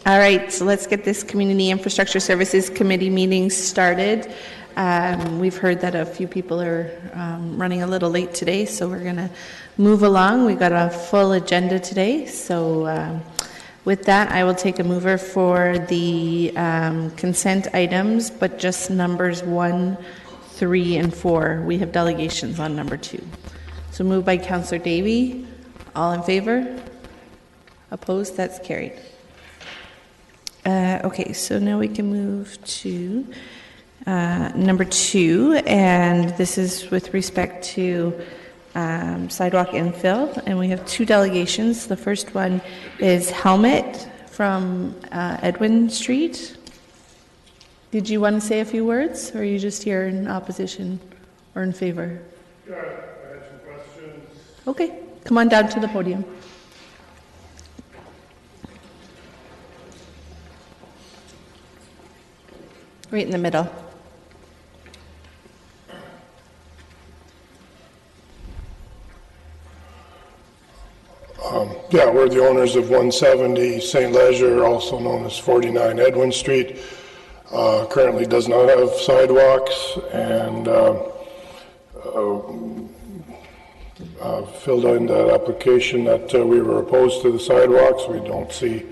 All right, so let's get this Community Infrastructure Services Committee meeting started. We've heard that a few people are running a little late today, so we're going to move along. We've got a full agenda today, so with that, I will take a mover for the consent items, but just numbers 1, 3, and 4. We have delegations on number 2. So moved by Councillor Davey. All in favor? Opposed? That's carried. Okay, so now we can move to number 2, and this is with respect to sidewalk infill, and we have 2 delegations. The first one is Helmet from Edwin Street. Did you want to say a few words, or are you just here in opposition or in favor? Yeah, I had some questions. Okay, come on down to the podium. Right in the middle. Yeah, we're the owners of 170 St. Leger, also known as 49 Edwin Street. Currently does not have sidewalks, and filled in that application that we were opposed to the sidewalks. We don't see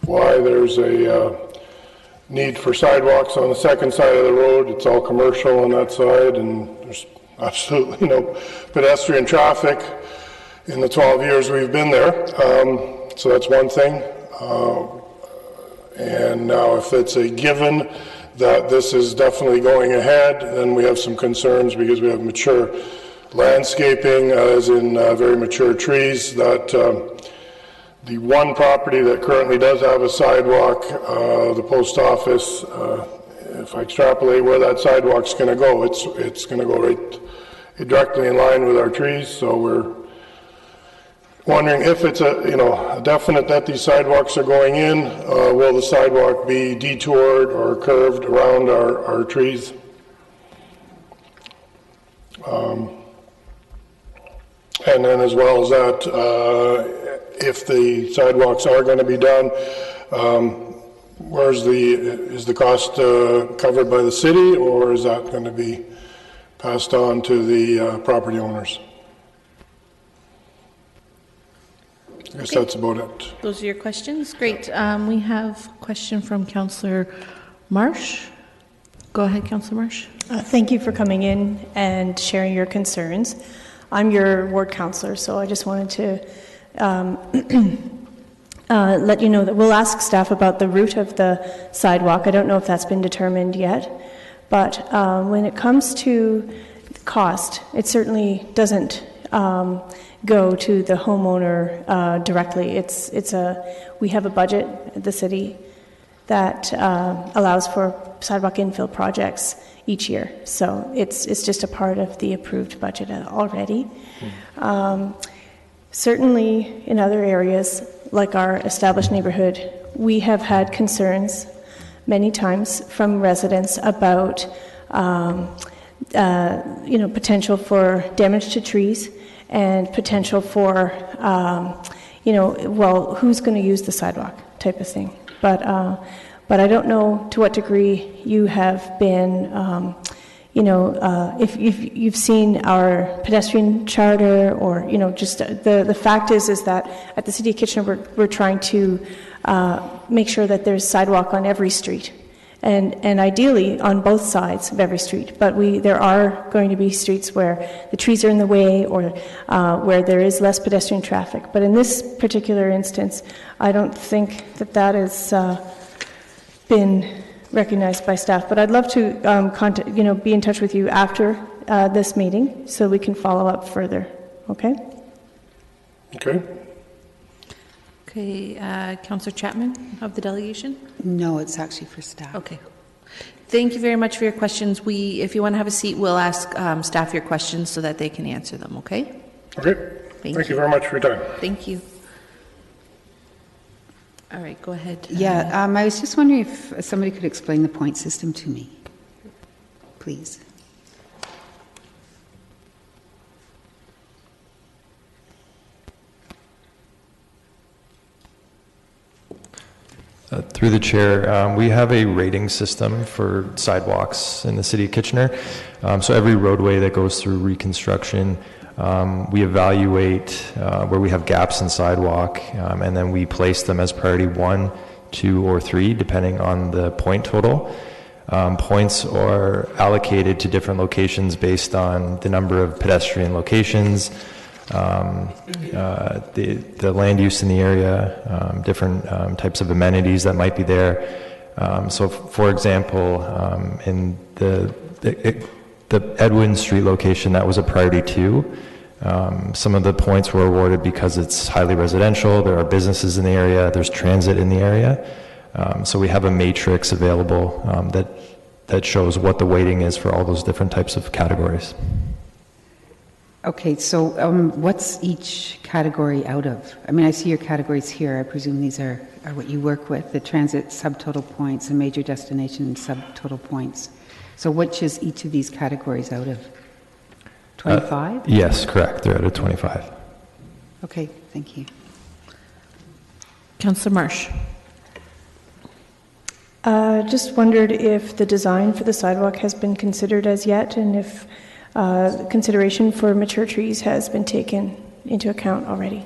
why there's a need for sidewalks on the second side of the road. It's all commercial on that side, and there's absolutely no pedestrian traffic in the 12 years we've been there. So that's one thing. And now if it's a given that this is definitely going ahead, then we have some concerns because we have mature landscaping, as in very mature trees, that the one property that currently does have a sidewalk, the post office, if I extrapolate where that sidewalk's going to go, it's going to go right directly in line with our trees. So we're wondering if it's a definite that these sidewalks are going in. Will the sidewalk be detoured or curved around our trees? And then as well as that, if the sidewalks are going to be done, is the cost covered by the city, or is that going to be passed on to the property owners? I guess that's about it. Those are your questions. Great. We have a question from Councillor Marsh. Go ahead, Councillor Marsh. Thank you for coming in and sharing your concerns. I'm your ward councillor, so I just wanted to let you know that we'll ask staff about the route of the sidewalk. I don't know if that's been determined yet, but when it comes to cost, it certainly doesn't go to the homeowner directly. We have a budget at the city that allows for sidewalk infill projects each year. So it's just a part of the approved budget already. Certainly in other areas, like our established neighborhood, we have had concerns many times from residents about potential for damage to trees and potential for, who's going to use the sidewalk type of thing. But I don't know to what degree you have been, if you've seen our pedestrian charter, or, just the fact is that at the City of Kitchener, we're trying to make sure that there's sidewalk on every street. And ideally on both sides of every street, but there are going to be streets where the trees are in the way, or where there is less pedestrian traffic. But in this particular instance, I don't think that has been recognized by staff. But I'd love to be in touch with you after this meeting so we can follow up further. Okay. Okay. Okay, Councillor Chapman of the delegation? No, it's actually for staff. Okay. Thank you very much for your questions. If you want to have a seat, we'll ask staff your questions so that they can answer them, okay? Okay. Thank you very much for your time. Thank you. All right, go ahead. Yeah, I was just wondering if somebody could explain the point system to me, please. Through the chair, we have a rating system for sidewalks in the city of Kitchener. So every roadway that goes through reconstruction, we evaluate where we have gaps in sidewalk, and then we place them as priority 1, 2, or 3, depending on the point total. Points are allocated to different locations based on the number of pedestrian locations, the land use in the area, different types of amenities that might be there. So, for example, in the Edwin Street location, that was a priority 2. Some of the points were awarded because it's highly residential, there are businesses in the area, there's transit in the area. So we have a matrix available that shows what the weighting is for all those different types of categories. Okay, so what's each category out of? I mean, I see your categories here. I presume these are what you work with, the transit subtotal points and major destination subtotal points. So which is each of these categories out of? 25? Yes, correct. They're out of 25. Okay, thank you. Councillor Marsh. Just wondered if the design for the sidewalk has been considered as yet, and if consideration for mature trees has been taken into account already.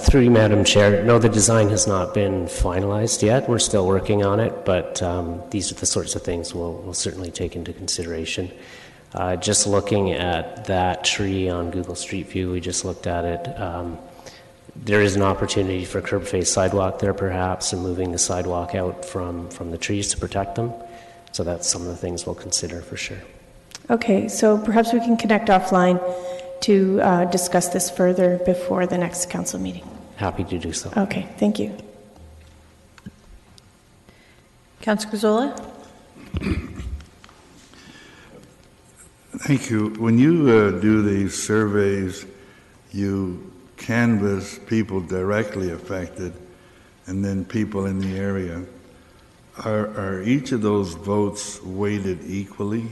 Through you, Madam Chair, no, the design has not been finalized yet. We're still working on it, but these are the sorts of things we'll certainly take into consideration. Just looking at that tree on Google Street View, we just looked at it. There is an opportunity for curb face sidewalk there perhaps, and moving the sidewalk out from the trees to protect them. So that's some of the things we'll consider for sure. Okay, so perhaps we can connect offline to discuss this further before the next council meeting. Happy to do so. Okay, thank you. Councillor Gazzola. Thank you. When you do these surveys, you canvass people directly affected and then people in the area. Are each of those votes weighted equally,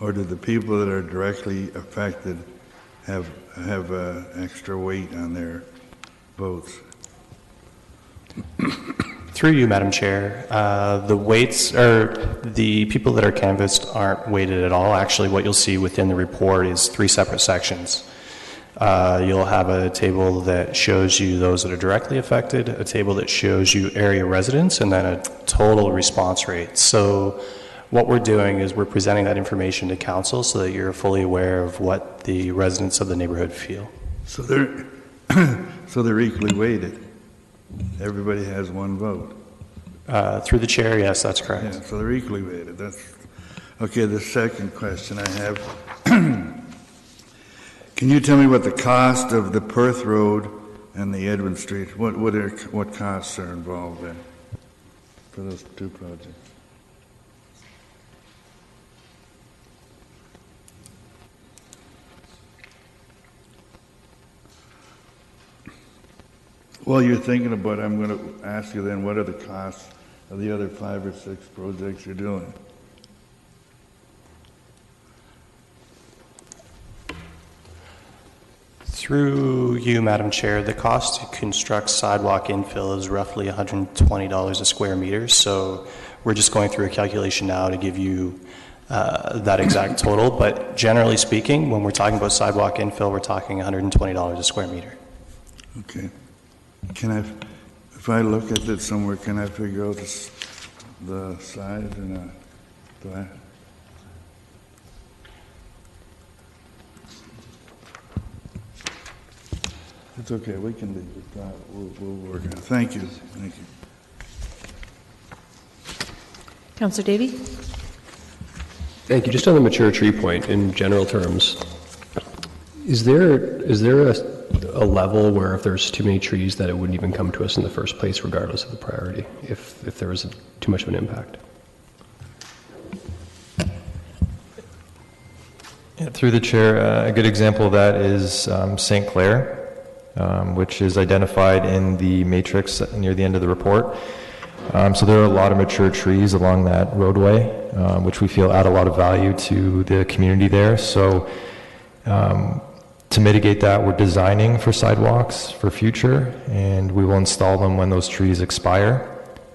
or do the people that are directly affected have extra weight on their votes? Through you, Madam Chair, the weights, or the people that are canvassed aren't weighted at all. Actually, what you'll see within the report is 3 separate sections. You'll have a table that shows you those that are directly affected, a table that shows you area residents, and then a total response rate. So what we're doing is we're presenting that information to council so that you're fully aware of what the residents of the neighborhood feel. So they're so they're equally weighted. Everybody has one vote. Through the chair, yes, that's correct. Yeah, so they're equally weighted. That's okay. The second question I have. Can you tell me what the cost of the Perth Road and the Edwin Street, what costs are involved there for those 2 projects? Well, you're thinking about it, I'm going to ask you then, what are the costs of the other 5 or 6 projects you're doing? Through you, Madam Chair, the cost to construct sidewalk infill is roughly $120 a square meter. So we're just going through a calculation now to give you that exact total. But generally speaking, when we're talking about sidewalk infill, we're talking $120 a square meter. Okay. If I look at it somewhere, can I figure out the size and do I? It's okay. We can leave it. We'll work on it. Thank you. Thank you. Councillor Davey. Thank you. Just on the mature tree point, in general terms, is there a level where if there's too many trees that it wouldn't even come to us in the first place, regardless of the priority, if there was too much of an impact? Yeah, through the chair, a good example of that is St. Clair, which is identified in the matrix near the end of the report. So there are a lot of mature trees along that roadway, which we feel add a lot of value to the community there. So To mitigate that, we're designing for sidewalks for future, and we will install them when those trees expire,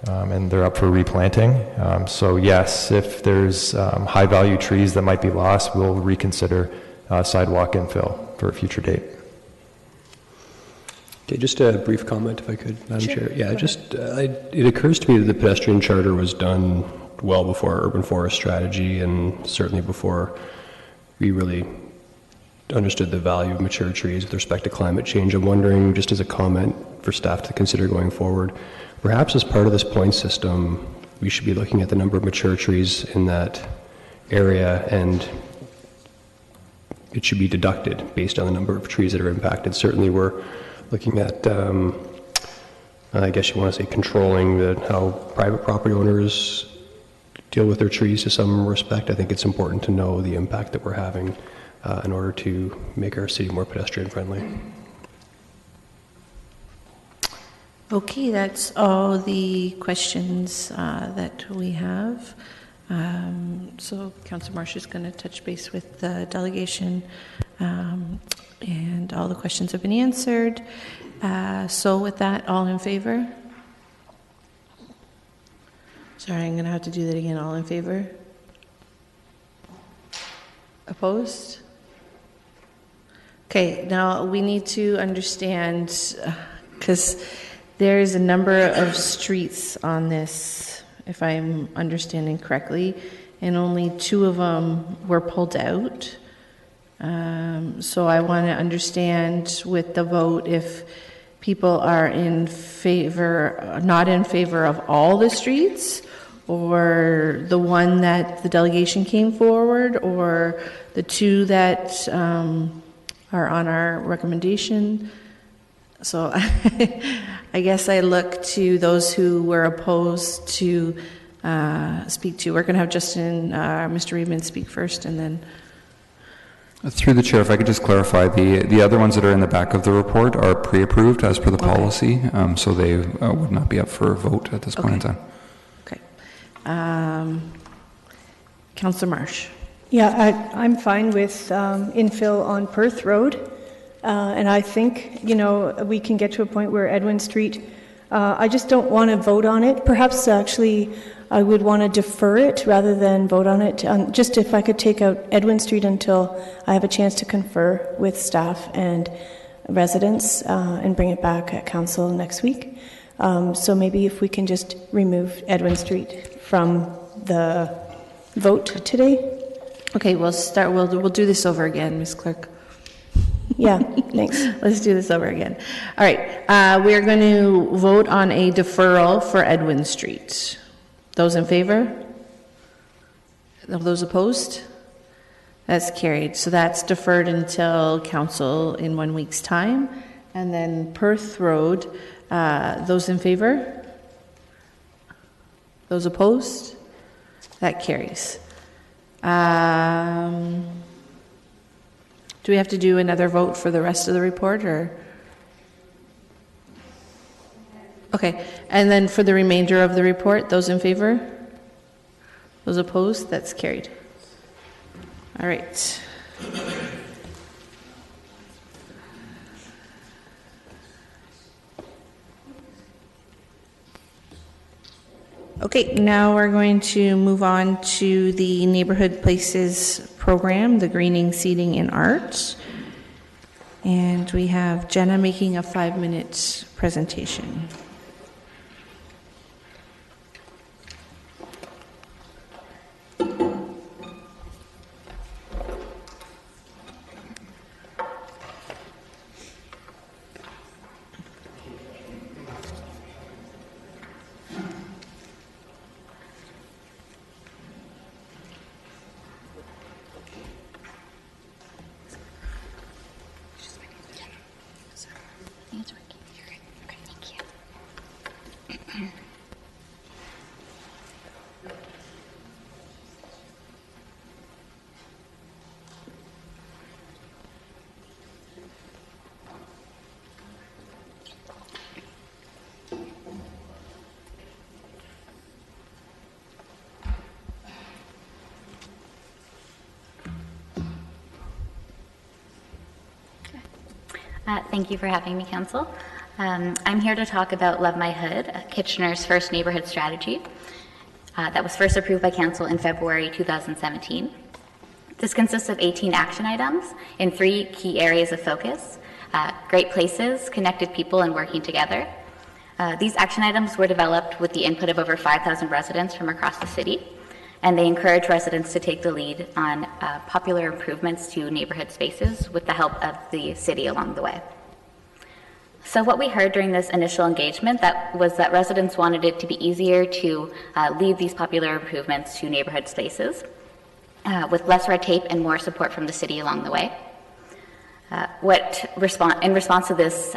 and they're up for replanting. So yes, if there's high-value trees that might be lost, we'll reconsider sidewalk infill for a future date. Okay, just a brief comment, if I could, Madam Chair. Yeah, it occurs to me that the pedestrian charter was done well before our urban forest strategy, and certainly before we really understood the value of mature trees with respect to climate change. I'm wondering, just as a comment for staff to consider going forward, perhaps as part of this point system, we should be looking at the number of mature trees in that area, and it should be deducted based on the number of trees that are impacted. Certainly we're looking at, I guess you want to say, controlling how private property owners deal with their trees to some respect. I think it's important to know the impact that we're having in order to make our city more pedestrian friendly. Okay, that's all the questions that we have. So Councillor Marsh is going to touch base with the delegation, and all the questions have been answered. So with that, all in favor? Sorry, I'm going to have to do that again. All in favor? Opposed? Okay, now we need to understand, because there's a number of streets on this, if I'm understanding correctly, and only 2 of them were pulled out. So I want to understand with the vote if people are in favor, not in favor of all the streets, or the one that the delegation came forward, or the 2 that are on our recommendation. So I guess I look to those who were opposed to speak to. We're going to have Justin, Mr. Reedman speak first, and then... Through the chair, if I could just clarify, the other ones that are in the back of the report are pre-approved as per the policy, so they would not be up for a vote at this point in time. Okay. Councillor Marsh. Yeah, I'm fine with infill on Perth Road. And I think, we can get to a point where Edwin Street, I just don't want to vote on it. Perhaps actually I would want to defer it rather than vote on it. Just if I could take out Edwin Street until I have a chance to confer with staff and residents and bring it back at council next week. So maybe if we can just remove Edwin Street from the vote today. Okay, we'll do this over again, Ms. Clerk. Yeah, thanks. Let's do this over again. All right, we're going to vote on a deferral for Edwin Street. Those in favor? Those opposed? That's carried. So that's deferred until council in 1 week's time. And then Perth Road, those in favor? Those opposed? That carries. Do we have to do another vote for the rest of the report, or? Okay, and then for the remainder of the report, those in favor? Those opposed? That's carried. All right. Okay, now we're going to move on to the Neighborhood Places program, the Greening, Seating, and Art. And we have Jenna making a 5-minute presentation. Thank you for having me, Council. I'm here to talk about Love My Hood, Kitchener's first neighborhood strategy that was first approved by Council in February 2017. This consists of 18 action items in 3 key areas of focus: great places, connected people, and working together. These action items were developed with the input of over 5,000 residents from across the city, and they encourage residents to take the lead on popular improvements to neighborhood spaces with the help of the city along the way. So what we heard during this initial engagement was that residents wanted it to be easier to lead these popular improvements to neighborhood spaces with less red tape and more support from the city along the way. In response to this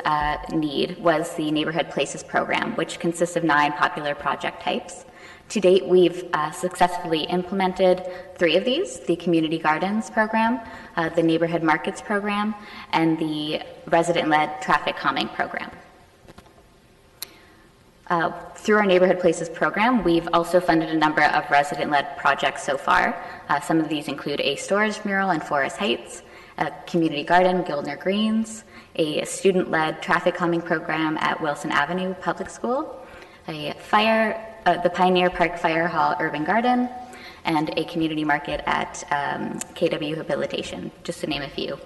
need was the Neighborhood Places program, which consists of 9 popular project types. To date, we've successfully implemented 3 of these: the Community Gardens program, the Neighborhood Markets program, and the resident-led traffic calming program. Through our Neighborhood Places program, we've also funded a number of resident-led projects so far. Some of these include a storage mural in Forest Heights, a community garden, Gildner Greens, a student-led traffic calming program at Wilson Avenue Public School, the Pioneer Park Fire Hall Urban Garden, and a community market at KW Habilitation, just to name a few.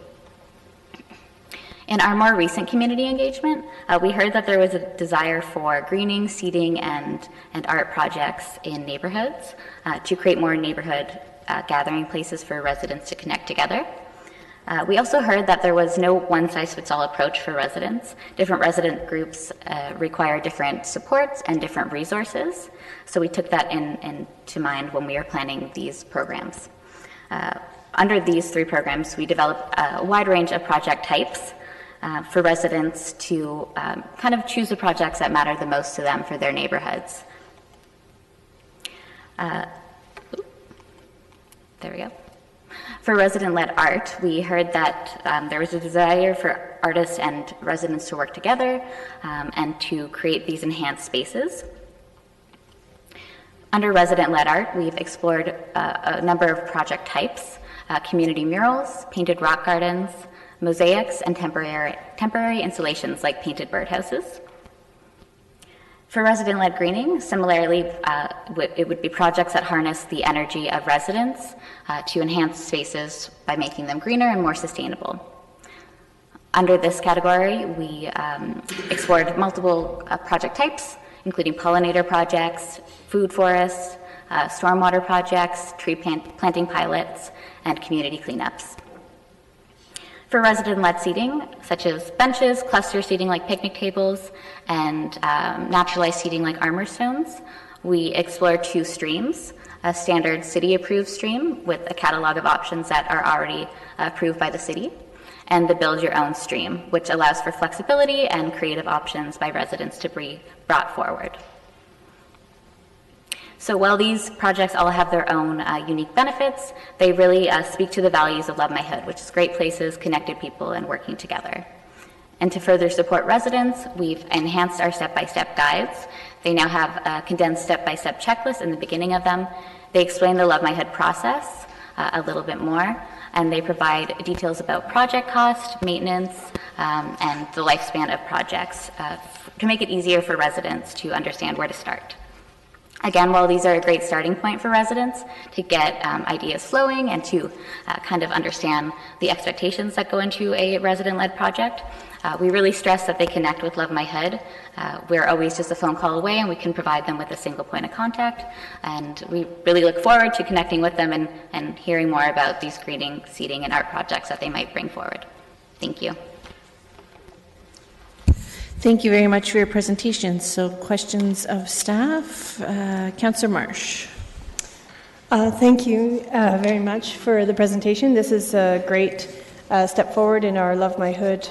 In our more recent community engagement, we heard that there was a desire for greening, seating, and art projects in neighborhoods to create more neighborhood gathering places for residents to connect together. We also heard that there was no one-size-fits-all approach for residents. Different resident groups require different supports and different resources, so we took that into mind when we were planning these programs. Under these 3 programs, we developed a wide range of project types for residents to kind of choose the projects that matter the most to them for their neighborhoods. There we go. For resident-led art, we heard that there was a desire for artists and residents to work together and to create these enhanced spaces. Under resident-led art, we've explored a number of project types: community murals, painted rock gardens, mosaics, and temporary installations like painted birdhouses. For resident-led greening, similarly, it would be projects that harness the energy of residents to enhance spaces by making them greener and more sustainable. Under this category, we explored multiple project types, including pollinator projects, food forests, stormwater projects, tree planting pilots, and community cleanups. For resident-led seating, such as benches, cluster seating like picnic tables, and naturalized seating like armor stones, we explored 2 streams: a standard city-approved stream with a catalog of options that are already approved by the city, and the Build Your Own stream, which allows for flexibility and creative options by residents to be brought forward. So while these projects all have their own unique benefits, they really speak to the values of Love My Hood, which is great places, connected people, and working together. And to further support residents, we've enhanced our step-by-step guides. They now have a condensed step-by-step checklist in the beginning of them. They explain the Love My Hood process a little bit more, and they provide details about project cost, maintenance, and the lifespan of projects to make it easier for residents to understand where to start. Again, while these are a great starting point for residents to get ideas flowing and to kind of understand the expectations that go into a resident-led project, we really stress that they connect with Love My Hood. We're always just a phone call away, and we can provide them with a single point of contact. And we really look forward to connecting with them and hearing more about these greening, seating, and art projects that they might bring forward. Thank you. Thank you very much for your presentation. So questions of staff? Councillor Marsh. Thank you very much for the presentation. This is a great step forward in our Love My Hood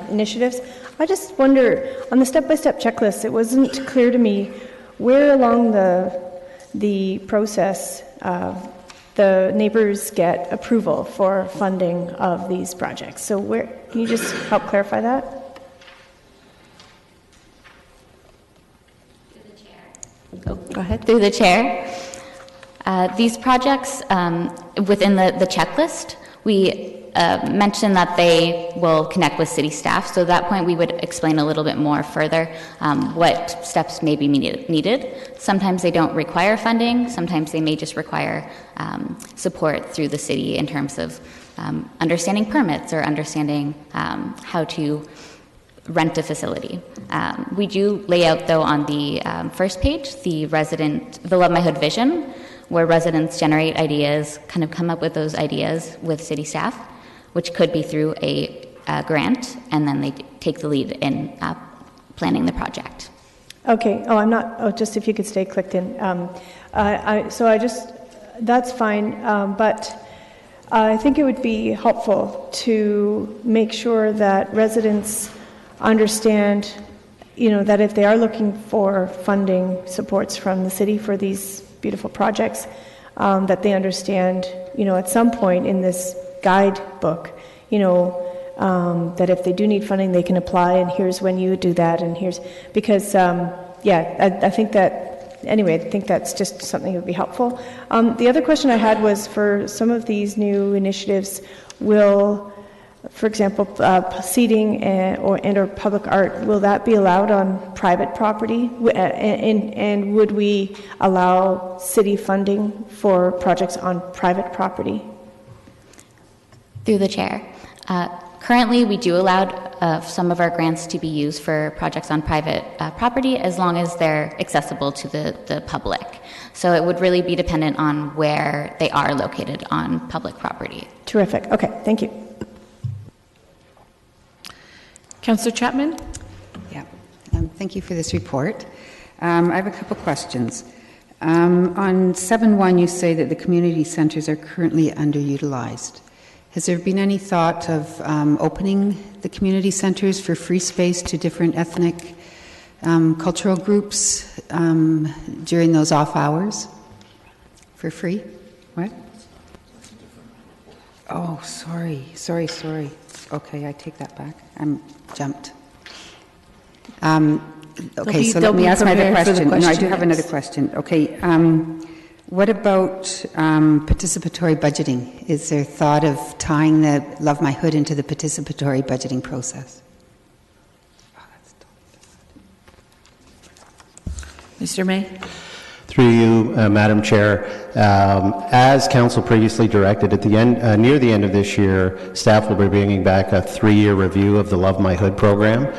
initiatives. I just wonder, on the step-by-step checklist, it wasn't clear to me where along the process the neighbors get approval for funding of these projects. So can you just help clarify that? Oh, go ahead. Through the chair. These projects, within the checklist, we mentioned that they will connect with city staff. So at that point, we would explain a little bit more further what steps may be needed. Sometimes they don't require funding. Sometimes they may just require support through the city in terms of understanding permits or understanding how to rent a facility. We do lay out, though, on the first page, the Love My Hood vision, where residents generate ideas, kind of come up with those ideas with city staff, which could be through a grant, and then they take the lead in planning the project. Okay. Oh, I'm not. Oh, just if you could stay clicked in. That's fine. But I think it would be helpful to make sure that residents understand, that if they are looking for funding supports from the city for these beautiful projects, that they understand, at some point in this guidebook, that if they do need funding, they can apply, and here's when you do that, and because I think that's just something that would be helpful. The other question I had was, for some of these new initiatives, for example, seating or public art, will that be allowed on private property? And would we allow city funding for projects on private property? Through the chair. Currently, we do allow some of our grants to be used for projects on private property, as long as they're accessible to the public. So it would really be dependent on where they are located on public property. Terrific. Okay, thank you. Councillor Chapman? Yeah, thank you for this report. I have a couple questions. On 7.1, you say that the community centres are currently underutilized. Has there been any thought of opening the community centres for free space to different ethnic cultural groups during those off hours for free? What? Oh, sorry. Okay, I take that back. I'm jumped. Okay, so let me ask my other question. No, I do have another question. Okay, what about participatory budgeting? Is there thought of tying the Love My Hood into the participatory budgeting process? Mr. May? Through you, Madam Chair, as Council previously directed, at the end, near the end of this year, staff will be bringing back a 3-year review of the Love My Hood program.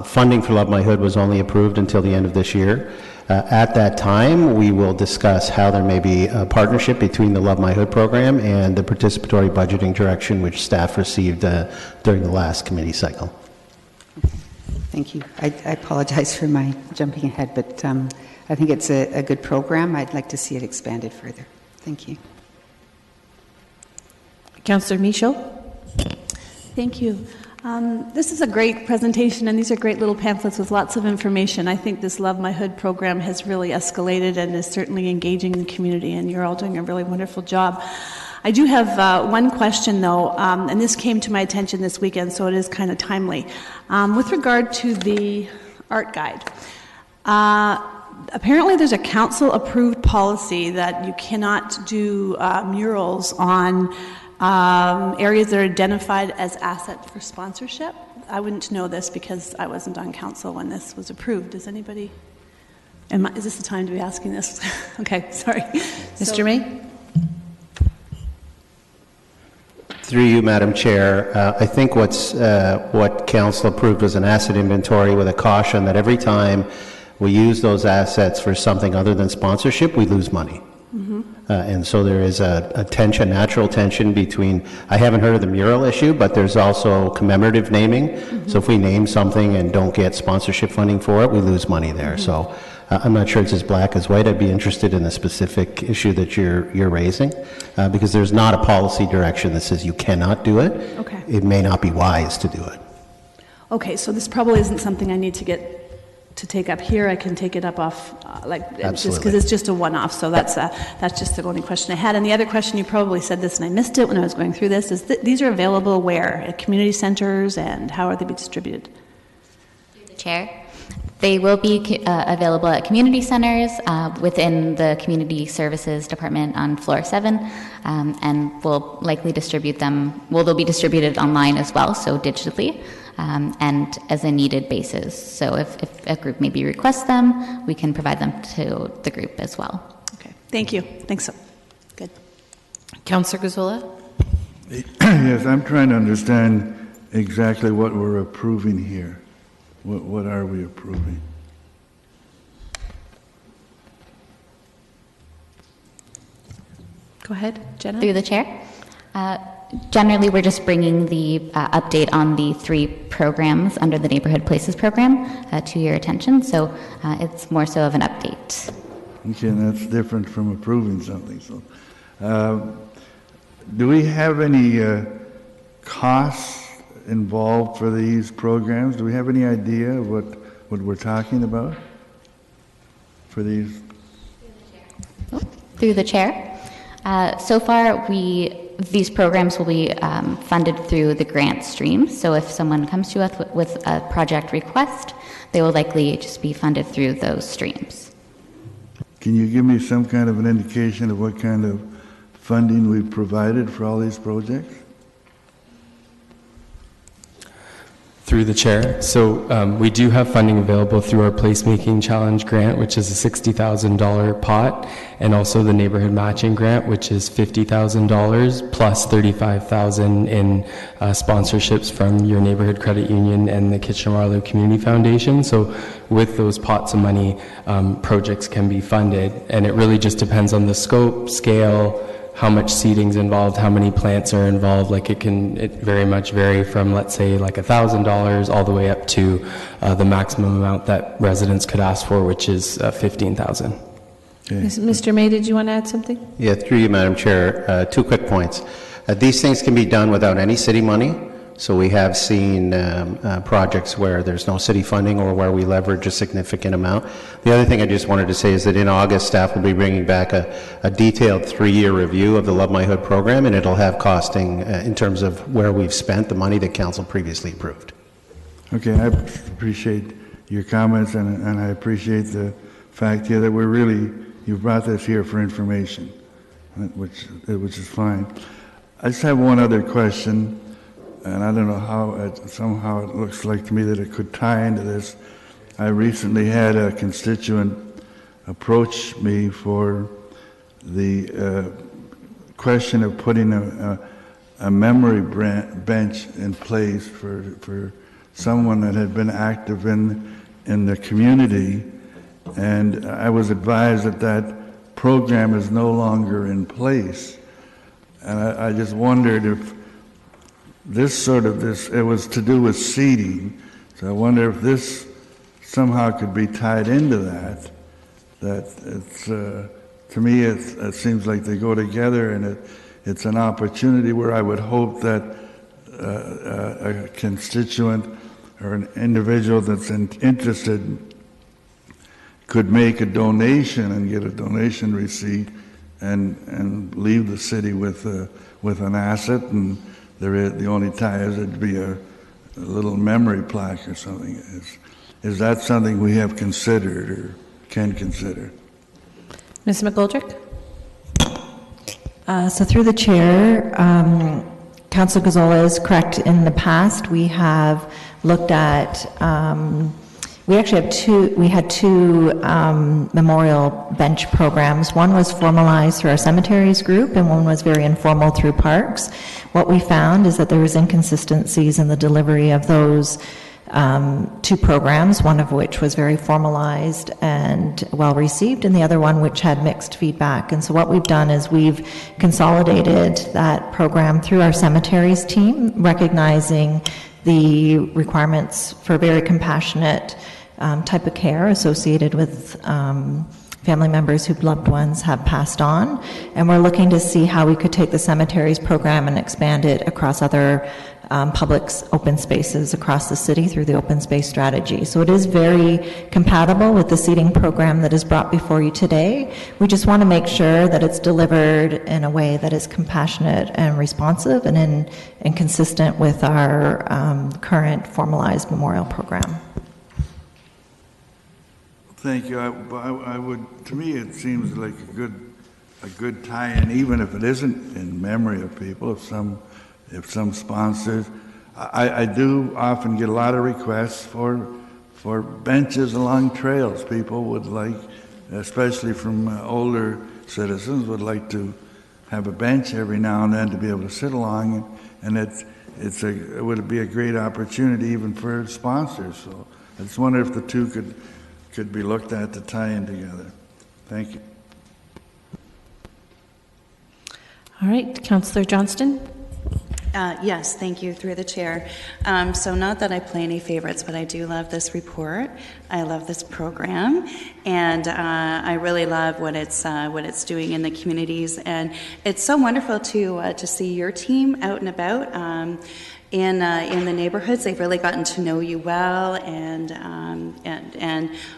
Funding for Love My Hood was only approved until the end of this year. At that time, we will discuss how there may be a partnership between the Love My Hood program and the participatory budgeting direction which staff received during the last committee cycle. Thank you. I apologize for my jumping ahead, but I think it's a good program. I'd like to see it expanded further. Thank you. Councillor Michaud? Thank you. This is a great presentation, and these are great little pamphlets with lots of information. I think this Love My Hood program has really escalated and is certainly engaging the community, and you're all doing a really wonderful job. I do have one question, though, and this came to my attention this weekend, so it is kind of timely. With regard to the art guide, apparently there's a council-approved policy that you cannot do murals on areas that are identified as asset for sponsorship. I wouldn't know this because I wasn't on council when this was approved. Does anybody? Is this the time to be asking this? Okay, sorry. Mr. May? Through you, Madam Chair, I think what Council approved was an asset inventory with a caution that every time we use those assets for something other than sponsorship, we lose money. Mm-hmm. And so there is a natural tension between, I haven't heard of the mural issue, but there's also commemorative naming. Mm-hmm. So if we name something and don't get sponsorship funding for it, we lose money there. Mm-hmm. So I'm not sure it's as black as white. I'd be interested in the specific issue that you're raising, because there's not a policy direction that says you cannot do it. Okay. It may not be wise to do it. Okay, so this probably isn't something I need to take up here. I can take it up off, just because it's just a one-off. So that's just the only question I had. And the other question, you probably said this and I missed it when I was going through this, is these are available where? At community centers, and how are they distributed? Chair, They will be available at community centers within the Community Services Department on floor 7, and we'll likely distribute them. Well, they'll be distributed online as well, so digitally, and as a needed basis. So if a group maybe requests them, we can provide them to the group as well. Okay, thank you. Thanks. Good. Councillor Gazzola? Yes, I'm trying to understand exactly what we're approving here. What are we approving? Go ahead, Jenna. Through the chair. Generally, we're just bringing the update on the 3 programs under the Neighborhood Places program to your attention. So it's more so of an update. Okay, and that's different from approving something. So, do we have any costs involved for these programs? Do we have any idea of what we're talking about for these? Through the chair. So far, these programs will be funded through the grant stream. So if someone comes to us with a project request, they will likely just be funded through those streams. Can you give me some kind of an indication of what kind of funding we've provided for all these projects? Through the chair. So we do have funding available through our Placemaking Challenge grant, which is a $60,000 pot, and also the Neighborhood Matching Grant, which is $50,000 plus $35,000 in sponsorships from your neighborhood credit union and the Kitchener-Marlow Community Foundation. So with those pots of money, projects can be funded, and it really just depends on the scope, scale, how much seating's involved, how many plants are involved. Like it very much vary from, let's say, like $1,000 all the way up to the maximum amount that residents could ask for, which is $15,000. Okay. Mr. May, did you want to add something? Yeah, through you, Madam Chair. 2 quick points. These things can be done without any city money. So we have seen projects where there's no city funding or where we leverage a significant amount. The other thing I just wanted to say is that in August, staff will be bringing back a detailed 3-year review of the Love My Hood program, and it'll have costing in terms of where we've spent the money that council previously approved. Okay, I appreciate your comments, and I appreciate the fact here that you've brought this here for information, which is fine. I just have one other question. And I don't know how, somehow it looks like to me that it could tie into this. I recently had a constituent approach me for the question of putting a memory bench in place for someone that had been active in the community. And I was advised that program is no longer in place. And I just wondered if it was to do with seating, so I wonder if this somehow could be tied into that it's, to me, it seems like they go together, and it's an opportunity where I would hope that a constituent or an individual that's interested could make a donation and get a donation receipt and leave the city with an asset, and the only tie is it'd be a little memory plaque or something. Is that something we have considered or can consider? Ms. McGoldrick? So through the chair, Councilor Gazzola is correct. In the past, we have looked at we had two memorial bench programs. One was formalized through our cemeteries group, and one was very informal through parks. What we found is that there was inconsistencies in the delivery of those 2 programs, one of which was very formalized and well received, and the other one which had mixed feedback. And so what we've done is we've consolidated that program through our cemeteries team, recognizing the requirements for very compassionate type of care associated with family members whose loved ones have passed on. And we're looking to see how we could take the cemeteries program and expand it across other public open spaces across the city through the open space strategy. So it is very compatible with the seating program that is brought before you today. We just want to make sure that it's delivered in a way that is compassionate and responsive and consistent with our current formalized memorial program. Thank you. I would, to me, it seems like a good tie-in, even if it isn't in memory of people, if some sponsors. I do often get a lot of requests for benches along trails. People would like, especially from older citizens, would like to have a bench every now and then to be able to sit along, and it would be a great opportunity even for sponsors. So I just wonder if the two could be looked at to tie in together. Thank you. All right, Councillor Johnston. Yes, thank you, through the chair. So not that I play any favorites, but I do love this report. I love this program, and I really love what it's doing in the communities. And it's so wonderful to see your team out and about in the neighborhoods. They've really gotten to know you well, and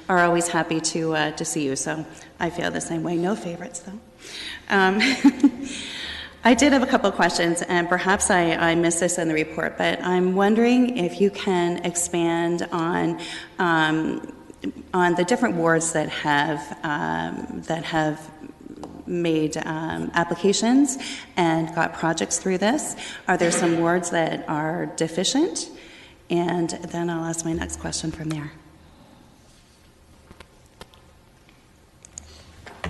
are always happy to see you. So I feel the same way. No favorites though. I did have a couple of questions, and perhaps I missed this in the report, but I'm wondering if you can expand on the different wards that have made applications and got projects through this. Are there some wards that are deficient? And then I'll ask my next question from there.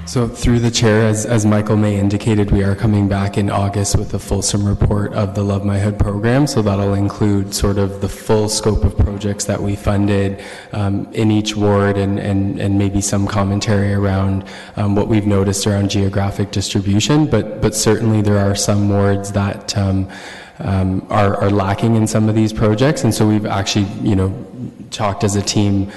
So through the chair, as Michael May indicated, we are coming back in August with a fulsome report of the Love My Hood program. So that'll include sort of the full scope of projects that we funded in each ward, and maybe some commentary around what we've noticed around geographic distribution. But certainly there are some wards that are lacking in some of these projects, and so we've actually, talked as a team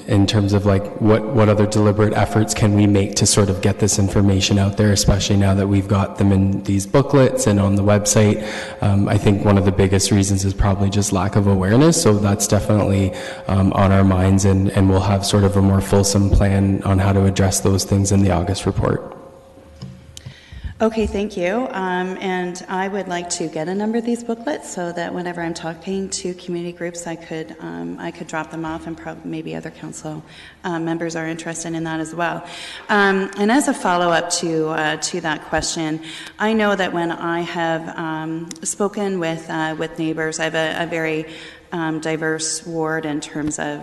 in terms of like what other deliberate efforts can we make to sort of get this information out there, especially now that we've got them in these booklets and on the website. I think one of the biggest reasons is probably just lack of awareness, so that's definitely on our minds, and we'll have sort of a more fulsome plan on how to address those things in the August report. Okay, thank you. And I would like to get a number of these booklets so that whenever I'm talking to community groups, I could drop them off, and probably maybe other council members are interested in that as well. And as a follow-up to that question, I know that when I have spoken with neighbors, I have a very diverse ward in terms of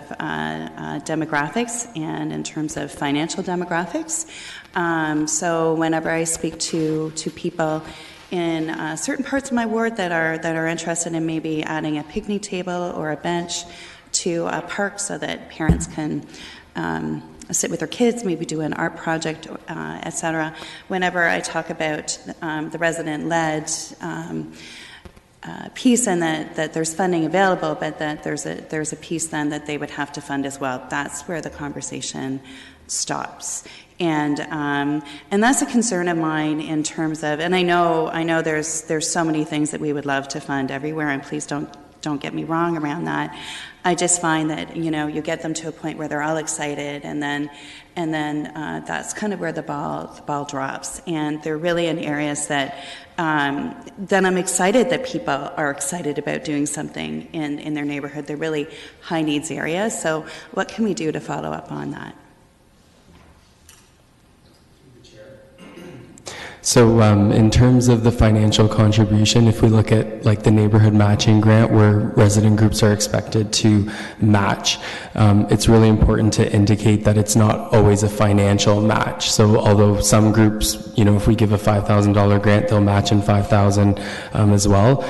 demographics and in terms of financial demographics. So whenever I speak to people in certain parts of my ward that are interested in maybe adding a picnic table or a bench to a park so that parents can sit with their kids, maybe do an art project, etc. Whenever I talk about the resident-led piece, and that there's funding available, but that there's a piece then that they would have to fund as well, that's where the conversation stops. And that's a concern of mine in terms of, and I know there's so many things that we would love to fund everywhere, and please don't get me wrong around that. I just find that you get them to a point where they're all excited, and then that's kind of where the ball drops. And they're really in areas that then I'm excited that people are excited about doing something in their neighborhood. They're really high needs areas. So what can we do to follow up on that? So in terms of the financial contribution, if we look at like the neighborhood matching grant where resident groups are expected to match, it's really important to indicate that it's not always a financial match. So although some groups, if we give a $5,000 grant, they'll match in $5,000 as well.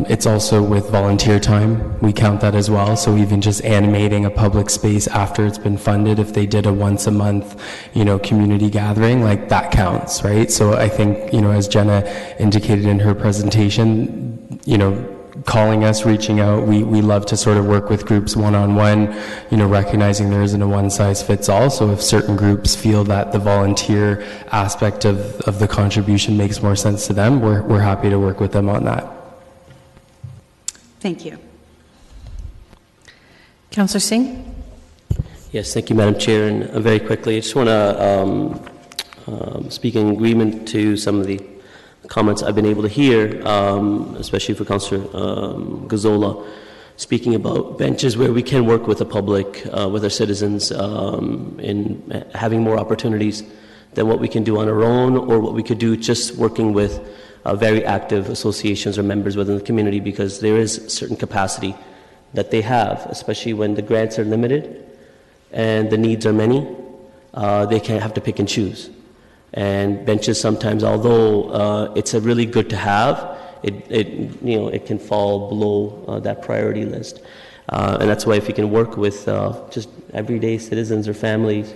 It's also with volunteer time. We count that as well. So even just animating a public space after it's been funded, if they did a once a month, community gathering, like that counts, right? So I think, as Jenna indicated in her presentation, calling us, reaching out, we love to sort of work with groups one-on-one, recognizing there isn't a one-size-fits-all. So if certain groups feel that the volunteer aspect of the contribution makes more sense to them, we're happy to work with them on that. Thank you. Councillor Singh? Yes, thank you, Madam Chair. And very quickly, I just want to speak in agreement to some of the comments I've been able to hear, especially for Councillor Gazzola. speaking about benches where we can work with the public, with our citizens, in having more opportunities than what we can do on our own, or what we could do just working with very active associations or members within the community, because there is certain capacity that they have, especially when the grants are limited and the needs are many. They can't have to pick and choose. And benches sometimes, although it's a really good to have, it can fall below that priority list. And that's why if you can work with just everyday citizens or families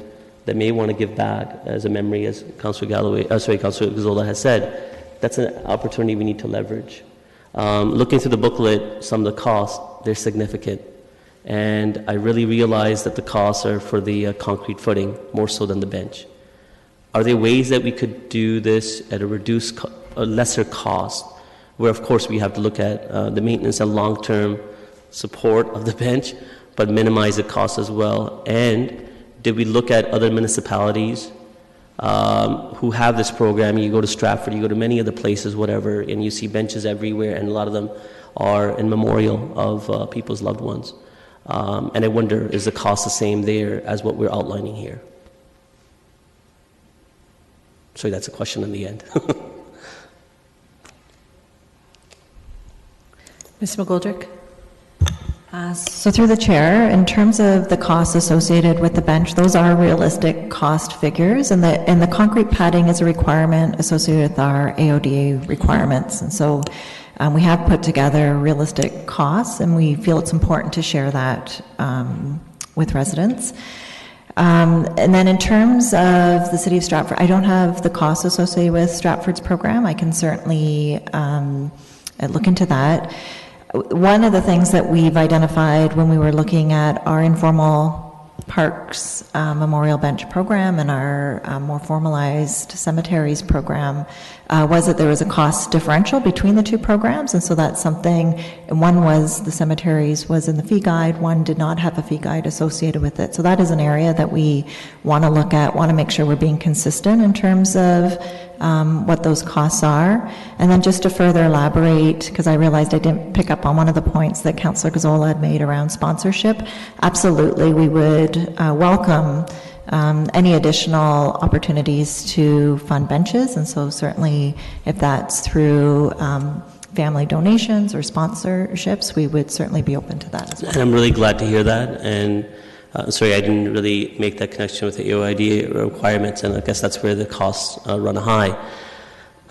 that may want to give back as a memory, as Councillor Gazzola has said, that's an opportunity we need to leverage. Looking through the booklet, some of the costs, they're significant. And I really realized that the costs are for the concrete footing more so than the bench. Are there ways that we could do this at a lesser cost, where of course we have to look at the maintenance and long-term support of the bench, but minimize the cost as well? And did we look at other municipalities who have this program? You go to Stratford, you go to many other places, whatever, and you see benches everywhere, and a lot of them are in memorial of people's loved ones. And I wonder, is the cost the same there as what we're outlining here? Sorry, that's a question in the end. Ms. McGoldrick? So through the chair, in terms of the costs associated with the bench, those are realistic cost figures, and the concrete padding is a requirement associated with our AODA requirements. And so we have put together realistic costs, and we feel it's important to share that with residents. And then in terms of the City of Stratford, I don't have the costs associated with Stratford's program. I can certainly look into that. One of the things that we've identified when we were looking at our informal parks memorial bench program and our more formalized cemeteries program was that there was a cost differential between the two programs, and so that's something. And one was the cemeteries was in the fee guide, one did not have a fee guide associated with it. So that is an area that we want to look at, want to make sure we're being consistent in terms of what those costs are. And then just to further elaborate, because I realized I didn't pick up on one of the points that Councillor Gazzola had made around sponsorship, absolutely we would welcome any additional opportunities to fund benches, and so certainly if that's through family donations or sponsorships, we would certainly be open to that as well. And I'm really glad to hear that, and sorry, I didn't really make that connection with the AOID requirements, and I guess that's where the costs run high.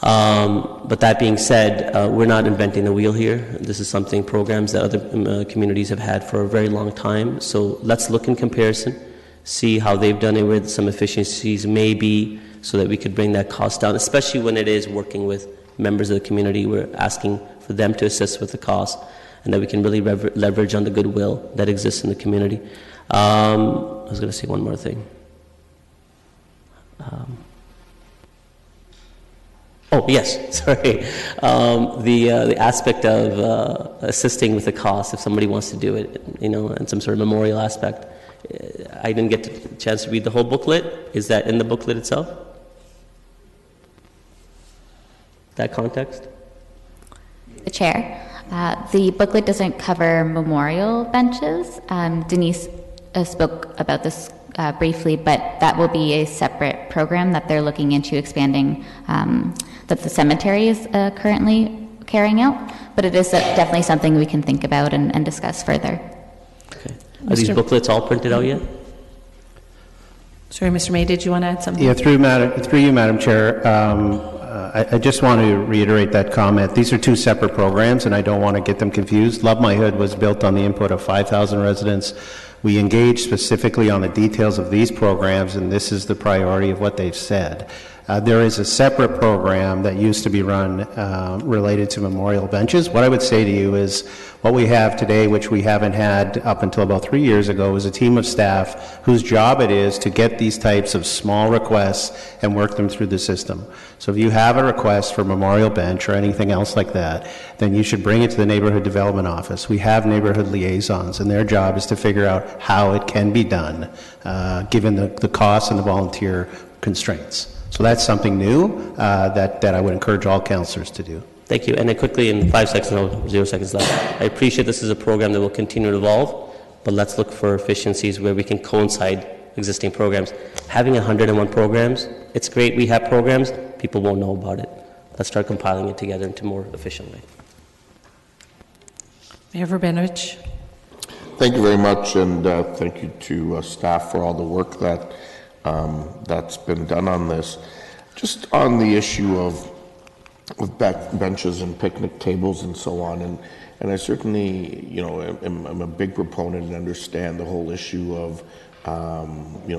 But that being said, we're not inventing the wheel here. This is something programs that other communities have had for a very long time. So let's look in comparison, see how they've done it, where some efficiencies may be, so that we could bring that cost down, especially when it is working with members of the community. We're asking for them to assist with the cost, and that we can really leverage on the goodwill that exists in the community. I was going to say one more thing. Oh, yes, sorry. The aspect of assisting with the cost, if somebody wants to do it, and some sort of memorial aspect. I didn't get a chance to read the whole booklet. Is that in the booklet itself? That context? The chair. The booklet doesn't cover memorial benches. Denise spoke about this briefly, but that will be a separate program that they're looking into expanding, that the cemetery is currently carrying out. But it is definitely something we can think about and discuss further. Okay. Are these booklets all printed out yet? Sorry, Mr. May, did you want to add something? Yeah, through you, Madam Chair. I just want to reiterate that comment. These are two separate programs, and I don't want to get them confused. Love My Hood was built on the input of 5,000 residents. We engaged specifically on the details of these programs, and this is the priority of what they've said. There is a separate program that used to be run related to memorial benches. What I would say to you is what we have today, which we haven't had up until about 3 years ago, is a team of staff whose job it is to get these types of small requests and work them through the system. So if you have a request for memorial bench or anything else like that, then you should bring it to the Neighborhood Development Office. We have neighborhood liaisons, and their job is to figure out how it can be done, given the costs and the volunteer constraints. So that's something new that I would encourage all councillors to do. Thank you. And then quickly, in 5 seconds, no, 0 seconds left. I appreciate this is a program that will continue to evolve, but let's look for efficiencies where we can coincide existing programs. Having 101 programs, it's great we have programs, people won't know about it. Let's start compiling it together into a more efficient way. Mayor Verbenovich. Thank you very much, and thank you to staff for all the work that that's been done on this. Just on the issue of benches and picnic tables and so on, and I certainly, I'm a big proponent and understand the whole issue of,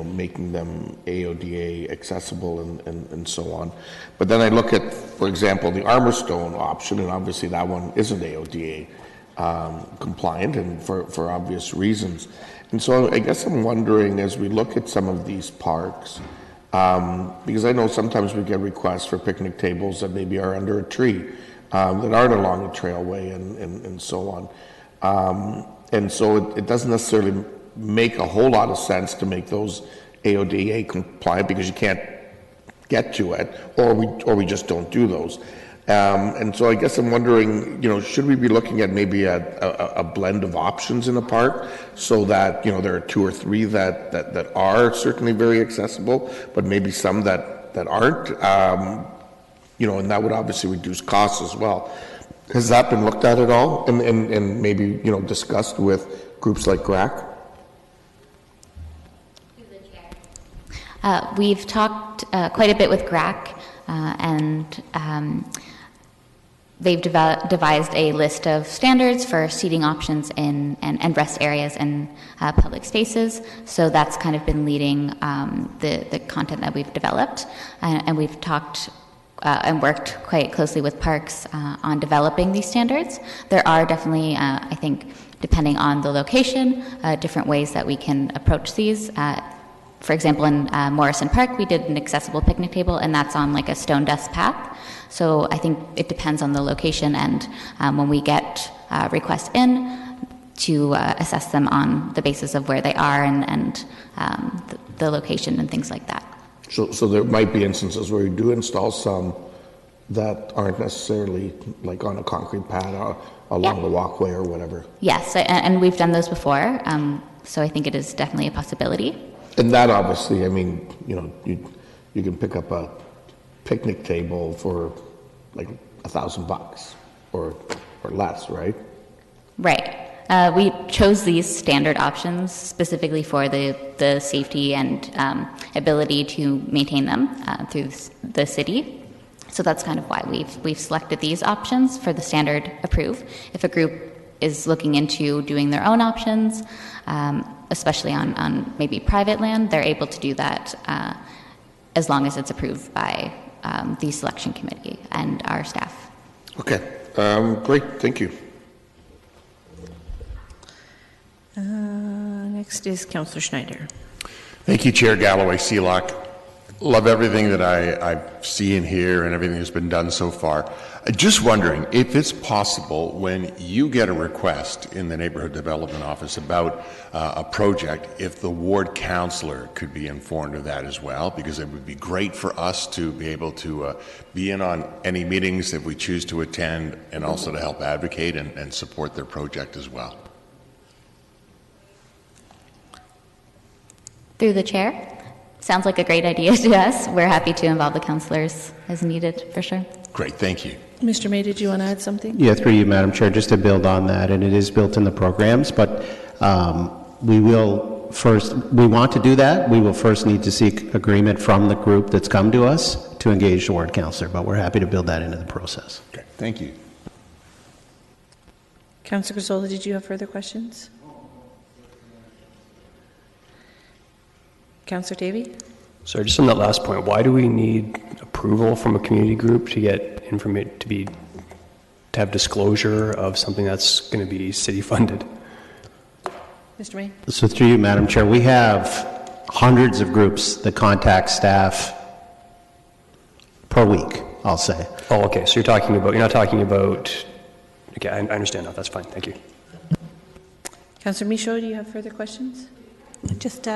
making them AODA accessible and so on. But then I look at, for example, the Armourstone option, and obviously that one isn't AODA compliant, and for obvious reasons. And so I guess I'm wondering, as we look at some of these parks, because I know sometimes we get requests for picnic tables that maybe are under a tree, that aren't along a trailway and so on. And so it doesn't necessarily make a whole lot of sense to make those AODA compliant because you can't get to it, or we just don't do those. And so I guess I'm wondering, should we be looking at maybe a blend of options in a park so that, there are 2 or 3 that are certainly very accessible, but maybe some that aren't, and that would obviously reduce costs as well. Has that been looked at all and maybe, discussed with groups like GRAC? We've talked quite a bit with GRAC, and they've devised a list of standards for seating options and rest areas in public spaces. So that's kind of been leading the content that we've developed, and we've talked and worked quite closely with parks on developing these standards. There are definitely, I think, depending on the location, different ways that we can approach these. For example, in Morrison Park, we did an accessible picnic table, and that's on like a stone dust path. So I think it depends on the location, and when we get requests in, to assess them on the basis of where they are and the location and things like that. So there might be instances where you do install some that aren't necessarily like on a concrete pad or along the walkway or whatever. Yes, and we've done those before, so I think it is definitely a possibility. And that obviously, I mean, you can pick up a picnic table for like $1,000 or less, right? Right. We chose these standard options specifically for the safety and ability to maintain them through the city. So that's kind of why we've selected these options for the standard approve. If a group is looking into doing their own options, especially on maybe private land, they're able to do that as long as it's approved by the selection committee and our staff. Okay, great, thank you. Next is Councillor Schneider. Thank you, Chair Galloway Seelock. Love everything that I see and hear and everything that's been done so far. Just wondering if it's possible when you get a request in the Neighborhood Development Office about a project, if the ward councillor could be informed of that as well, because it would be great for us to be able to be in on any meetings if we choose to attend, and also to help advocate and support their project as well. Through the chair. Sounds like a great idea to us. We're happy to involve the councillors as needed, for sure. Great, thank you. Mr. May, did you want to add something? Yeah, through you, Madam Chair, just to build on that, and it is built in the programs, but we want to do that. We will first need to seek agreement from the group that's come to us to engage the ward councillor, but we're happy to build that into the process. Okay, thank you. Councillor Gazzola, did you have further questions? Councillor Davey? Sorry, just on that last point, why do we need approval from a community group to get information, to have disclosure of something that's going to be city funded? Mr. May? So through you, Madam Chair, we have hundreds of groups that contact staff per week, I'll say. Oh, okay. So you're not talking about, okay, I understand now. That's fine. Thank you. Councillor Michaud, do you have further questions? Just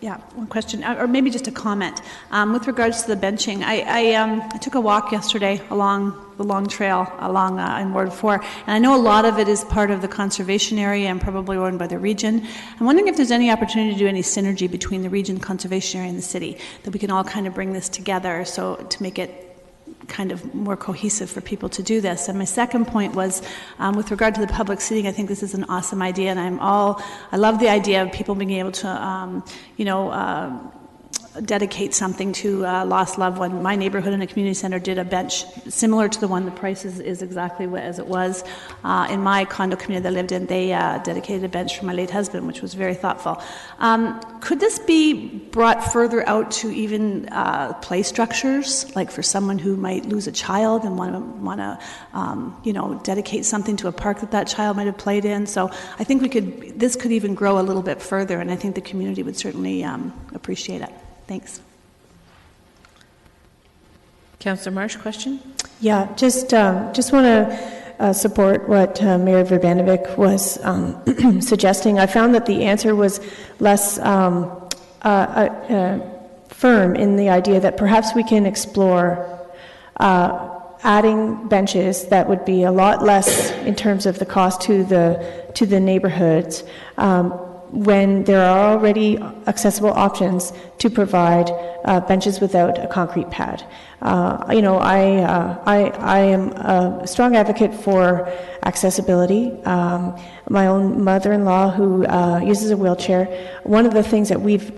Yeah, one question, or maybe just a comment. With regards to the benching, I took a walk yesterday along the long trail along in Ward 4, and I know a lot of it is part of the conservation area and probably owned by the region. I'm wondering if there's any opportunity to do any synergy between the region conservation area and the city, that we can all kind of bring this together so to make it kind of more cohesive for people to do this. And my second point was with regard to the public seating, I think this is an awesome idea, and I love the idea of people being able to, dedicate something to a lost loved one. My neighborhood in a community center did a bench similar to the one. The price is exactly as it was. In my condo community that I lived in, they dedicated a bench for my late husband, which was very thoughtful. Could this be brought further out to even play structures, like for someone who might lose a child and want to dedicate something to a park that child might have played in? So I think this could even grow a little bit further, and I think the community would certainly appreciate it. Thanks. Councillor Marsh, question? Yeah, just want to support what Mayor Verbanovic was suggesting. I found that the answer was less firm in the idea that perhaps we can explore adding benches that would be a lot less in terms of the cost to the neighborhoods when there are already accessible options to provide benches without a concrete pad. I am a strong advocate for accessibility. My own mother-in-law, who uses a wheelchair, one of the things that we've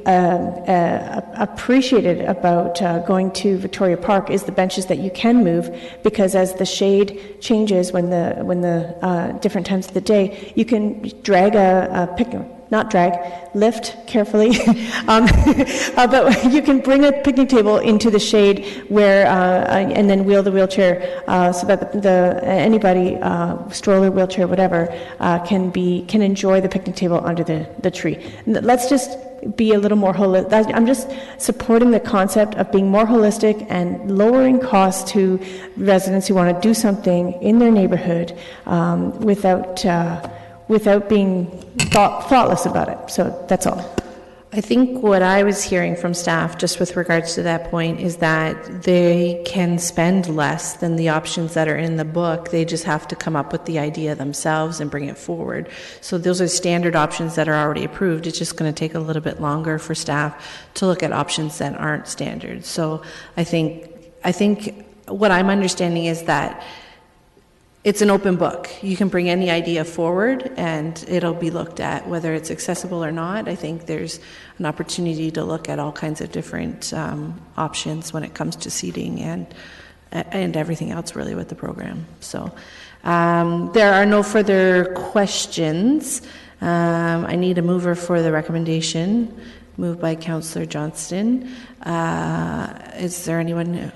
appreciated about going to Victoria Park is the benches that you can move, because as the shade changes when the different times of the day, you can drag lift carefully, but you can bring a picnic table into the shade where, and then wheel the wheelchair so that anybody, stroller, wheelchair, whatever, can enjoy the picnic table under the tree. Let's just be a little more holistic. I'm just supporting the concept of being more holistic and lowering costs to residents who want to do something in their neighborhood without being thoughtless about it. So that's all. I think what I was hearing from staff, just with regards to that point, is that they can spend less than the options that are in the book. They just have to come up with the idea themselves and bring it forward. So those are standard options that are already approved. It's just going to take a little bit longer for staff to look at options that aren't standard. So I think what I'm understanding is that it's an open book. You can bring any idea forward and it'll be looked at, whether it's accessible or not. I think there's an opportunity to look at all kinds of different options when it comes to seating and everything else really with the program. So there are no further questions. I need a mover for the recommendation. Moved by Councillor Johnston. Is there anyone?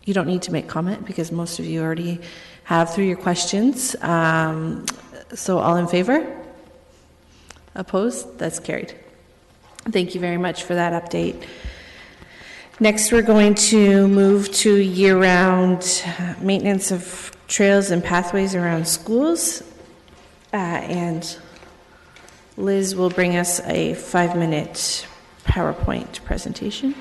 You don't need to make comment because most of you already have through your questions. So all in favor? Opposed? That's carried. Thank you very much for that update. Next, we're going to move to year-round maintenance of trails and pathways around schools. And Liz will bring us a 5-minute PowerPoint presentation.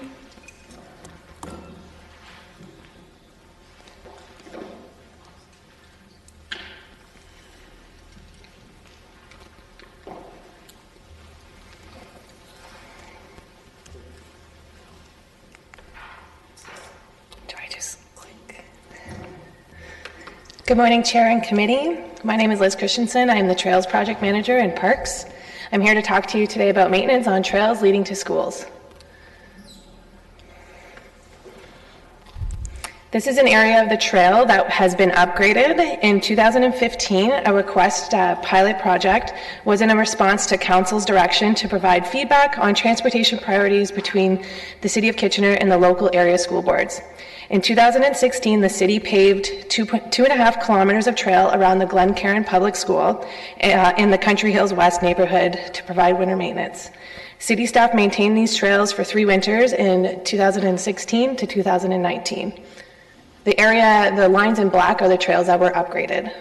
Good morning, Chair and Committee. My name is Liz Christensen. I am the Trails Project Manager in Parks. I'm here to talk to you today about maintenance on trails leading to schools. This is an area of the trail that has been upgraded. In 2015, a request pilot project was in a response to Council's direction to provide feedback on transportation priorities between the City of Kitchener and the local area school boards. In 2016, the city paved 2.5 kilometers of trail around the Glencairn Public School in the Country Hills West neighborhood to provide winter maintenance. City staff maintained these trails for 3 winters in 2016 to 2019. The lines in black are the trails that were upgraded.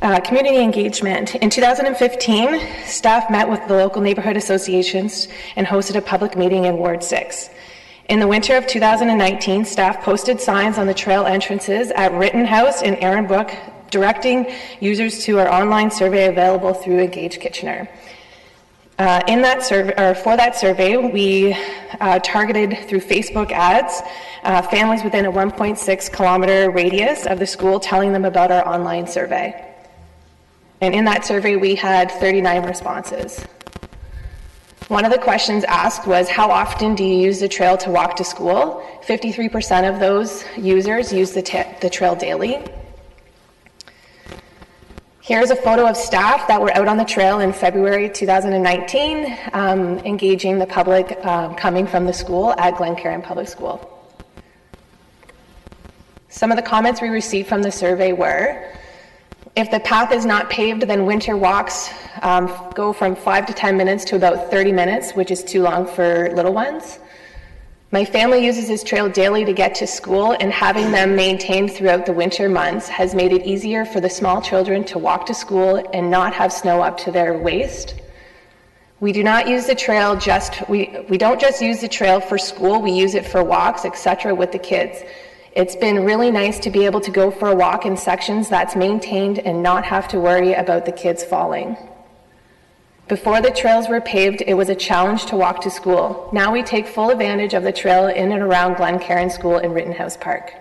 Community engagement. In 2015, staff met with the local neighborhood associations and hosted a public meeting in Ward 6. In the winter of 2019, staff posted signs on the trail entrances at Rittenhouse and Aaron Brook, directing users to our online survey available through Engage Kitchener. In that survey, or for that survey, we targeted through Facebook ads families within a 1.6 kilometer radius of the school, telling them about our online survey. And in that survey, we had 39 responses. One of the questions asked was, how often do you use the trail to walk to school? 53% of those users use the trail daily. Here's a photo of staff that were out on the trail in February 2019, engaging the public coming from the school at Glencairn Public School. Some of the comments we received from the survey were, if the path is not paved, then winter walks go from 5 to 10 minutes to about 30 minutes, which is too long for little ones. My family uses this trail daily to get to school, and having them maintained throughout the winter months has made it easier for the small children to walk to school and not have snow up to their waist. We do not use the trail we don't just use the trail for school, we use it for walks, etc. with the kids. It's been really nice to be able to go for a walk in sections that's maintained and not have to worry about the kids falling. Before the trails were paved, it was a challenge to walk to school. Now we take full advantage of the trail in and around Glencairn School and Rittenhouse Park.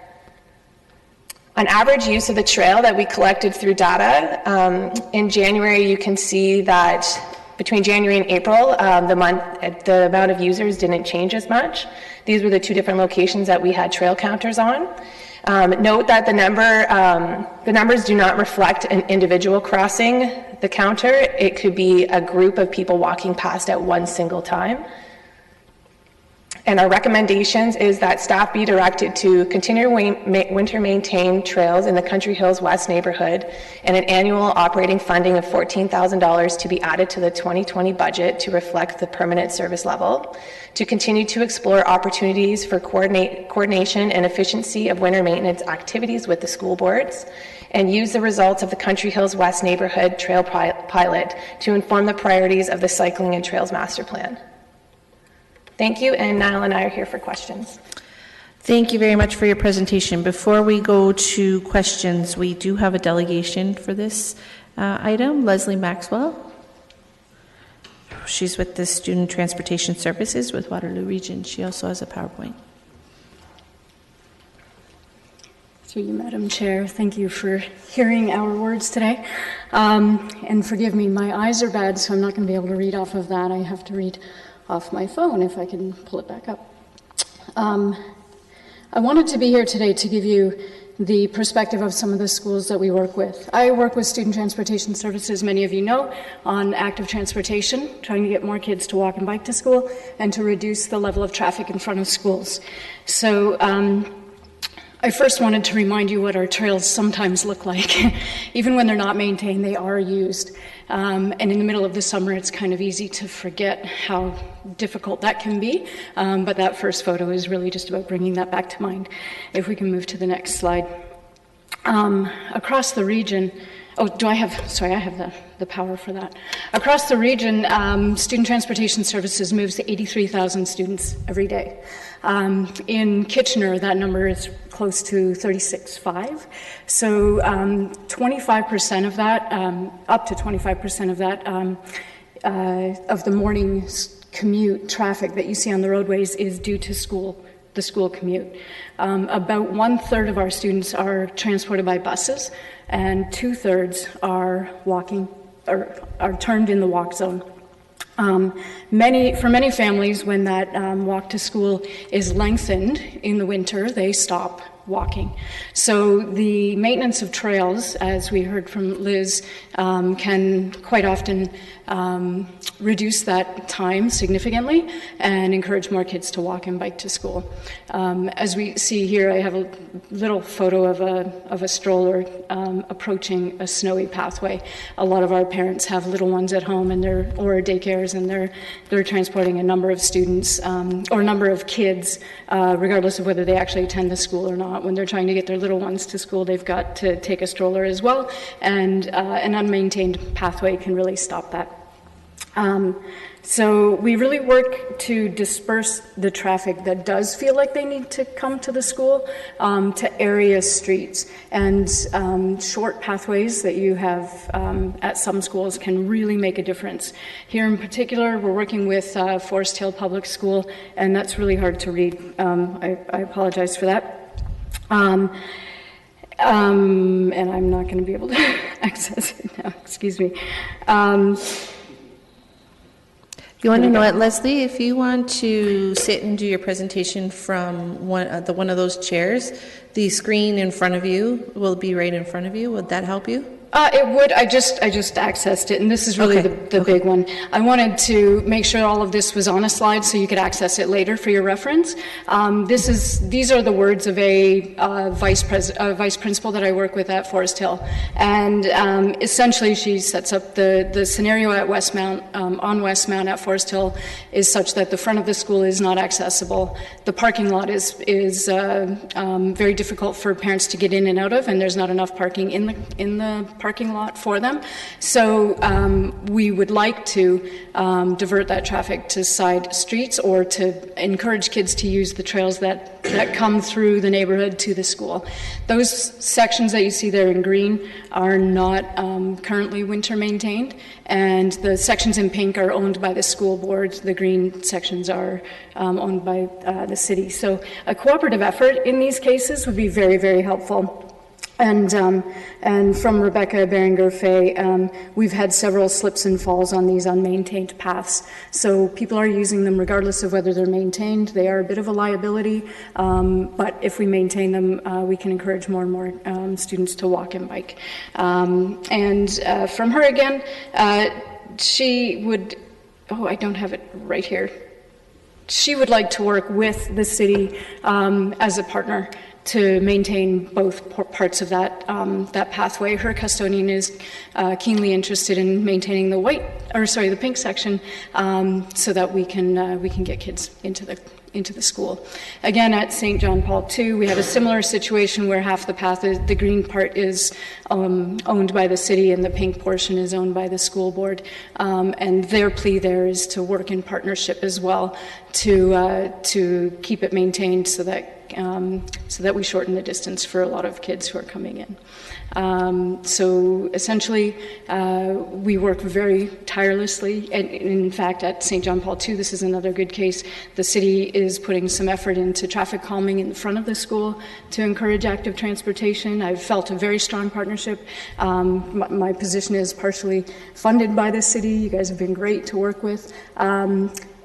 On average use of the trail that we collected through data, in January you can see that between January and April, the amount of users didn't change as much. These were the two different locations that we had trail counters on. Note that the numbers do not reflect an individual crossing the counter. It could be a group of people walking past at one single time. And our recommendations is that staff be directed to continue winter maintain trails in the Country Hills West neighborhood, and an annual operating funding of $14,000 to be added to the 2020 budget to reflect the permanent service level, to continue to explore opportunities for coordination and efficiency of winter maintenance activities with the school boards, and use the results of the Country Hills West neighborhood trail pilot to inform the priorities of the cycling and trails master plan. Thank you, and Niall and I are here for questions. Thank you very much for your presentation. Before we go to questions, we do have a delegation for this item. Leslie Maxwell. She's with the Student Transportation Services with Waterloo Region. She also has a PowerPoint. Through you, Madam Chair, thank you for hearing our words today. And forgive me, my eyes are bad, so I'm not going to be able to read off of that. I have to read off my phone if I can pull it back up. I wanted to be here today to give you the perspective of some of the schools that we work with. I work with Student Transportation Services, many of you know, on active transportation, trying to get more kids to walk and bike to school and to reduce the level of traffic in front of schools. So I first wanted to remind you what our trails sometimes look like. Even when they're not maintained, they are used. And in the middle of the summer, it's kind of easy to forget how difficult that can be. But that first photo is really just about bringing that back to mind. If we can move to the next slide. Across the region, I have the power for that. Across the region, Student Transportation Services moves to 83,000 students every day. In Kitchener, that number is close to 36.5. So 25% of that, up to 25% of that, of the morning commute traffic that you see on the roadways is due to the school commute. About 1/3 of our students are transported by buses, and 2/3 are walking or are turned in the walk zone. For many families, when that walk to school is lengthened in the winter, they stop walking. So the maintenance of trails, as we heard from Liz, can quite often reduce that time significantly and encourage more kids to walk and bike to school. As we see here, I have a little photo of a stroller approaching a snowy pathway. A lot of our parents have little ones at home or daycares, and they're transporting a number of students or a number of kids, regardless of whether they actually attend the school or not. When they're trying to get their little ones to school, they've got to take a stroller as well, and an unmaintained pathway can really stop that. So we really work to disperse the traffic that does feel like they need to come to the school to area streets, and short pathways that you have at some schools can really make a difference. Here in particular, we're working with Forest Hill Public School, and that's really hard to read. I apologize for that. And I'm not going to be able to access it now, excuse me. You want to know what, Leslie, if you want to sit and do your presentation from one of those chairs, the screen in front of you will be right in front of you. Would that help you? It would. I just accessed it, and this is really the big one. I wanted to make sure all of this was on a slide so you could access it later for your reference. These are the words of a vice principal that I work with at Forest Hill, and essentially she sets up the scenario at Westmount, on Westmount at Forest Hill, is such that the front of the school is not accessible. The parking lot is very difficult for parents to get in and out of, and there's not enough parking in the parking lot for them. So we would like to divert that traffic to side streets, or to encourage kids to use the trails that come through the neighborhood to the school. Those sections that you see there in green are not currently winter maintained, and the sections in pink are owned by the school board. The green sections are owned by the city. So a cooperative effort in these cases would be very, very helpful. And from Rebecca Beringer-Fay, we've had several slips and falls on these unmaintained paths. So people are using them regardless of whether they're maintained. They are a bit of a liability, but if we maintain them, we can encourage more and more students to walk and bike. From her again, she would, I don't have it right here. She would like to work with the city as a partner to maintain both parts of that pathway. Her custodian is keenly interested in maintaining the pink section, so that we can get kids into the school. Again, at St. John Paul II, we have a similar situation where half the path, the green part is owned by the city, and the pink portion is owned by the school board. And their plea there is to work in partnership as well to keep it maintained so that we shorten the distance for a lot of kids who are coming in. So essentially, we work very tirelessly. And in fact, at St. John Paul II, this is another good case. The city is putting some effort into traffic calming in the front of the school to encourage active transportation. I've felt a very strong partnership. My position is partially funded by the city. You guys have been great to work with.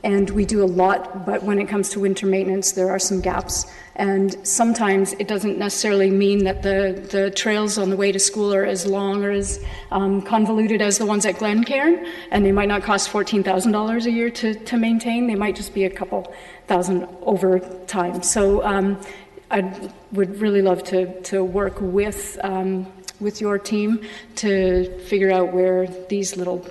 And we do a lot, but when it comes to winter maintenance, there are some gaps. And sometimes it doesn't necessarily mean that the trails on the way to school are as long or as convoluted as the ones at Glencairn, and they might not cost $14,000 a year to maintain. They might just be a couple thousand over time. So I would really love to work with your team to figure out where these little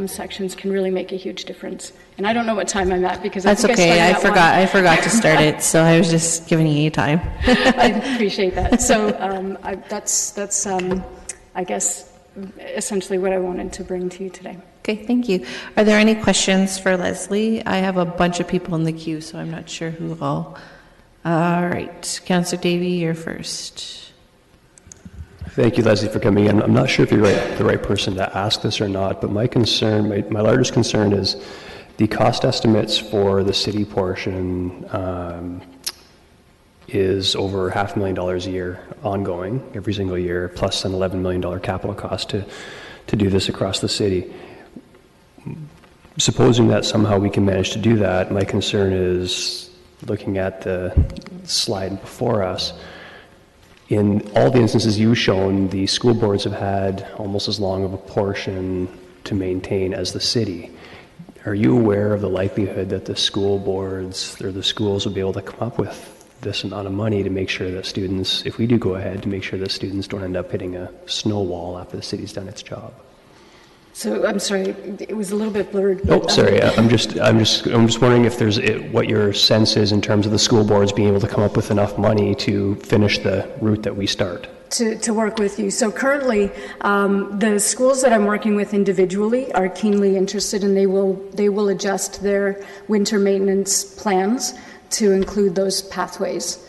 sections can really make a huge difference. And I don't know what time I'm at, because that's okay. I forgot to start it, so I was just giving you time. I appreciate that. So that's I guess essentially what I wanted to bring to you today. Okay, thank you. Are there any questions for Leslie? I have a bunch of people in the queue, so I'm not sure who all. All right, Councillor Davey, you're first. Thank you, Leslie, for coming in. I'm not sure if you're the right person to ask this or not, but my largest concern is the cost estimates for the city portion is over $500,000 a year ongoing, every single year, plus an $11 million capital cost to do this across the city. Supposing that somehow we can manage to do that, my concern is, looking at the slide before us, in all the instances you've shown, the school boards have had almost as long of a portion to maintain as the city. Are you aware of the likelihood that the school boards or the schools will be able to come up with this amount of money to make sure that students, if we do go ahead, to make sure that students don't end up hitting a snow wall after the city's done its job? So I'm sorry, it was a little bit blurred. Oh, but, sorry. I'm just wondering if there's what your sense is in terms of the school boards being able to come up with enough money to finish the route that we start. To work with you. So currently, the schools that I'm working with individually are keenly interested, and they will adjust their winter maintenance plans to include those pathways.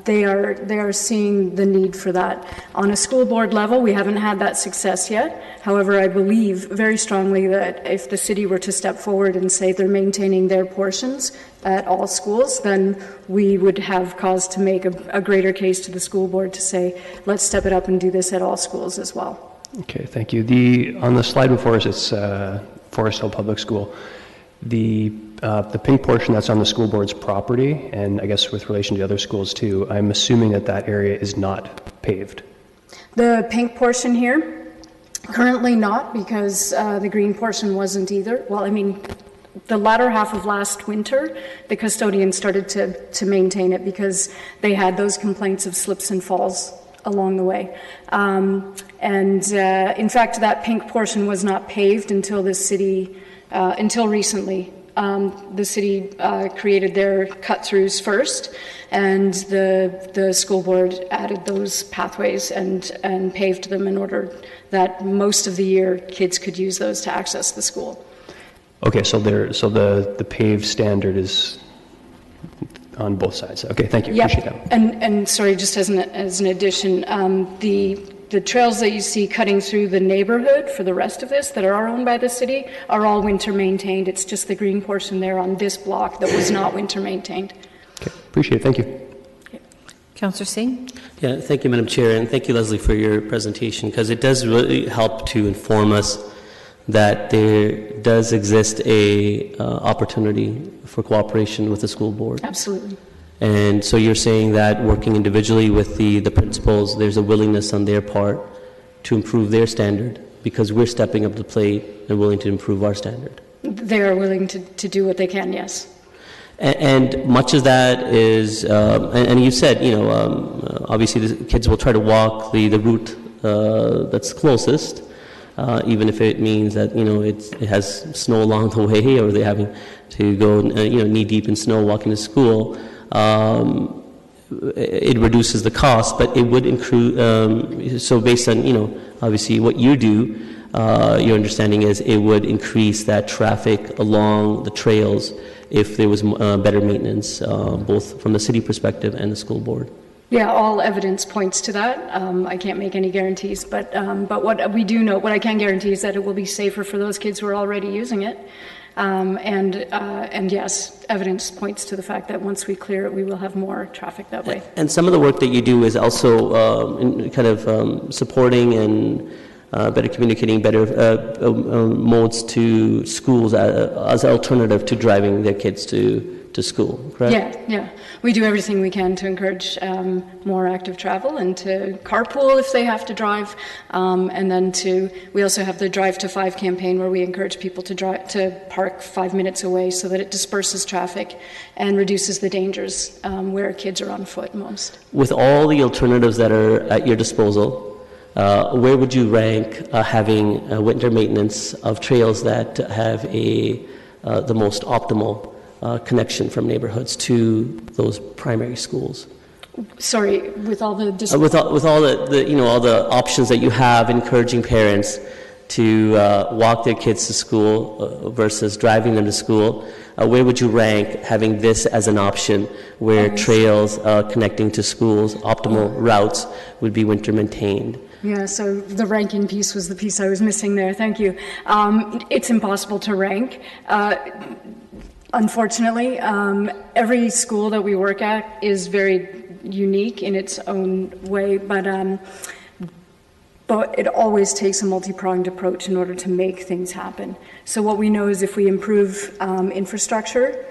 They are seeing the need for that. On a school board level, we haven't had that success yet. However, I believe very strongly that if the city were to step forward and say they're maintaining their portions at all schools, then we would have cause to make a greater case to the school board to say, let's step it up and do this at all schools as well. Okay, thank you. On the slide before us, it's Forest Hill Public School. The pink portion that's on the school board's property, and I guess with relation to other schools too, I'm assuming that area is not paved. The pink portion here, currently not, because the green portion wasn't either. Well, I mean, the latter half of last winter, the custodians started to maintain it because they had those complaints of slips and falls along the way. In fact, that pink portion was not paved until the city, until recently. The city created their cut-throughs first, and the school board added those pathways and paved them in order that most of the year kids could use those to access the school. Okay, so the paved standard is on both sides. Okay, thank you. Yep. Appreciate that. And sorry, just as an addition, the trails that you see cutting through the neighborhood for the rest of this that are owned by the city are all winter maintained. It's just the green portion there on this block that was not winter maintained. Okay, appreciate it. Thank you. Councillor Singh? Yeah, thank you, Madam Chair, and thank you, Leslie, for your presentation, because it does really help to inform us that there does exist a opportunity for cooperation with the school board. Absolutely. And so you're saying that working individually with the principals, there's a willingness on their part to improve their standard because we're stepping up to the plate and willing to improve our standard. They are willing to do what they can, yes. And much of that is, and you said, obviously the kids will try to walk the route that's closest, even if it means that, it has snow along the way or they're having to go, knee deep in snow walking to school. It reduces the cost, but it would increase, so based on, obviously what you do, your understanding is it would increase that traffic along the trails if there was better maintenance, both from the city perspective and the school board. Yeah, all evidence points to that. I can't make any guarantees, but what we do know, what I can guarantee is that it will be safer for those kids who are already using it. And yes, evidence points to the fact that once we clear it, we will have more traffic that way. And some of the work that you do is also supporting and better communicating better modes to schools as an alternative to driving their kids to school, correct? Yeah. We do everything we can to encourage more active travel and to carpool if they have to drive. And then we also have the Drive to 5 campaign where we encourage people to park 5 minutes away so that it disperses traffic and reduces the dangers where kids are on foot most. With all the alternatives that are at your disposal, where would you rank having winter maintenance of trails that have the most optimal connection from neighborhoods to those primary schools? Sorry, with all the with all the all the options that you have, encouraging parents to walk their kids to school versus driving them to school, where would you rank having this as an option where trails connecting to schools, optimal routes would be winter maintained? Yeah, so the ranking piece was the piece I was missing there. Thank you. It's impossible to rank. Unfortunately, every school that we work at is very unique in its own way, but it always takes a multi-pronged approach in order to make things happen. So what we know is if we improve infrastructure,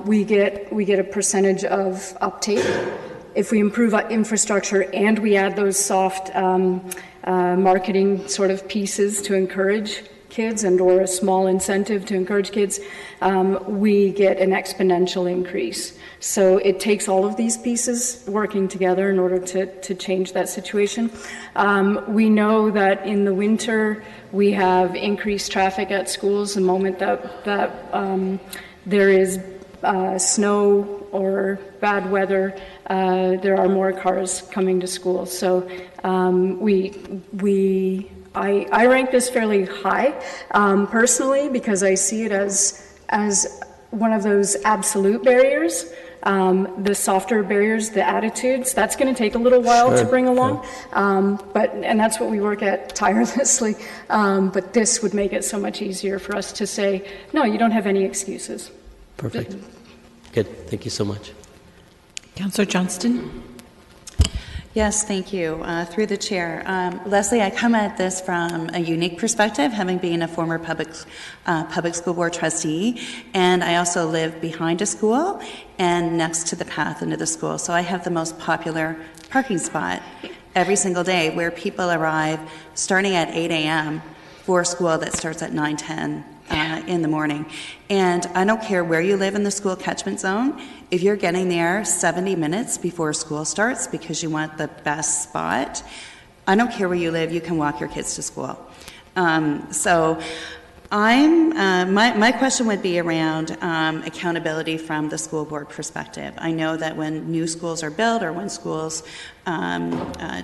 we get a percentage of uptake. If we improve infrastructure and we add those soft marketing sort of pieces to encourage kids and or a small incentive to encourage kids, we get an exponential increase. So it takes all of these pieces working together in order to change that situation. We know that in the winter we have increased traffic at schools the moment that there is snow or bad weather. There are more cars coming to school. So I rank this fairly high personally, because I see it as one of those absolute barriers. The softer barriers, the attitudes, that's going to take a little while to bring along. And that's what we work at tirelessly. But this would make it so much easier for us to say, no, you don't have any excuses. Perfect. Good. Thank you so much. Councillor Johnston. Yes, thank you. Through the chair. Leslie, I come at this from a unique perspective, having been a former public school board trustee, and I also live behind a school and next to the path into the school. So I have the most popular parking spot every single day, where people arrive starting at 8 a.m. for school that starts at 9:10 in the morning. And I don't care where you live in the school catchment zone, if you're getting there 70 minutes before school starts because you want the best spot, I don't care where you live, you can walk your kids to school. So my question would be around accountability from the school board perspective. I know that when new schools are built or when schools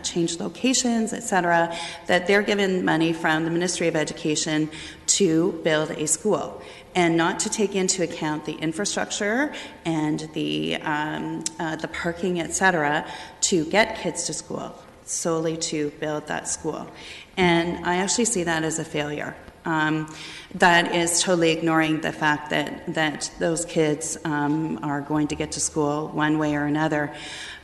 change locations, etc., that they're given money from the Ministry of Education to build a school, and not to take into account the infrastructure and the parking, etc., to get kids to school, solely to build that school. And I actually see that as a failure. That is totally ignoring the fact that those kids are going to get to school one way or another.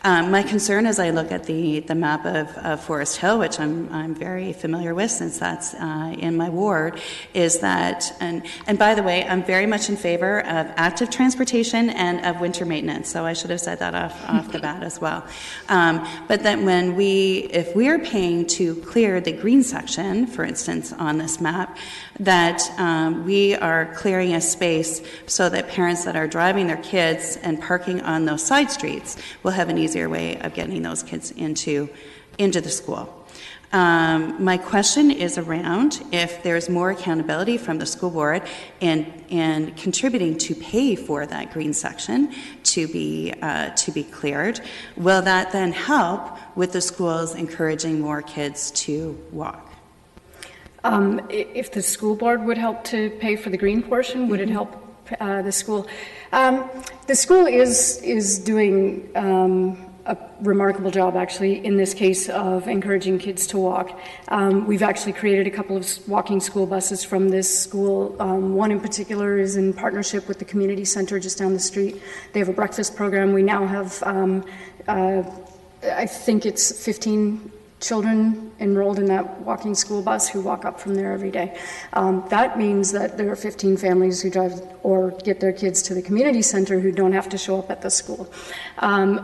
My concern as I look at the map of Forest Hill, which I'm very familiar with since that's in my ward, is that, and by the way, I'm very much in favor of active transportation and of winter maintenance, so I should have said that off the bat as well. But that if we are paying to clear the green section, for instance, on this map, that we are clearing a space so that parents that are driving their kids and parking on those side streets will have an easier way of getting those kids into the school. My question is around if there's more accountability from the school board in contributing to pay for that green section to be cleared. Will that then help with the schools encouraging more kids to walk? If the school board would help to pay for the green portion, would it help the school? The school is doing a remarkable job, actually, in this case of encouraging kids to walk. We've actually created a couple of walking school buses from this school. One in particular is in partnership with the community center just down the street. They have a breakfast program. We now have, I think it's 15 children enrolled in that walking school bus who walk up from there every day. That means that there are 15 families who drive or get their kids to the community center who don't have to show up at the school.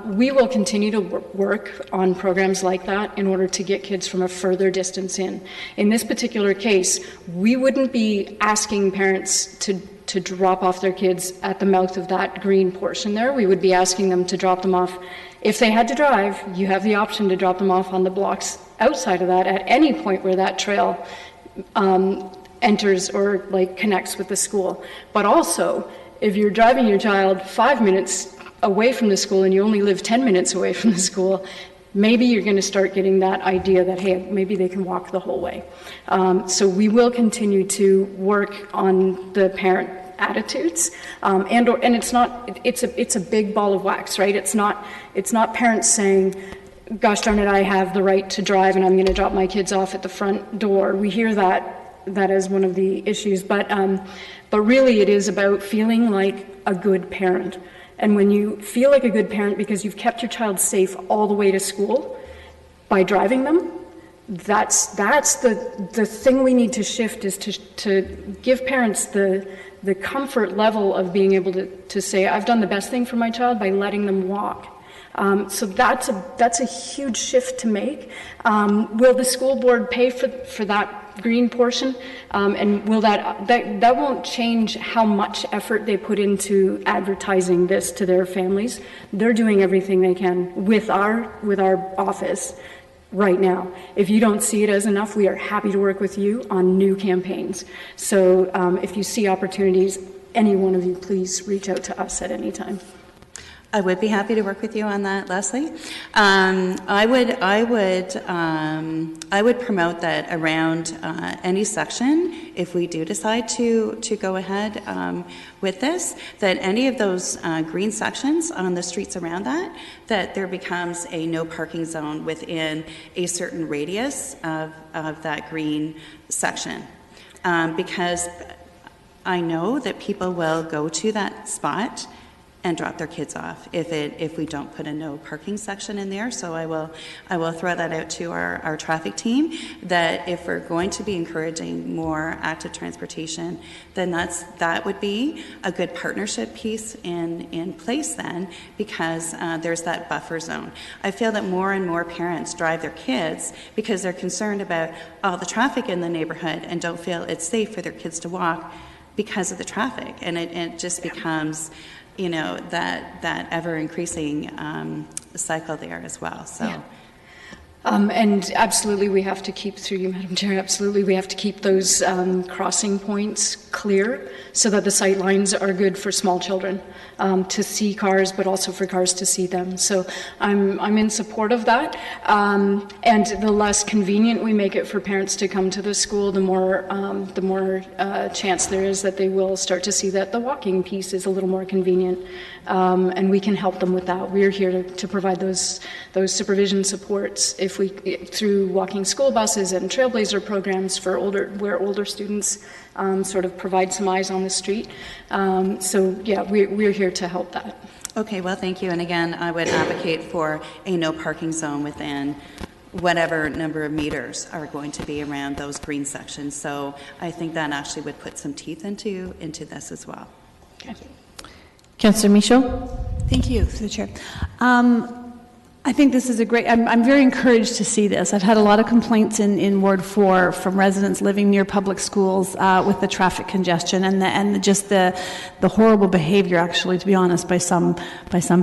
We will continue to work on programs like that in order to get kids from a further distance in. In this particular case, we wouldn't be asking parents to drop off their kids at the mouth of that green portion there. We would be asking them to drop them off. If they had to drive, you have the option to drop them off on the blocks outside of that at any point where that trail enters or connects with the school. But also, if you're driving your child 5 minutes away from the school and you only live 10 minutes away from the school, maybe you're going to start getting that idea that, hey, maybe they can walk the whole way. So we will continue to work on the parent attitudes, and it's a big ball of wax, right? It's not parents saying, gosh darn it, I have the right to drive and I'm going to drop my kids off at the front door. We hear that as one of the issues, but really it is about feeling like a good parent. And when you feel like a good parent because you've kept your child safe all the way to school by driving them, that's the thing we need to shift, is to give parents the comfort level of being able to say, I've done the best thing for my child by letting them walk. So that's a huge shift to make. Will the school board pay for that green portion. And will that won't change how much effort they put into advertising this to their families. They're doing everything they can with our office right now. If you don't see it as enough, we are happy to work with you on new campaigns. So if you see opportunities, any one of you, please reach out to us at any time. I would be happy to work with you on that, Leslie. I would promote that around any section, if we do decide to go ahead with this, that any of those green sections on the streets around that there becomes a no parking zone within a certain radius of that green section. Because I know that people will go to that spot and drop their kids off if we don't put a no parking section in there. So I will throw that out to our traffic team, that if we're going to be encouraging more active transportation, then that would be a good partnership piece in place then, because there's that buffer zone. I feel that more and more parents drive their kids because they're concerned about all the traffic in the neighborhood and don't feel it's safe for their kids to walk because of the traffic, and it just becomes, you know, that ever-increasing cycle there as well. So. Yeah. And absolutely, we have to keep, through you, Madam Chair, absolutely, we have to keep those crossing points clear so that the sight lines are good for small children to see cars, but also for cars to see them. So I'm in support of that. And the less convenient we make it for parents to come to the school, the more chance there is that they will start to see that the walking piece is a little more convenient. And we can help them with that. We're here to provide those supervision supports through walking school buses and Trailblazer programs for where older students sort of provide some eyes on the street. So yeah, we're here to help that. Okay, well, thank you. And again, I would advocate for a no parking zone within whatever number of meters are going to be around those green sections. So I think that actually would put some teeth into this as well. Okay. Councillor Michaud? Thank you, through the chair. I think this is a great, I'm very encouraged to see this. I've had a lot of complaints in Ward 4 from residents living near public schools with the traffic congestion and just the horrible behavior, actually, to be honest, by some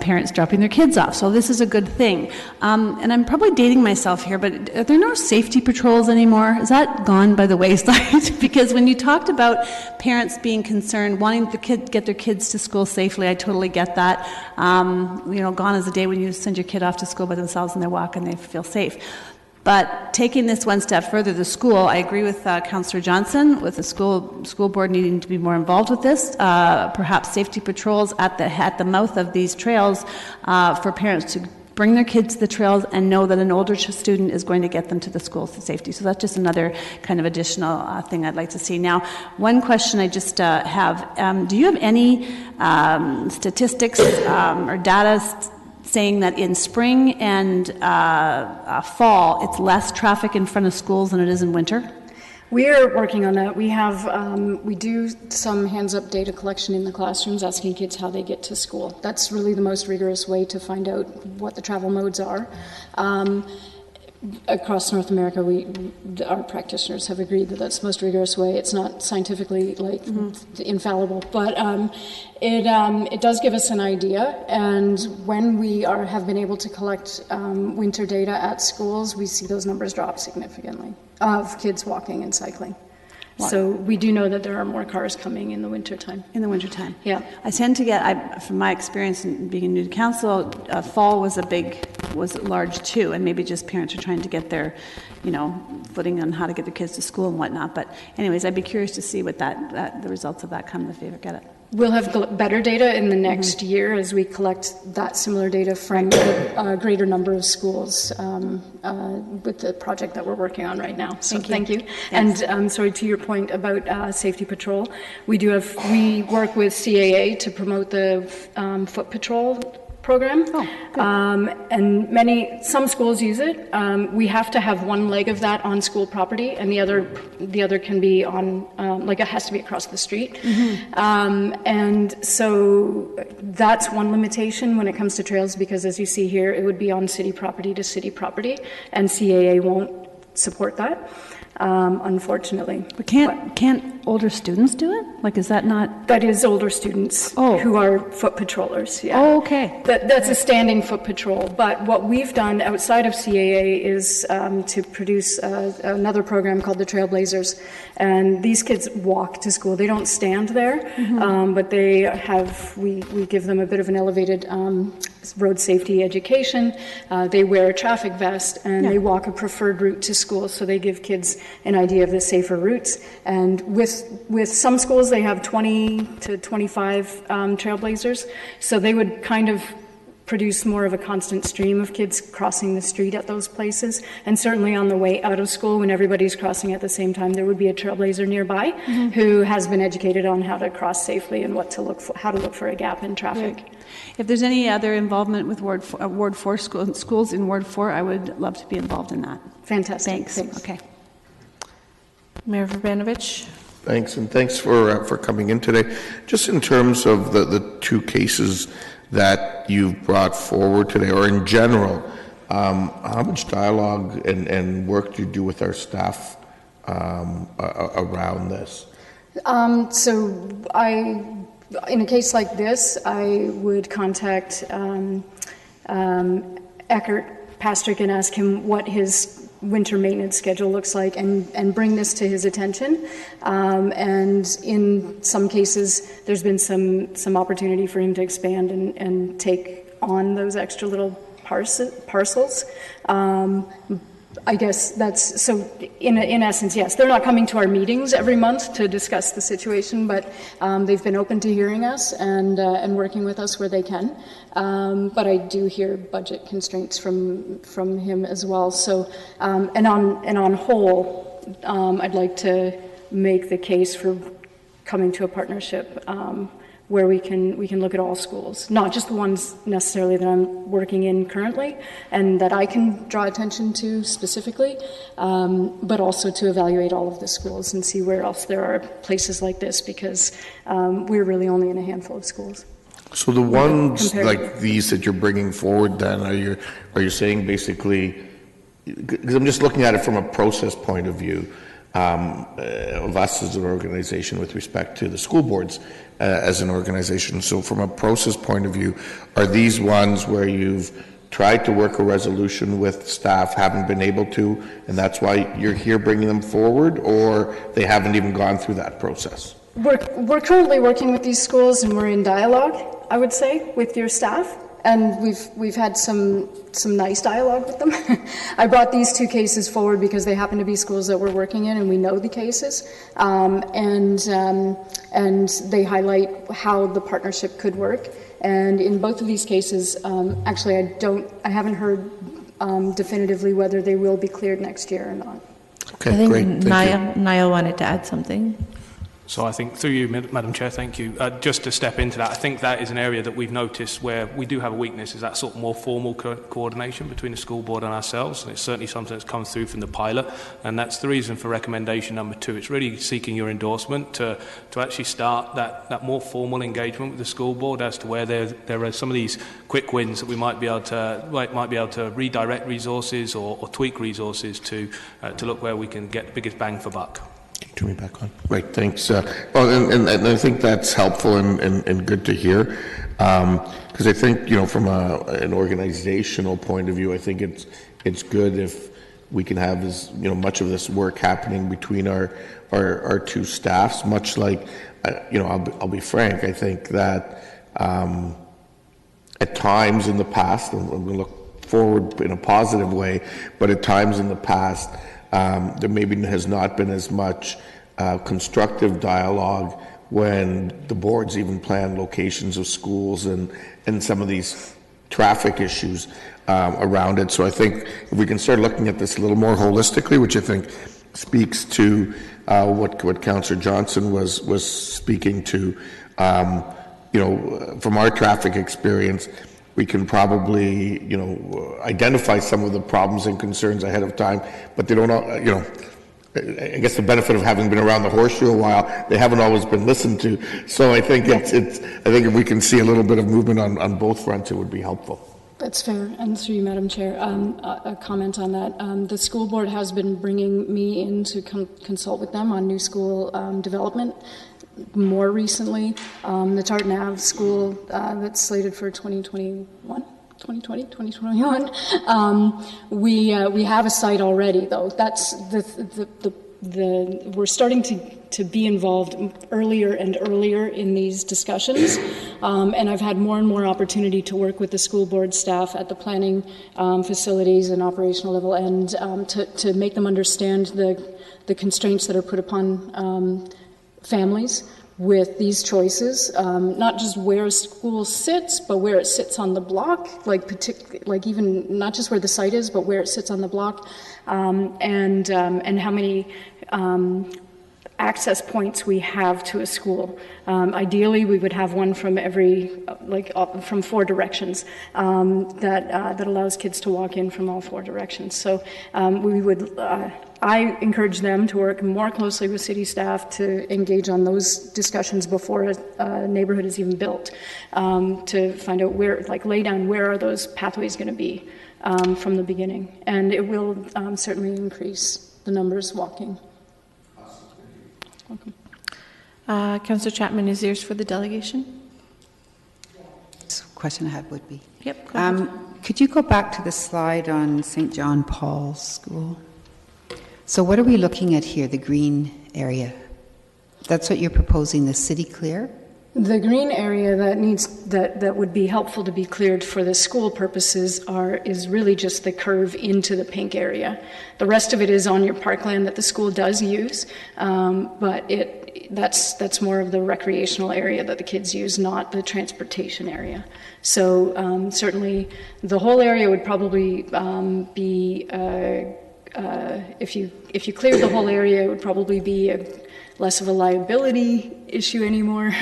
parents dropping their kids off. So this is a good thing. And I'm probably dating myself here, but are there no safety patrols anymore? Is that gone by the wayside? Because when you talked about parents being concerned, wanting to get their kids to school safely, I totally get that. Gone is the day when you send your kid off to school by themselves and they walk and they feel safe. But taking this one step further, the school, I agree with Councillor Johnson, with the school board needing to be more involved with this. Perhaps safety patrols at the mouth of these trails for parents to bring their kids to the trails and know that an older student is going to get them to the school to safety. So that's just another kind of additional thing I'd like to see. Now, one question I just have, do you have any statistics or data saying that in spring and fall, it's less traffic in front of schools than it is in winter? We are working on that. We do some hands-up data collection in the classrooms, asking kids how they get to school. That's really the most rigorous way to find out what the travel modes are. Across North America, our practitioners have agreed that that's the most rigorous way. It's not scientifically infallible, but it does give us an idea. And when we have been able to collect winter data at schools, we see those numbers drop significantly of kids walking and cycling. So we do know that there are more cars coming in the wintertime. In the wintertime. Yeah. I tend to get, from my experience in being in new council, fall was large too, and maybe just parents are trying to get their, footing on how to get their kids to school and whatnot. But anyways, I'd be curious to see what the results of that come if they ever get it. We'll have better data in the next year as we collect that similar data from a greater number of schools with the project that we're working on right now. So thank you. Yes. And sorry, to your point about safety patrol, we work with CAA to promote the foot patrol program. And some schools use it. We have to have one leg of that on school property, and the other can be on it has to be across the street. And so that's one limitation when it comes to trails, because as you see here, it would be on city property to city property, and CAA won't support that. unfortunately. But can't older students do it? Like, is that not? That is older students who are foot patrollers. Yeah. Oh, okay. That's a standing foot patrol. But what we've done outside of CAA is to produce another program called the Trailblazers. And these kids walk to school. They don't stand there, but they have, we give them a bit of an elevated road safety education. They wear a traffic vest and they walk a preferred route to school. So they give kids an idea of the safer routes. And with some schools, they have 20 to 25 Trailblazers. So they would kind of produce more of a constant stream of kids crossing the street at those places. And certainly on the way out of school, when everybody's crossing at the same time, there would be a Trailblazer nearby who has been educated on how to cross safely and what to look for, how to look for a gap in traffic. Right. If there's any other involvement with Ward 4 schools in Ward 4, I would love to be involved in that. Fantastic. Thanks. Okay. Mayor Verbanovich. Thanks, and thanks for coming in today. Just in terms of the two cases that you've brought forward today, or in general, how much dialogue and work do you do with our staff around this? So in a case like this, I would contact Eckert Pastrick and ask him what his winter maintenance schedule looks like and bring this to his attention. And in some cases, there's been some opportunity for him to expand and take on those extra little parcels. I guess that's, so in essence, yes, they're not coming to our meetings every month to discuss the situation, but they've been open to hearing us and working with us where they can. But I do hear budget constraints from him as well. So, and on whole, I'd like to make the case for coming to a partnership where we can look at all schools, not just the ones necessarily that I'm working in currently and that I can draw attention to specifically, but also to evaluate all of the schools and see where else there are places like this, because we're really only in a handful of schools. So the ones like these that you're bringing forward, then, are you saying basically, because I'm just looking at it from a process point of view, of us as an organization with respect to the school boards as an organization. So from a process point of view, are these ones where you've tried to work a resolution with staff, haven't been able to, and that's why you're here bringing them forward, or they haven't even gone through that process? We're currently working with these schools and we're in dialogue, I would say, with your staff. And we've had some nice dialogue with them. I brought these two cases forward because they happen to be schools that we're working in, and we know the cases, and they highlight how the partnership could work. And in both of these cases, actually, I haven't heard definitively whether they will be cleared next year or not. Okay, I think great. Niall wanted to add something. So I think, through you, Madam Chair, thank you. Just to step into that, I think that is an area that we've noticed where we do have a weakness, is that sort of more formal coordination between the school board and ourselves. And it's certainly something that's come through from the pilot, and that's the reason for recommendation number 2. It's really seeking your endorsement to actually start that more formal engagement with the school board as to where there are some of these quick wins that we might be able to redirect resources or tweak resources to look where we can get the biggest bang for buck. Turn me back on. Right, thanks. Well, and I think that's helpful and good to hear, because I think, from an organizational point of view, I think it's good if we can have this, much of this work happening between our two staffs. Much like, I'll be frank. I think that at times in the past, and I'm going to look forward in a positive way, but at times in the past, there maybe has not been as much constructive dialogue when the boards even plan locations of schools and some of these traffic issues around it. So I think if we can start looking at this a little more holistically, which I think speaks to what Councillor Johnson was speaking to, from our traffic experience, we can probably, identify some of the problems and concerns ahead of time, but they don't, I guess the benefit of having been around the horseshoe a while, they haven't always been listened to. So I think I think if we can see a little bit of movement on both fronts, it would be helpful. That's fair. And through you, Madam Chair, a comment on that. The school board has been bringing me in to consult with them on new school development. More recently, the Tartan Ave school that's slated for 2021, we have a site already, though. That's we're starting to be involved earlier and earlier in these discussions, and I've had more and more opportunity to work with the school board staff at the planning facilities and operational level, and to make them understand the constraints that are put upon families with these choices, not just where a school sits, but where it sits on the block, like even not just where the site is, but where it sits on the block, and how many access points we have to a school. Ideally, we would have one from from 4 directions that allows kids to walk in from all 4 directions. So we would. I encourage them to work more closely with city staff to engage on those discussions before a neighborhood is even built, to find out lay down where are those pathways going to be from the beginning. And it will certainly increase the numbers walking. Welcome. Councillor Chapman is yours for the delegation. Question I had would be. Yep. Go ahead. Could you go back to the slide on St. John Paul's School? So what are we looking at here, the green area? That's what you're proposing, the city clear? The green area that would be helpful to be cleared for the school purposes is really just the curve into the pink area. The rest of it is on your parkland that the school does use, but that's more of the recreational area that the kids use, not the transportation area. So certainly the whole area would probably be if you cleared the whole area, it would probably be less of a liability issue anymore.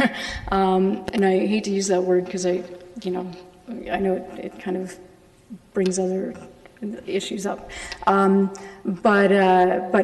And I hate to use that word because I know it kind of brings other issues up. But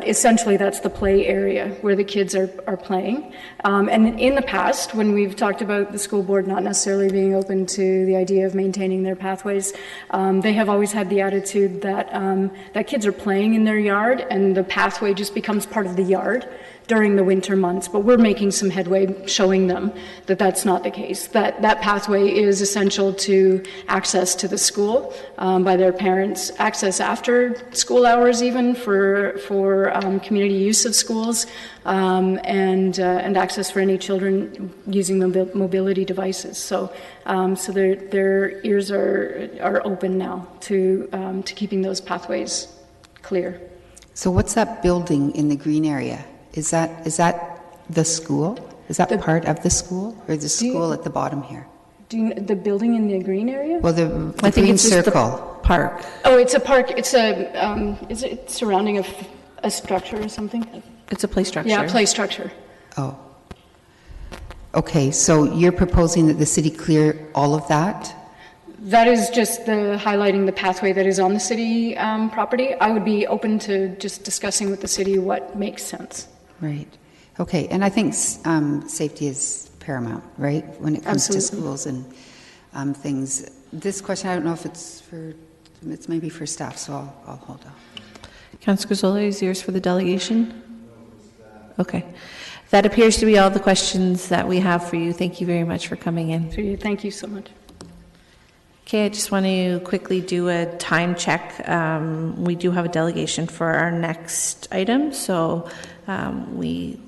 essentially that's the play area where the kids are playing. And in the past, when we've talked about the school board not necessarily being open to the idea of maintaining their pathways, they have always had the attitude that kids are playing in their yard and the pathway just becomes part of the yard during the winter months, but we're making some headway showing them that that's not the case, that pathway is essential to access to the school by their parents, access after school hours even for community use of schools, and access for any children using mobility devices. So their ears are open now to keeping those pathways clear. So what's that building in the green area? Is that the school? Is that part of the school, or the school at the bottom here? The building in the green area? Well, the green circle. Park. Oh, it's a park. It's is it surrounding a structure or something? It's a play structure. Yeah, a play structure. Oh. Okay, so you're proposing that the city clear all of that? That is just highlighting the pathway that is on the city property. I would be open to just discussing with the city what makes sense. Right. Okay, and I think safety is paramount, right, when it comes to schools and things. This question, I don't know if it's maybe for staff, so I'll hold on. Councillor Gazzola is yours for the delegation. Okay. That appears to be all the questions that we have for you. Thank you very much for coming in. Thank you so much. Okay, I just want to quickly do a time check. We do have a delegation for our next item, so we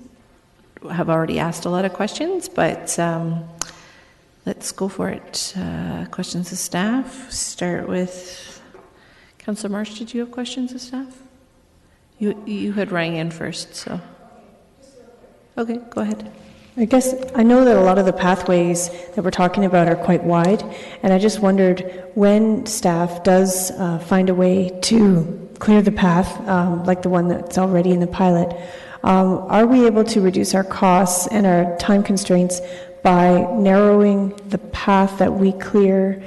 have already asked a lot of questions, but let's go for it. Questions of staff. Start with Councillor Marsh. Did you have questions of staff? You had rang in first, so. Okay, go ahead. I guess I know that a lot of the pathways that we're talking about are quite wide, and I just wondered when staff does find a way to clear the path, like the one that's already in the pilot, are we able to reduce our costs and our time constraints by narrowing the path that we clear,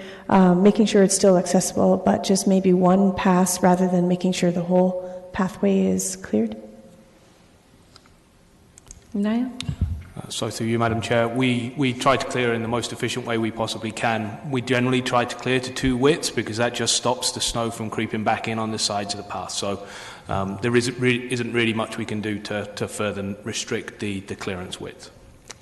making sure it's still accessible, but just maybe one pass rather than making sure the whole pathway is cleared? Niall? So through you, Madam Chair, we try to clear in the most efficient way we possibly can. We generally try to clear to 2 widths because that just stops the snow from creeping back in on the sides of the path. So there isn't really much we can do to further restrict the clearance width.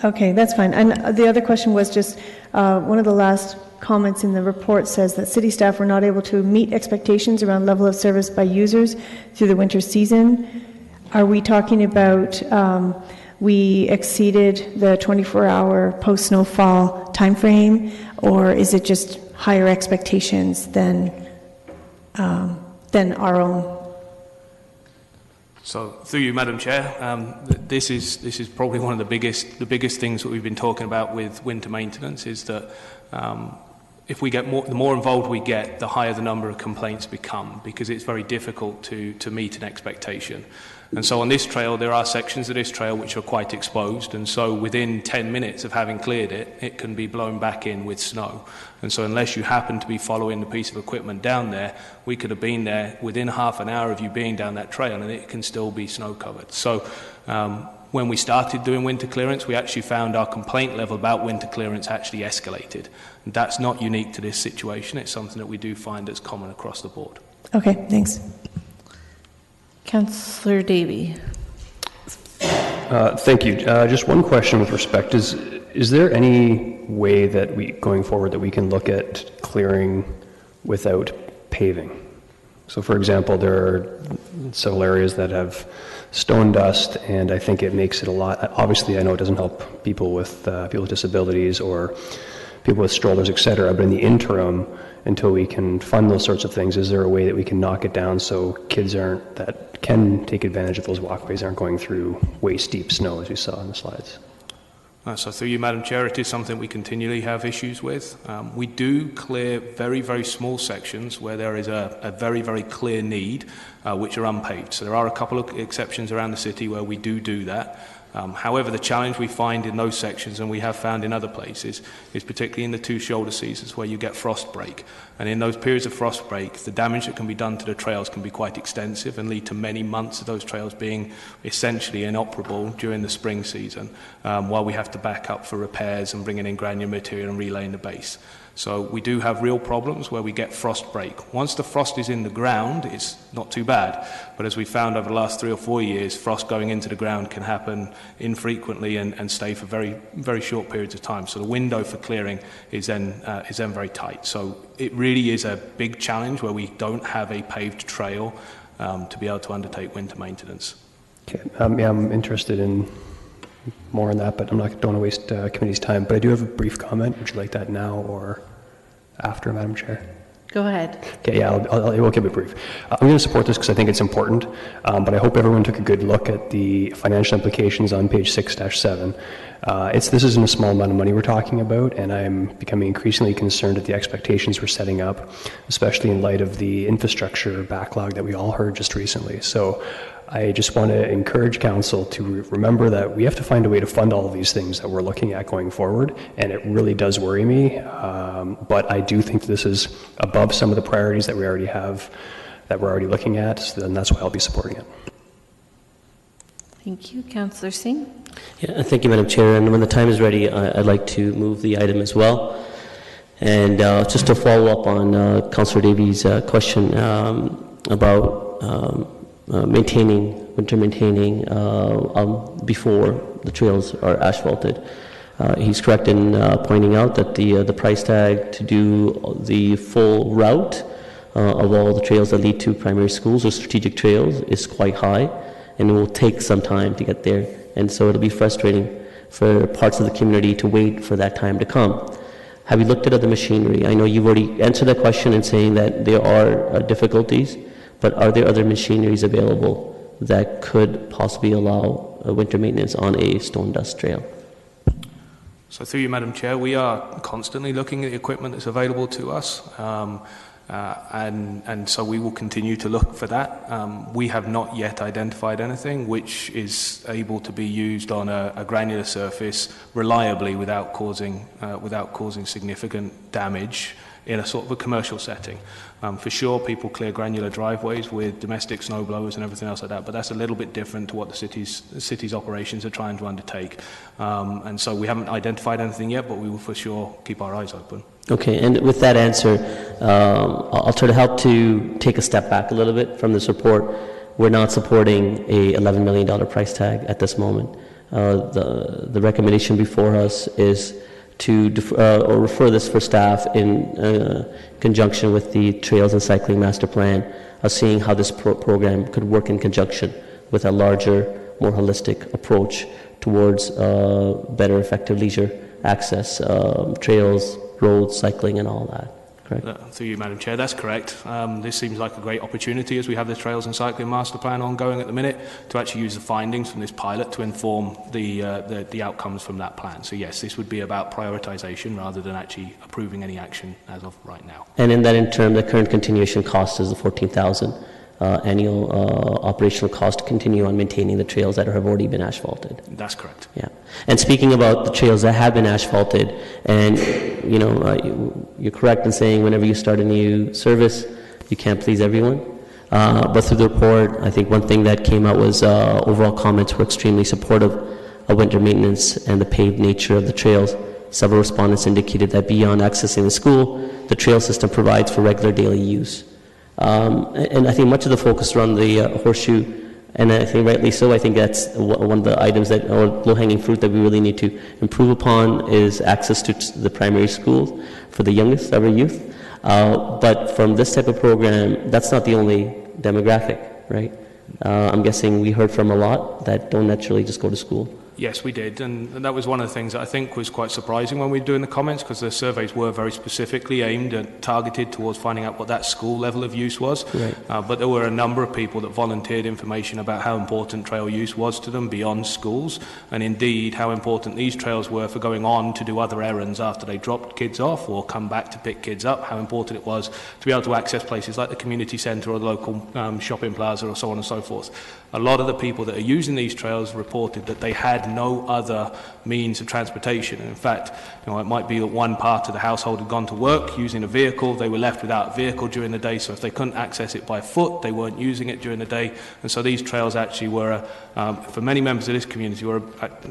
Okay, that's fine. And the other question was just, one of the last comments in the report says that city staff were not able to meet expectations around level of service by users through the winter season. Are we talking about we exceeded the 24-hour post-snowfall timeframe, or is it just higher expectations than our own? So through you, Madam Chair, this is probably one of the biggest things that we've been talking about with winter maintenance is that if we get the more involved we get, the higher the number of complaints become, because it's very difficult to meet an expectation. And so on this trail, there are sections of this trail which are quite exposed, and so within 10 minutes of having cleared it, it can be blown back in with snow. And so unless you happen to be following the piece of equipment down there, we could have been there within half an hour of you being down that trail, and it can still be snow covered. So when we started doing winter clearance, we actually found our complaint level about winter clearance actually escalated. And that's not unique to this situation. It's something that we do find that's common across the board. Okay, thanks. Councillor Davey. Thank you. Just one question with respect. Is there any way that going forward, that we can look at clearing without paving? So for example, there are several areas that have stone dust, and I think it makes it a lot, obviously I know it doesn't help people with disabilities or people with strollers, etc., but in the interim, until we can fund those sorts of things, is there a way that we can knock it down so kids that can take advantage of those walkways aren't going through waist deep snow, as we saw in the slides? So through you, Madam Chair, it is something we continually have issues with. We do clear very, very small sections where there is a very, very clear need, which are unpaved. So there are a couple of exceptions around the city where we do that. However, the challenge we find in those sections, and we have found in other places, is particularly in the 2 shoulder seasons where you get frost break. And in those periods of frost break, the damage that can be done to the trails can be quite extensive and lead to many months of those trails being essentially inoperable during the spring season, while we have to back up for repairs and bringing in granular material and relaying the base. So we do have real problems where we get frost break. Once the frost is in the ground, it's not too bad. But as we found over the last 3 or 4 years, frost going into the ground can happen infrequently and stay for very, very short periods of time. So the window for clearing is then very tight. So it really is a big challenge where we don't have a paved trail to be able to undertake winter maintenance. Okay, yeah, I'm interested in more on that, but don't want to waste committee's time. But I do have a brief comment. Would you like that now or after, Madam Chair? Go ahead. Okay, yeah, I'll keep it brief. I'm going to support this because I think it's important, but I hope everyone took a good look at the financial implications on page 6-7. This isn't a small amount of money we're talking about, and I'm becoming increasingly concerned at the expectations we're setting up, especially in light of the infrastructure backlog that we all heard just recently. So I just want to encourage council to remember that we have to find a way to fund all of these things that we're looking at going forward, and it really does worry me, but I do think this is above some of the priorities that we already have, that we're already looking at, and that's why I'll be supporting it. Thank you. Councillor Singh. Yeah, thank you, Madam Chair. And when the time is ready, I'd like to move the item as well. And just to follow up on Councillor Davies' question about winter maintaining before the trails are asphalted. He's correct in pointing out that the price tag to do the full route of all the trails that lead to primary schools or strategic trails is quite high, and it will take some time to get there. And so it'll be frustrating for parts of the community to wait for that time to come. Have you looked at other machinery? I know you've already answered that question in saying that there are difficulties, but are there other machineries available that could possibly allow winter maintenance on a stone dust trail? So through you, Madam Chair, we are constantly looking at the equipment that's available to us. And so we will continue to look for that. We have not yet identified anything which is able to be used on a granular surface reliably without causing significant damage in a sort of a commercial setting. For sure, people clear granular driveways with domestic snow blowers and everything else like that, but that's a little bit different to what the city's operations are trying to undertake. And so we haven't identified anything yet, but we will for sure keep our eyes open. Okay, and with that answer, I'll try to help to take a step back a little bit from this report. We're not supporting a $11 million price tag at this moment. The recommendation before us is to or refer this for staff in conjunction with the Trails and Cycling Master Plan, of seeing how this program could work in conjunction with a larger, more holistic approach towards better, effective leisure access, trails, roads, cycling, and all that. Correct? Through you, Madam Chair, that's correct. This seems like a great opportunity as we have the Trails and Cycling Master Plan ongoing at the minute to actually use the findings from this pilot to inform the outcomes from that plan. So yes, this would be about prioritisation rather than actually approving any action as of right now. And in that in turn, the current continuation cost is the $14,000 annual operational cost to continue on maintaining the trails that have already been asphalted. That's correct. Yeah. And speaking about the trails that have been asphalted, and you're correct in saying whenever you start a new service, you can't please everyone. But through the report, I think one thing that came out was overall comments were extremely supportive of winter maintenance and the paved nature of the trails. Several respondents indicated that beyond accessing the school, the trail system provides for regular daily use. And I think much of the focus around the horseshoe, and I think rightly so, I think that's one of the items that, or low-hanging fruit that we really need to improve upon, is access to the primary schools for the youngest of our youth. But from this type of program, that's not the only demographic, right? I'm guessing we heard from a lot that don't naturally just go to school. Yes, we did, and that was one of the things that I think was quite surprising when we were doing the comments, because the surveys were very specifically aimed and targeted towards finding out what that school level of use was. Right. But there were a number of people that volunteered information about how important trail use was to them beyond schools, and indeed how important these trails were for going on to do other errands after they dropped kids off or come back to pick kids up, how important it was to be able to access places like the community centre or the local shopping plaza or so on and so forth. A lot of the people that are using these trails reported that they had no other means of transportation. And in fact, it might be that one part of the household had gone to work using a vehicle, they were left without a vehicle during the day, so if they couldn't access it by foot, they weren't using it during the day. And so these trails actually were, for many members of this community,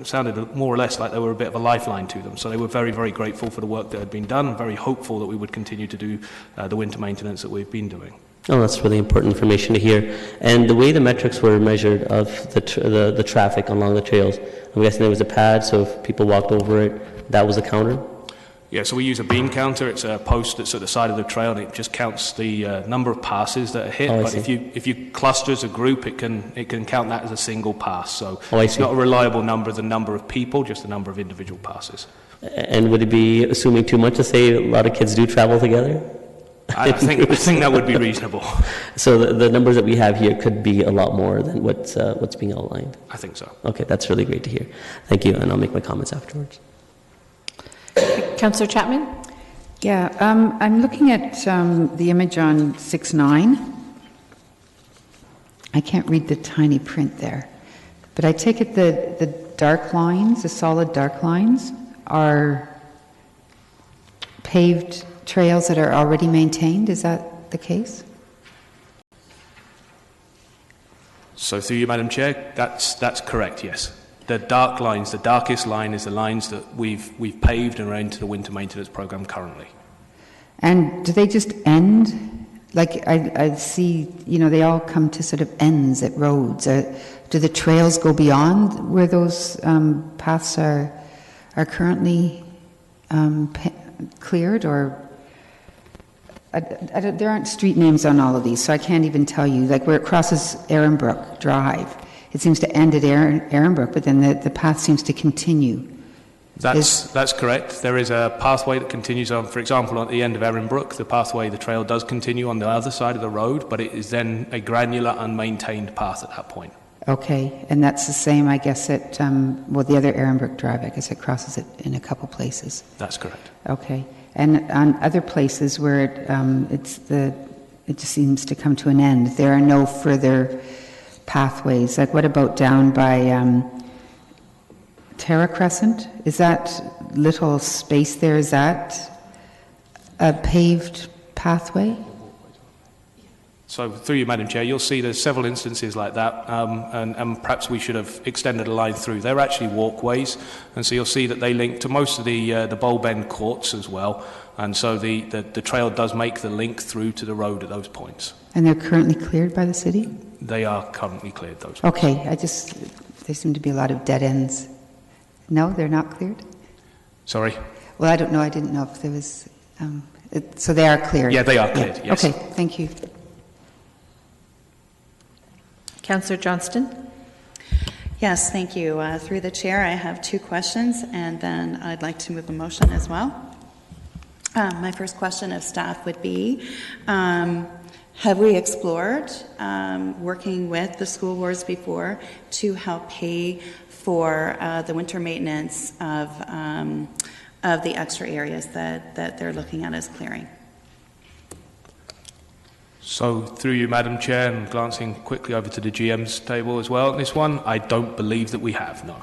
sounded more or less like they were a bit of a lifeline to them. So they were very, very grateful for the work that had been done, and very hopeful that we would continue to do the winter maintenance that we've been doing. Oh, that's really important information to hear. And the way the metrics were measured of the traffic along the trails, I'm guessing there was a pad, so if people walked over it, that was a counter? Yeah, so we use a beam counter. It's a post that's at the side of the trail, and it just counts the number of passes that are hit. Oh, but if you cluster as a group, it can count that as a single pass. So I it's see. not a reliable number, the number of people, just the number of individual passes. And would it be assuming too much to say a lot of kids do travel together? I think that would be reasonable. So the numbers that we have here could be a lot more than what's being outlined. I think so. Okay, that's really great to hear. Thank you, and I'll make my comments afterwards. Councillor Chapman? Yeah, I'm looking at the image on 6.9. I can't read the tiny print there, but I take it the dark lines, the solid dark lines, are paved trails that are already maintained. Is that the case? So through you, Madam Chair, that's correct, yes. The dark lines, the darkest line is the lines that we've paved and are into the winter maintenance program currently. And do they just end? Like I see, they all come to sort of ends at roads. Do the trails go beyond where those paths are currently cleared, or there aren't street names on all of these, so I can't even tell you. Like where it crosses Ehrenbrook Drive, it seems to end at Ehrenbrook, but then the path seems to continue. That's correct. There is a pathway that continues on, for example, at the end of Ehrenbrook, the trail does continue on the other side of the road, but it is then a granular, unmaintained path at that point. Okay, and that's the same, I guess, at, the other Ehrenbrook Drive, I guess it crosses it in a couple places. That's correct. Okay. And on other places where it just seems to come to an end, there are no further pathways. Like what about down by Terra Crescent? Is that little space there, is that a paved pathway? So through you, Madam Chair, you'll see there's several instances like that, and perhaps we should have extended a line through. They're actually walkways, and so you'll see that they link to most of the Bowl Bend courts as well, and so the trail does make the link through to the road at those points. And they're currently cleared by the city? They are currently cleared, those points. Okay, there seem to be a lot of dead ends. No, they're not cleared? Sorry? Well, I don't know. I didn't know if there was... so they are cleared? Yeah, they are cleared, yes. Okay, thank you. Councillor Johnston? Yes, thank you. Through the chair, I have 2 questions, and then I'd like to move a motion as well. My first question of staff would be, have we explored working with the school boards before to help pay for the winter maintenance of the extra areas that they're looking at as clearing? So through you, Madam Chair, and glancing quickly over to the GM's table as well, this one, I don't believe that we have, no.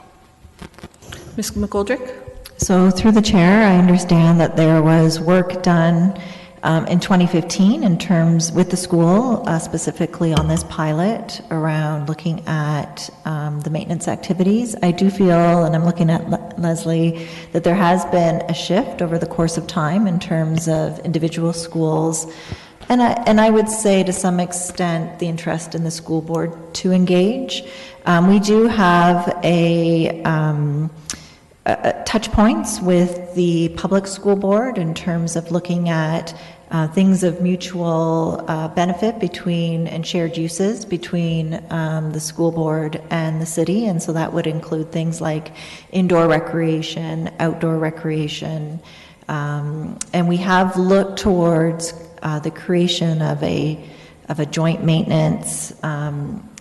Ms. McGoldrick? So through the chair, I understand that there was work done in 2015 in terms with the school, specifically on this pilot around looking at the maintenance activities. I do feel, and I'm looking at Leslie, that there has been a shift over the course of time in terms of individual schools. And I would say to some extent the interest in the school board to engage. We do have touch points with the public school board in terms of looking at things of mutual benefit between and shared uses between the school board and the city. And so that would include things like indoor recreation, outdoor recreation. And we have looked towards the creation of a joint maintenance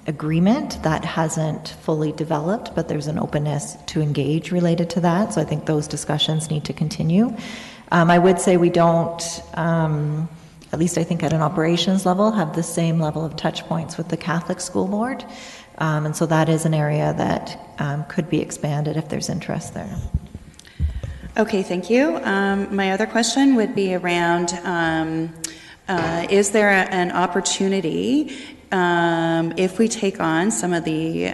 agreement that hasn't fully developed, but there's an openness to engage related to that. So I think those discussions need to continue. I would say we don't, at least I think at an operations level, have the same level of touch points with the Catholic School Board. And so that is an area that could be expanded if there's interest there. Okay, thank you. My other question would be around, is there an opportunity if we take on some of the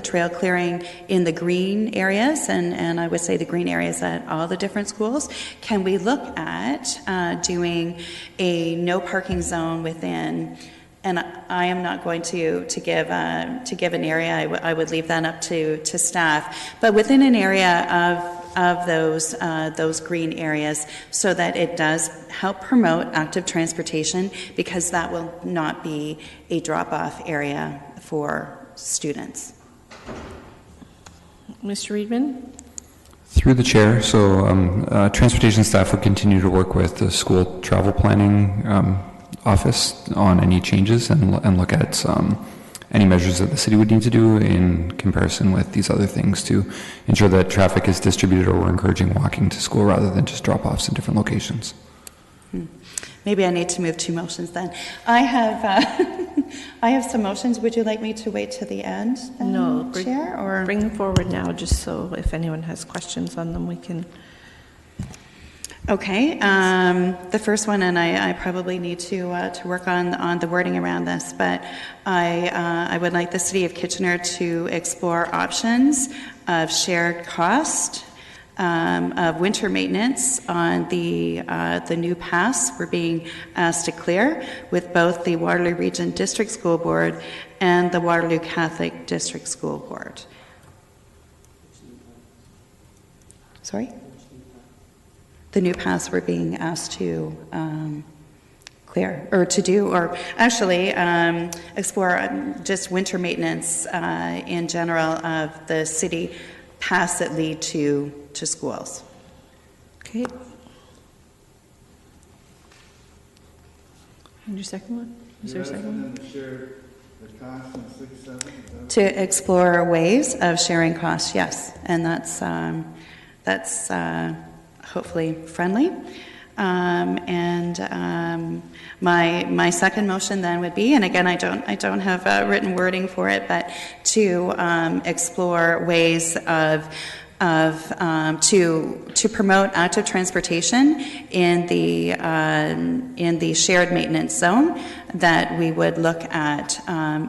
trail clearing in the green areas, and I would say the green areas at all the different schools, can we look at doing a no parking zone within? And I am not going to give an area. I would leave that up to staff. But within an area of those green areas, so that it does help promote active transportation, because that will not be a drop-off area for students. Mr. Reedman? Through the chair, so transportation staff will continue to work with the school travel planning office on any changes and look at any measures that the city would need to do in comparison with these other things to ensure that traffic is distributed, or we're encouraging walking to school rather than just drop-offs in different locations. Maybe I need to move 2 motions then. I have some motions. Would you like me to wait to the end, No, Chair? Or bring them forward now, just so if anyone has questions on them, we can... Okay, the first one, and I probably need to work on the wording around this, but I would like the City of Kitchener to explore options of shared cost of winter maintenance on the new paths we're being asked to clear with both the Waterloo Region District School Board and the Waterloo Catholic District School Board. Sorry? The new paths we're being asked to clear, or to do, or actually explore just winter maintenance in general of the city paths that lead to schools. Okay. And your second one? Is there a second one? To explore ways of sharing costs, yes, and that's hopefully friendly. My second motion then would be, and again, I don't have written wording for it, but to explore ways to promote active transportation in the shared maintenance zone, that we would look at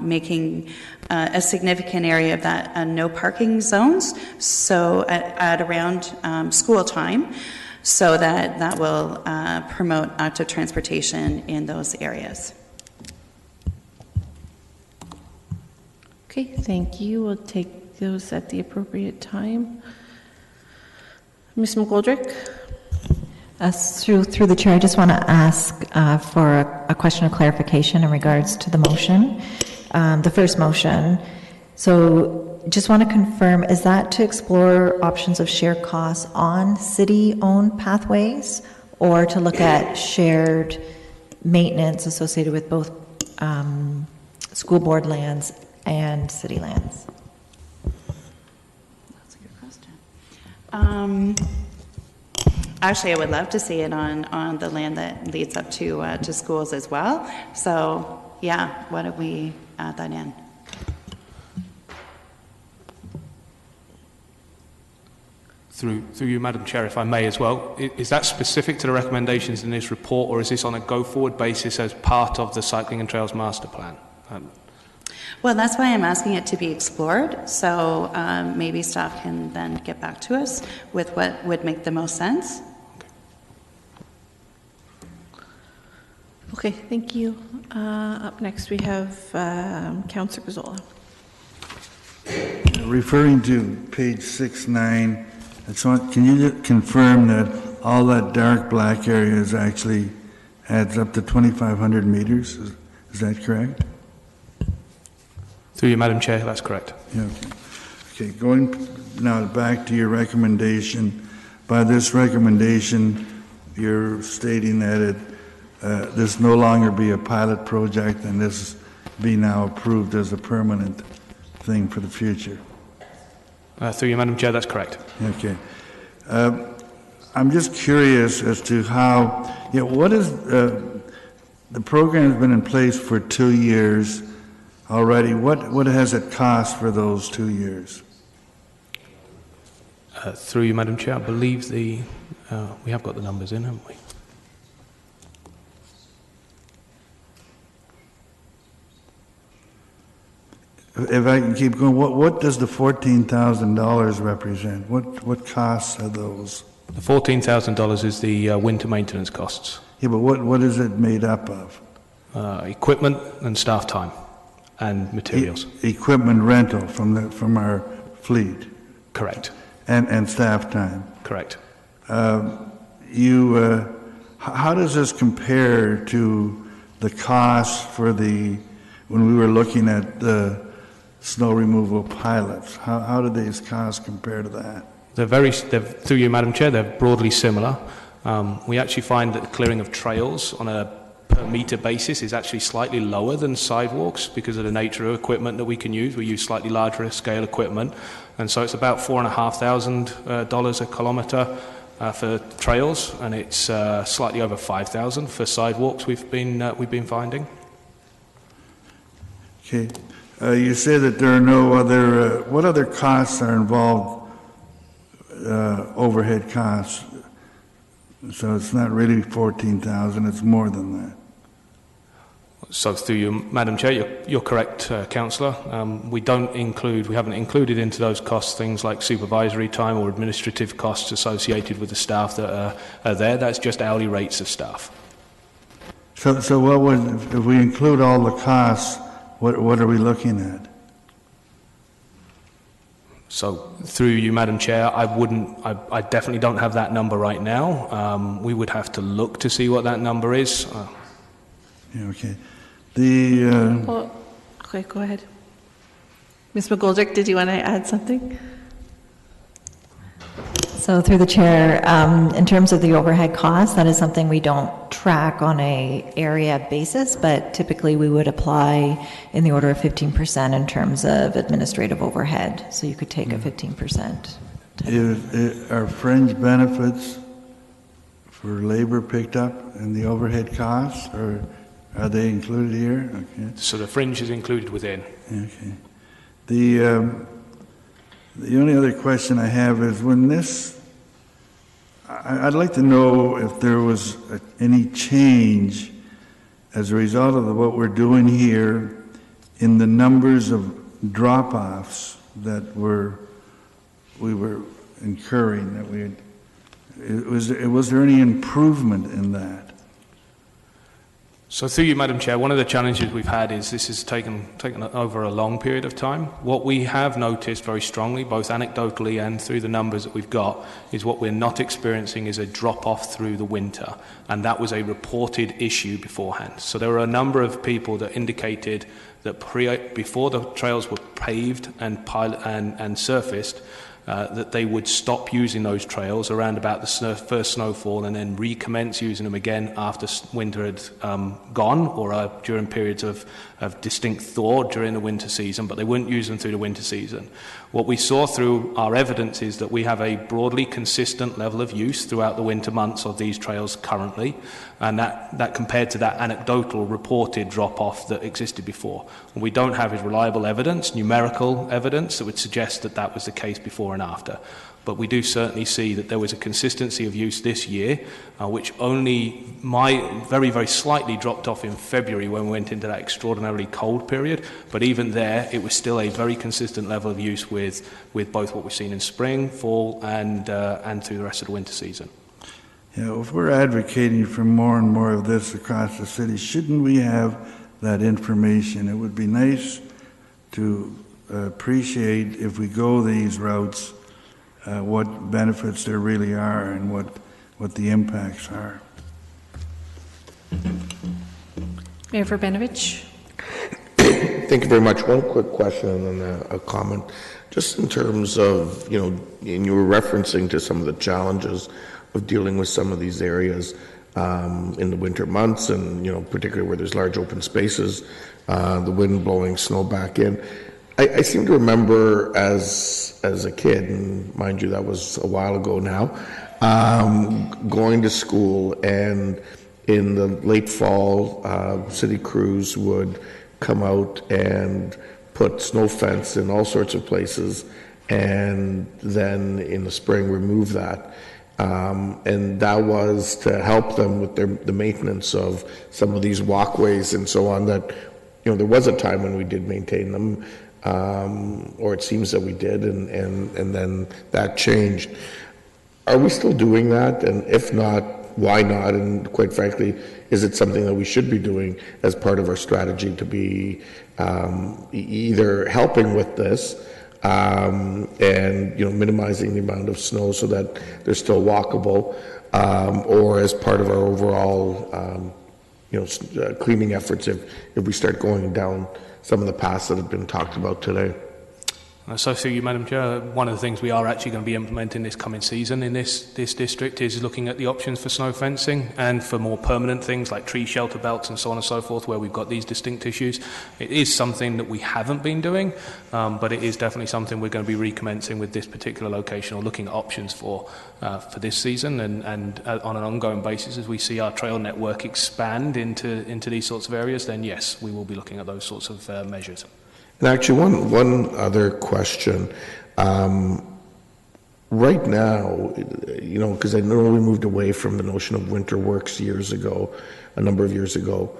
making a significant area of that no parking zones, so at around school time, so that will promote active transportation in those areas. Okay, thank you. We'll take those at the appropriate time. Ms. McGoldrick? Through the chair, I just want to ask for a question of clarification in regards to the motion, the first motion. So just want to confirm, is that to explore options of shared costs on city-owned pathways, or to look at shared maintenance associated with both school board lands and city lands? That's a good question. Actually, I would love to see it on the land that leads up to schools as well. So, yeah, why don't we add that in? Through you, Madam Chair, if I may as well, is that specific to the recommendations in this report, or is this on a go-forward basis as part of the Cycling and Trails Master Plan? Well, that's why I'm asking it to be explored, so maybe staff can then get back to us with what would make the most sense. Okay, thank you. Up next we have Councillor Gazzola. Referring to page 6-9, can you confirm that all that dark black area actually adds up to 2,500 meters? Is that correct? Through you, Madam Chair, that's correct. Yeah, okay, going now back to your recommendation. By this recommendation, you're stating that this no longer be a pilot project, and this be now approved as a permanent thing for the future. Through you, Madam Chair, that's correct. Okay. I'm just curious as to how, what is, the program has been in place for 2 years already. What has it cost for those 2 years? Through you, Madam Chair, I believe we have got the numbers in, haven't we? If I can keep going, what does the $14,000 represent? What costs are those? The $14,000 is the winter maintenance costs. Yeah, but what is it made up of? Equipment and staff time and materials. Equipment rental from our fleet. Correct. And staff time. Correct. How does this compare to the cost for when we were looking at the snow removal pilots? How do these costs compare to that? Through you, Madam Chair, they're broadly similar. We actually find that the clearing of trails on a per metre basis is actually slightly lower than sidewalks because of the nature of equipment that we can use. We use slightly larger scale equipment, and so it's about $4,500 a kilometre for trails, and it's slightly over $5,000 for sidewalks. We've been finding. Okay. You say that there are no other. What other costs are involved? Overhead costs. So it's not really 14,000. It's more than that. So through you, Madam Chair, you're correct, Councillor. We haven't included into those costs things like supervisory time or administrative costs associated with the staff that are there. That's just hourly rates of staff. So what would, if we include all the costs, what are we looking at? So through you, Madam Chair, I definitely don't have that number right now. We would have to look to see what that number is. Yeah, okay. Okay, go ahead. Ms. McGoldrick, did you want to add something? So through the chair, in terms of the overhead costs, that is something we don't track on a area basis, but typically we would apply in the order of 15% in terms of administrative overhead. So you could take a 15%. Are fringe benefits for labor picked up in the overhead costs, or are they included here? Okay. So the fringe is included within. Okay. The only other question I have is when this, I'd like to know if there was any change as a result of what we're doing here in the numbers of drop-offs that we were incurring, that we had. Was there any improvement in that? So through you, Madam Chair, one of the challenges we've had is this has taken over a long period of time. What we have noticed very strongly, both anecdotally and through the numbers that we've got, is what we're not experiencing is a drop-off through the winter, and that was a reported issue beforehand. So there were a number of people that indicated that before the trails were paved and surfaced, that they would stop using those trails around about the first snowfall and then recommence using them again after winter had gone, or during periods of distinct thaw during the winter season, but they wouldn't use them through the winter season. What we saw through our evidence is that we have a broadly consistent level of use throughout the winter months of these trails currently, and that compared to that anecdotal reported drop-off that existed before. What we don't have is reliable evidence, numerical evidence, that would suggest that that was the case before and after. But we do certainly see that there was a consistency of use this year, which only very, very slightly dropped off in February when we went into that extraordinarily cold period. But even there, it was still a very consistent level of use with both what we've seen in spring, fall, and through the rest of the winter season. Yeah, if we're advocating for more and more of this across the city, shouldn't we have that information? It would be nice to appreciate, if we go these routes, what benefits there really are and what the impacts are. Mayor Verbenovich. Thank you very much. One quick question and then a comment. Just in terms of, and you were referencing to some of the challenges of dealing with some of these areas in the winter months, and particularly where there's large open spaces, the wind blowing snow back in. I seem to remember as a kid, and mind you, that was a while ago now, going to school, and in the late fall, city crews would come out and put snow fence in all sorts of places, and then in the spring remove that. And that was to help them with the maintenance of some of these walkways and so on, that there was a time when we did maintain them, or it seems that we did, and then that changed. Are we still doing that? And if not, why not? And quite frankly, is it something that we should be doing as part of our strategy to be either helping with this and minimizing the amount of snow so that they're still walkable, or as part of our overall cleaning efforts if we start going down some of the paths that have been talked about today? So through you, Madam Chair, one of the things we are actually going to be implementing this coming season in this district is looking at the options for snow fencing and for more permanent things like tree shelter belts and so on and so forth, where we've got these distinct issues. It is something that we haven't been doing, but it is definitely something we're going to be recommencing with this particular location, or looking at options for this season and on an ongoing basis as we see our trail network expand into these sorts of areas. Then yes, we will be looking at those sorts of measures. And actually, one other question. Right now, because I know we moved away from the notion of winter works a number of years ago.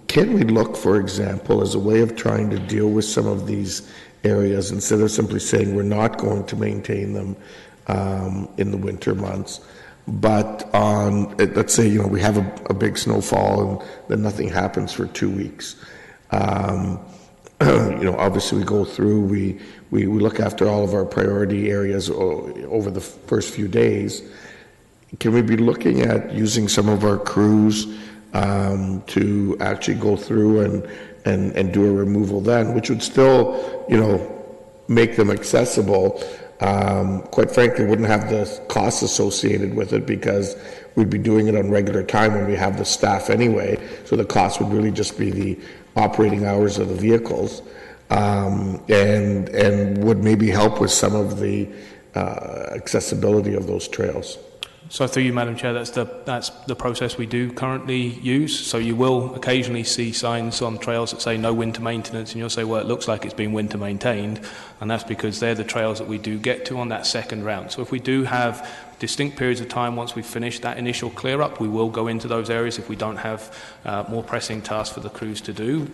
Can we look, for example, as a way of trying to deal with some of these areas, instead of simply saying we're not going to maintain them in the winter months, but let's say, we have a big snowfall and then nothing happens for 2 weeks. Obviously we go through, we look after all of our priority areas over the first few days. Can we be looking at using some of our crews to actually go through and do a removal then, which would still, make them accessible? Quite frankly, wouldn't have the costs associated with it, because we'd be doing it on regular time when we have the staff anyway. So the cost would really just be the operating hours of the vehicles, and would maybe help with some of the accessibility of those trails. So through you, Madam Chair, that's the process we do currently use. So you will occasionally see signs on trails that say no winter maintenance, and you'll say, well, it looks like it's been winter maintained, and that's because they're the trails that we do get to on that second round. So if we do have distinct periods of time once we've finished that initial clear up, we will go into those areas if we don't have more pressing tasks for the crews to do.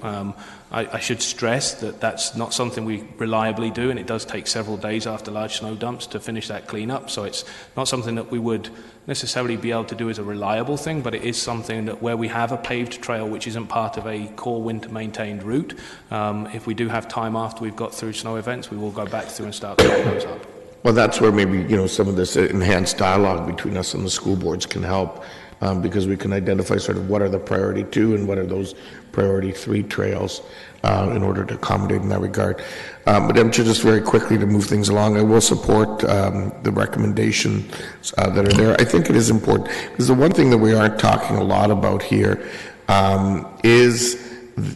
I should stress that that's not something we reliably do, and it does take several days after large snow dumps to finish that cleanup. So it's not something that we would necessarily be able to do as a reliable thing, but it is something that where we have a paved trail which isn't part of a core winter maintained route, if we do have time after we've got through snow events, we will go back through and start clearing those up. Well, that's where maybe, some of this enhanced dialogue between us and the school boards can help, because we can identify sort of what are the priority 2 and what are those priority 3 trails in order to accommodate in that regard. But just very quickly to move things along, I will support the recommendations that are there. I think it is important, because the one thing that we aren't talking a lot about here is,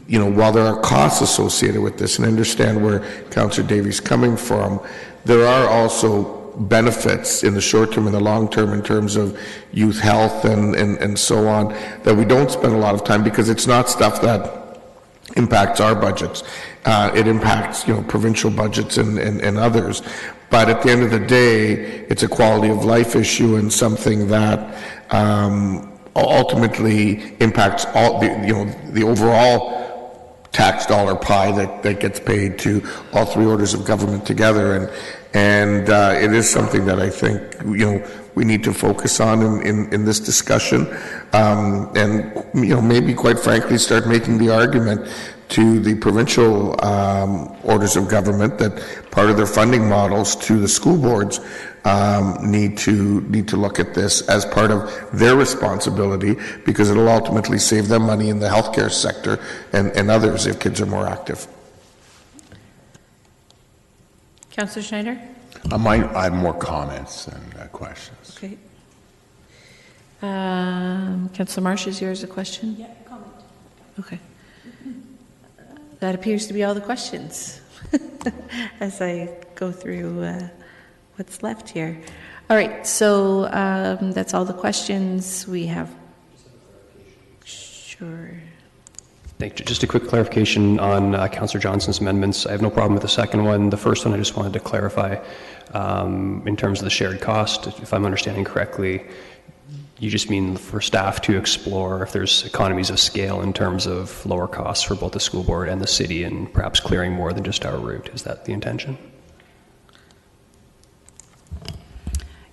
while there are costs associated with this, and I understand where Councillor Davies coming from, there are also benefits in the short term and the long term in terms of youth health and so on that we don't spend a lot of time, because it's not stuff that impacts our budgets. It impacts, provincial budgets and others. But at the end of the day, it's a quality of life issue and something that ultimately impacts all the overall tax dollar pie that gets paid to all 3 orders of government together, and it is something that I think we need to focus on in this discussion, and maybe quite frankly start making the argument to the provincial orders of government that part of their funding models to the school boards need to look at this as part of their responsibility, because it'll ultimately save them money in the healthcare sector and others if kids are more active. Councillor Schneider? I have more comments than questions. Okay. Councillor Marsh, is yours a question? Yeah, comment. Okay. That appears to be all the questions as I go through what's left here. All right, so that's all the questions we have. Sure. Thank you. Just a quick clarification on Councillor Johnson's amendments. I have no problem with the second one. The first one I just wanted to clarify in terms of the shared cost. If I'm understanding correctly, you just mean for staff to explore if there's economies of scale in terms of lower costs for both the school board and the city, and perhaps clearing more than just our route. Is that the intention?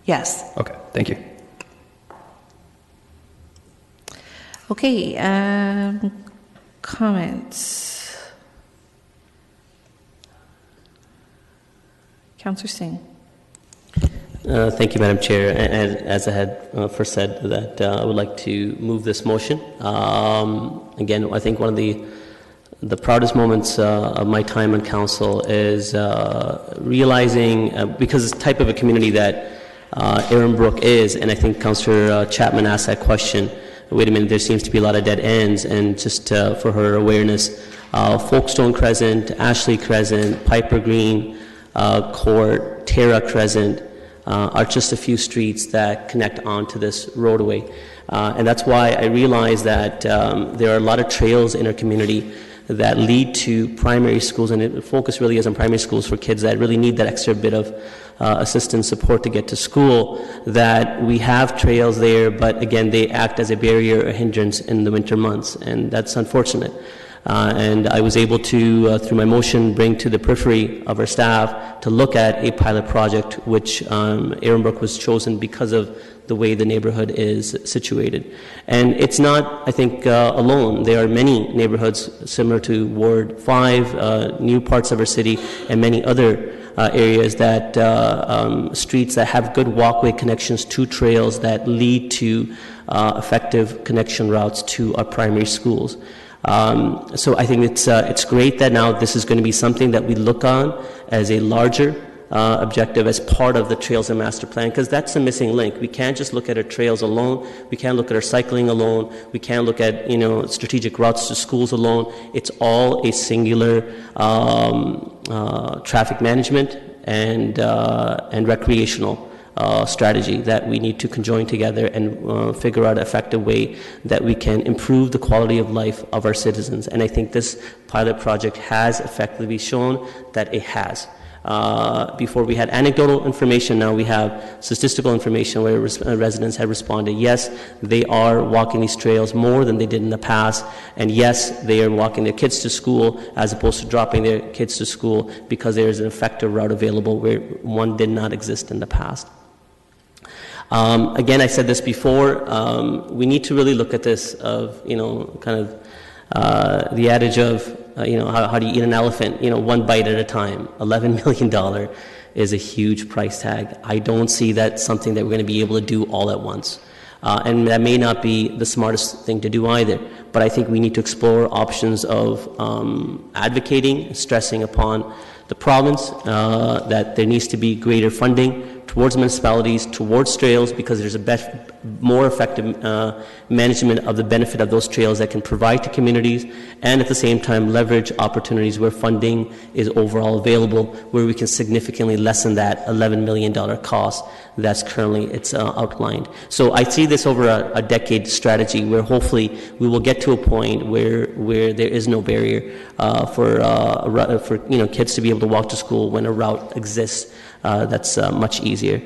Yes. Okay, thank you. Okay, comments. Councillor Singh. Thank you, Madam Chair. And as I had first said, that I would like to move this motion. Again, I think one of the proudest moments of my time on council is realizing, because it's the type of a community that Ehrenbrook is, and I think Councillor Chapman asked that question, wait a minute, there seems to be a lot of dead ends, and just for her awareness, Folkestone Crescent, Ashley Crescent, Piper Green, Court, Terra Crescent, are just a few streets that connect onto this roadway. And that's why I realize that there are a lot of trails in our community that lead to primary schools, and it focus really is on primary schools for kids that really need that extra bit of assistance, support to get to school, that we have trails there, but again, they act as a barrier or hindrance in the winter months, and that's unfortunate. And I was able to, through my motion, bring to the periphery of our staff to look at a pilot project, which Ehrenbrook was chosen because of the way the neighborhood is situated. And it's not, I think, alone. There are many neighborhoods similar to Ward 5, new parts of our city, and many other areas that, streets that have good walkway connections to trails that lead to effective connection routes to our primary schools. So I think it's great that now this is going to be something that we look on as a larger objective as part of the Trails and Master Plan, because that's the missing link. We can't just look at our trails alone. We can't look at our cycling alone. We can't look at strategic routes to schools alone. It's all a singular traffic management and recreational strategy that we need to conjoin together and figure out an effective way that we can improve the quality of life of our citizens. And I think this pilot project has effectively shown that it has. Before we had anecdotal information, now we have statistical information where residents have responded, yes, they are walking these trails more than they did in the past, and yes, they are walking their kids to school as opposed to dropping their kids to school because there is an effective route available where one did not exist in the past. Again, I said this before, we need to really look at this of, kind of the adage of, how do you eat an elephant? One bite at a time. $11 million is a huge price tag. I don't see that something that we're going to be able to do all at once. And that may not be the smartest thing to do either. But I think we need to explore options of advocating, stressing upon the province that there needs to be greater funding towards municipalities, towards trails, because there's a more effective management of the benefit of those trails that can provide to communities, and at the same time leverage opportunities where funding is overall available, where we can significantly lessen that $11 million cost that's currently outlined. So I see this over a decade strategy where hopefully we will get to a point where there is no barrier for kids to be able to walk to school when a route exists. That's much easier.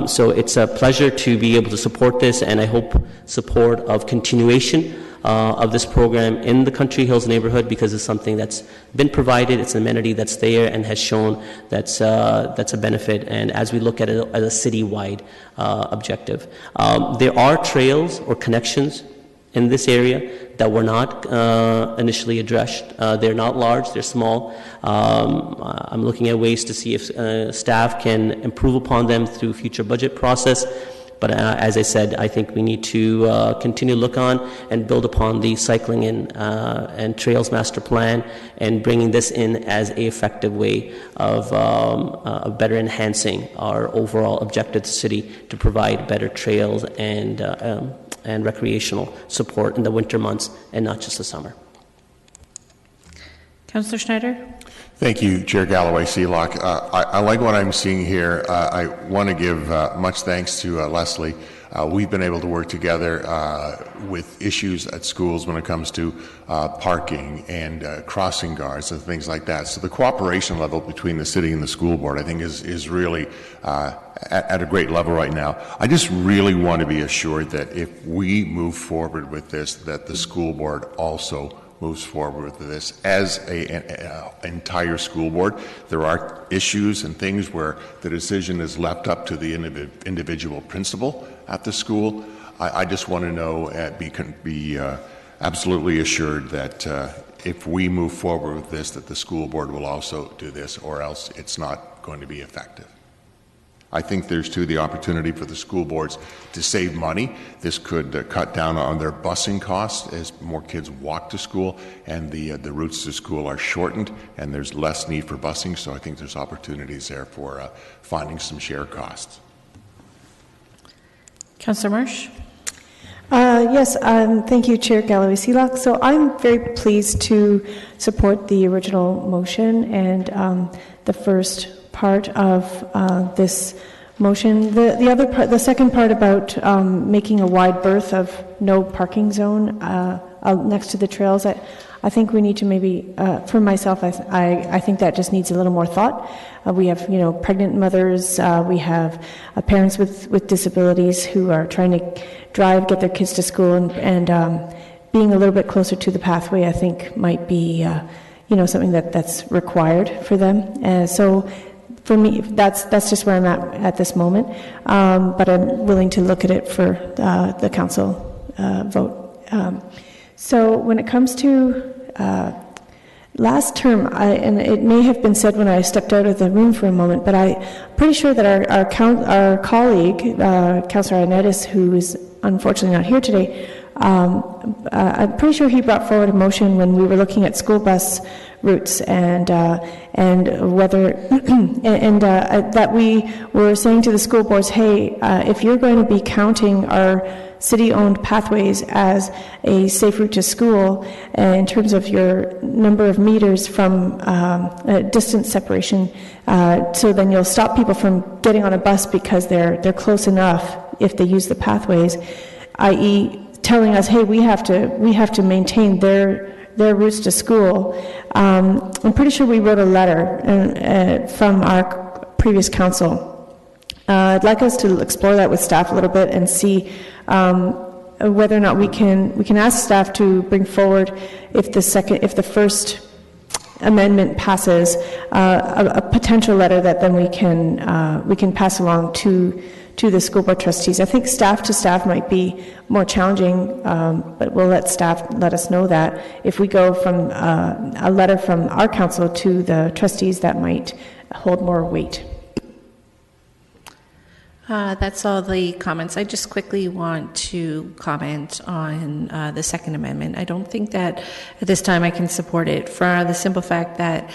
So it's a pleasure to be able to support this, and I hope support of continuation of this program in the Country Hills neighborhood, because it's something that's been provided, it's an amenity that's there and has shown that's a benefit, and as we look at it as a citywide objective. There are trails or connections in this area that were not initially addressed. They're not large, they're small. I'm looking at ways to see if staff can improve upon them through future budget process. But as I said, I think we need to continue to look on and build upon the cycling and trails master plan and bringing this in as a effective way of better enhancing our overall objective to the city to provide better trails and recreational support in the winter months and not just the summer. Councillor Schneider? Thank you, Chair Galloway Seelock. I like what I'm seeing here. I want to give much thanks to Leslie. We've been able to work together with issues at schools when it comes to parking and crossing guards and things like that. So the cooperation level between the city and the school board, I think, is really at a great level right now. I just really want to be assured that if we move forward with this, that the school board also moves forward with this as an entire school board. There are issues and things where the decision is left up to the individual principal at the school. I just want to know, be absolutely assured that if we move forward with this, that the school board will also do this, or else it's not going to be effective. I think there's too the opportunity for the school boards to save money. This could cut down on their busing costs as more kids walk to school and the routes to school are shortened and there's less need for busing. So I think there's opportunities there for finding some share costs. Councillor Marsh? Yes, thank you, Chair Galloway Seelock. So I'm very pleased to support the original motion and the first part of this motion. The other part, the second part about making a wide berth of no parking zone next to the trails, I think we need to maybe, for myself, I think that just needs a little more thought. We have, pregnant mothers, we have parents with disabilities who are trying to get their kids to school, and being a little bit closer to the pathway, I think, might be, something that's required for them. So for me, that's just where I'm at this moment, but I'm willing to look at it for the council vote. So when it comes to last term, and it may have been said when I stepped out of the room for a moment, but I'm pretty sure that our colleague, Councillor Ioannidis, who is unfortunately not here today, I'm pretty sure he brought forward a motion when we were looking at school bus routes and whether and that we were saying to the school boards, hey, if you're going to be counting our city-owned pathways as a safe route to school in terms of your number of meters from distance separation, so then you'll stop people from getting on a bus because they're close enough if they use the pathways, i.e. telling us, hey, we have to maintain their routes to school. I'm pretty sure we wrote a letter from our previous council. I'd like us to explore that with staff a little bit and see whether or not we can ask staff to bring forward, if the first amendment passes, a potential letter that then we can pass along to the school board trustees. I think staff to staff might be more challenging, but we'll let staff let us know that. If we go from a letter from our council to the trustees, that might hold more weight. That's all the comments. I just quickly want to comment on the Second Amendment. I don't think that at this time I can support it for the simple fact that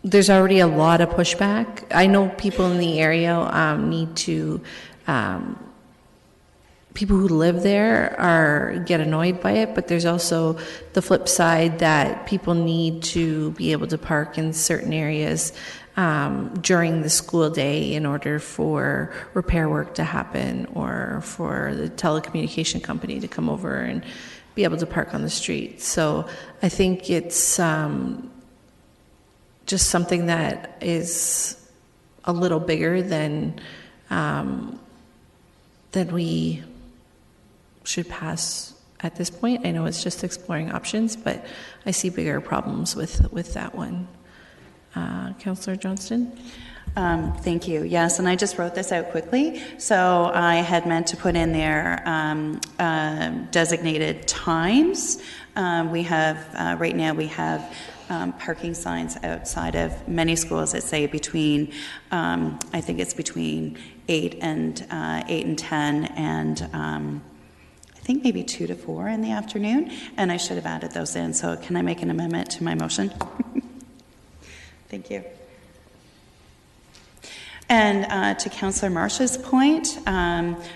there's already a lot of pushback. I know people in the area need to, people who live there get annoyed by it, but there's also the flip side that people need to be able to park in certain areas during the school day in order for repair work to happen or for the telecommunication company to come over and be able to park on the street. So I think it's just something that is a little bigger than we should pass at this point. I know it's just exploring options, but I see bigger problems with that one. Councillor Johnston? Thank you. Yes, and I just wrote this out quickly. So I had meant to put in there designated times. We have, right now we have parking signs outside of many schools that say between, I think it's between 8 and 10 and I think maybe 2 to 4 in the afternoon, and I should have added those in. So can I make an amendment to my motion? Thank you. And to Councillor Marsh's point,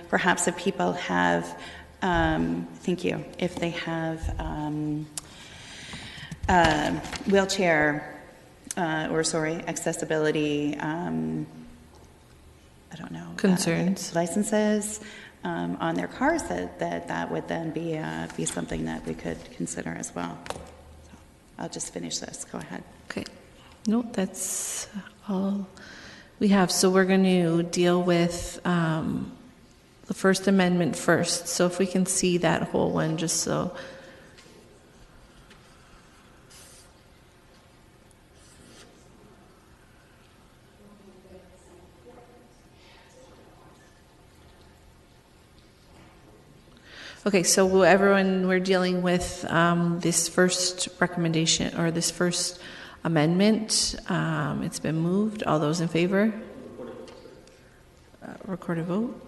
perhaps if people have, thank you, if they have wheelchair accessibility, I don't know, concerns, licenses on their cars, that would then be something that we could consider as well. So I'll just finish this. Go ahead. Okay. No, that's all we have. So we're going to deal with the First Amendment first. So if we can see that whole one, just so. Okay, so everyone, we're dealing with this first recommendation or this first amendment. It's been moved. All those in favor? Record a vote.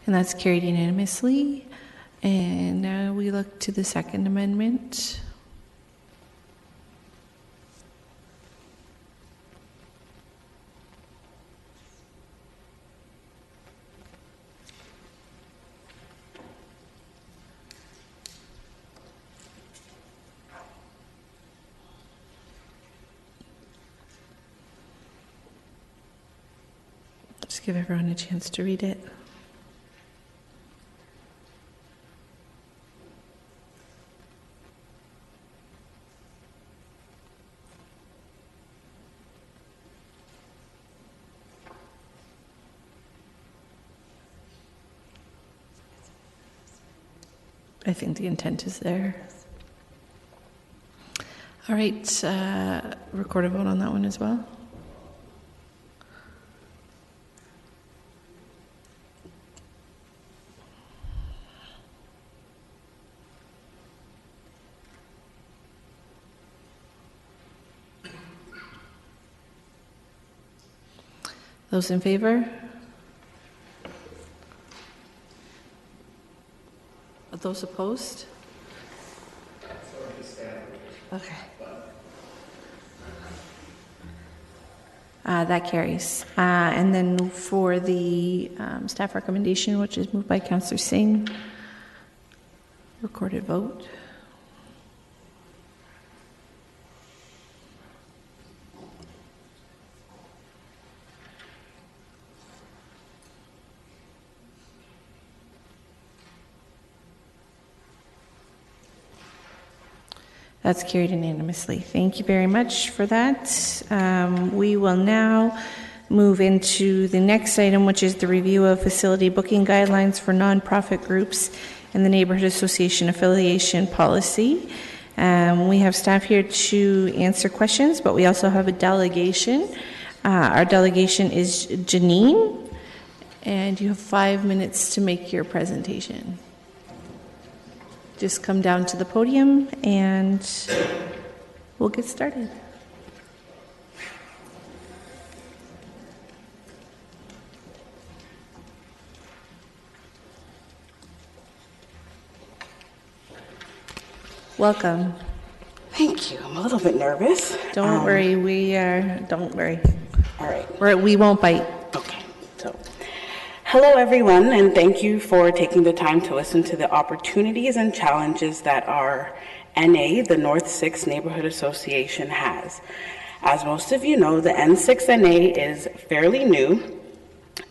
And that's carried unanimously. And now we look to the Second Amendment. Just give everyone a chance to read it. I think the intent is there. All right, record a vote on that one as well. Those in favor? Those opposed? Okay. That carries. And then for the staff recommendation, which is moved by Councillor Singh, recorded vote. That's carried unanimously. Thank you very much for that. We will now move into the next item, which is the review of facility booking guidelines for nonprofit groups and the Neighborhood Association affiliation policy. We have staff here to answer questions, but we also have a delegation. Our delegation is Janine, and you have 5 minutes to make your presentation. Just come down to the podium and we'll get started. Welcome. Thank you. I'm a little bit nervous. Don't worry. Don't worry. All right. We won't bite. Okay. So, hello, everyone, and thank you for taking the time to listen to the opportunities and challenges that our NA, the North 6 Neighborhood Association, has. As most of you know, the N6NA is fairly new,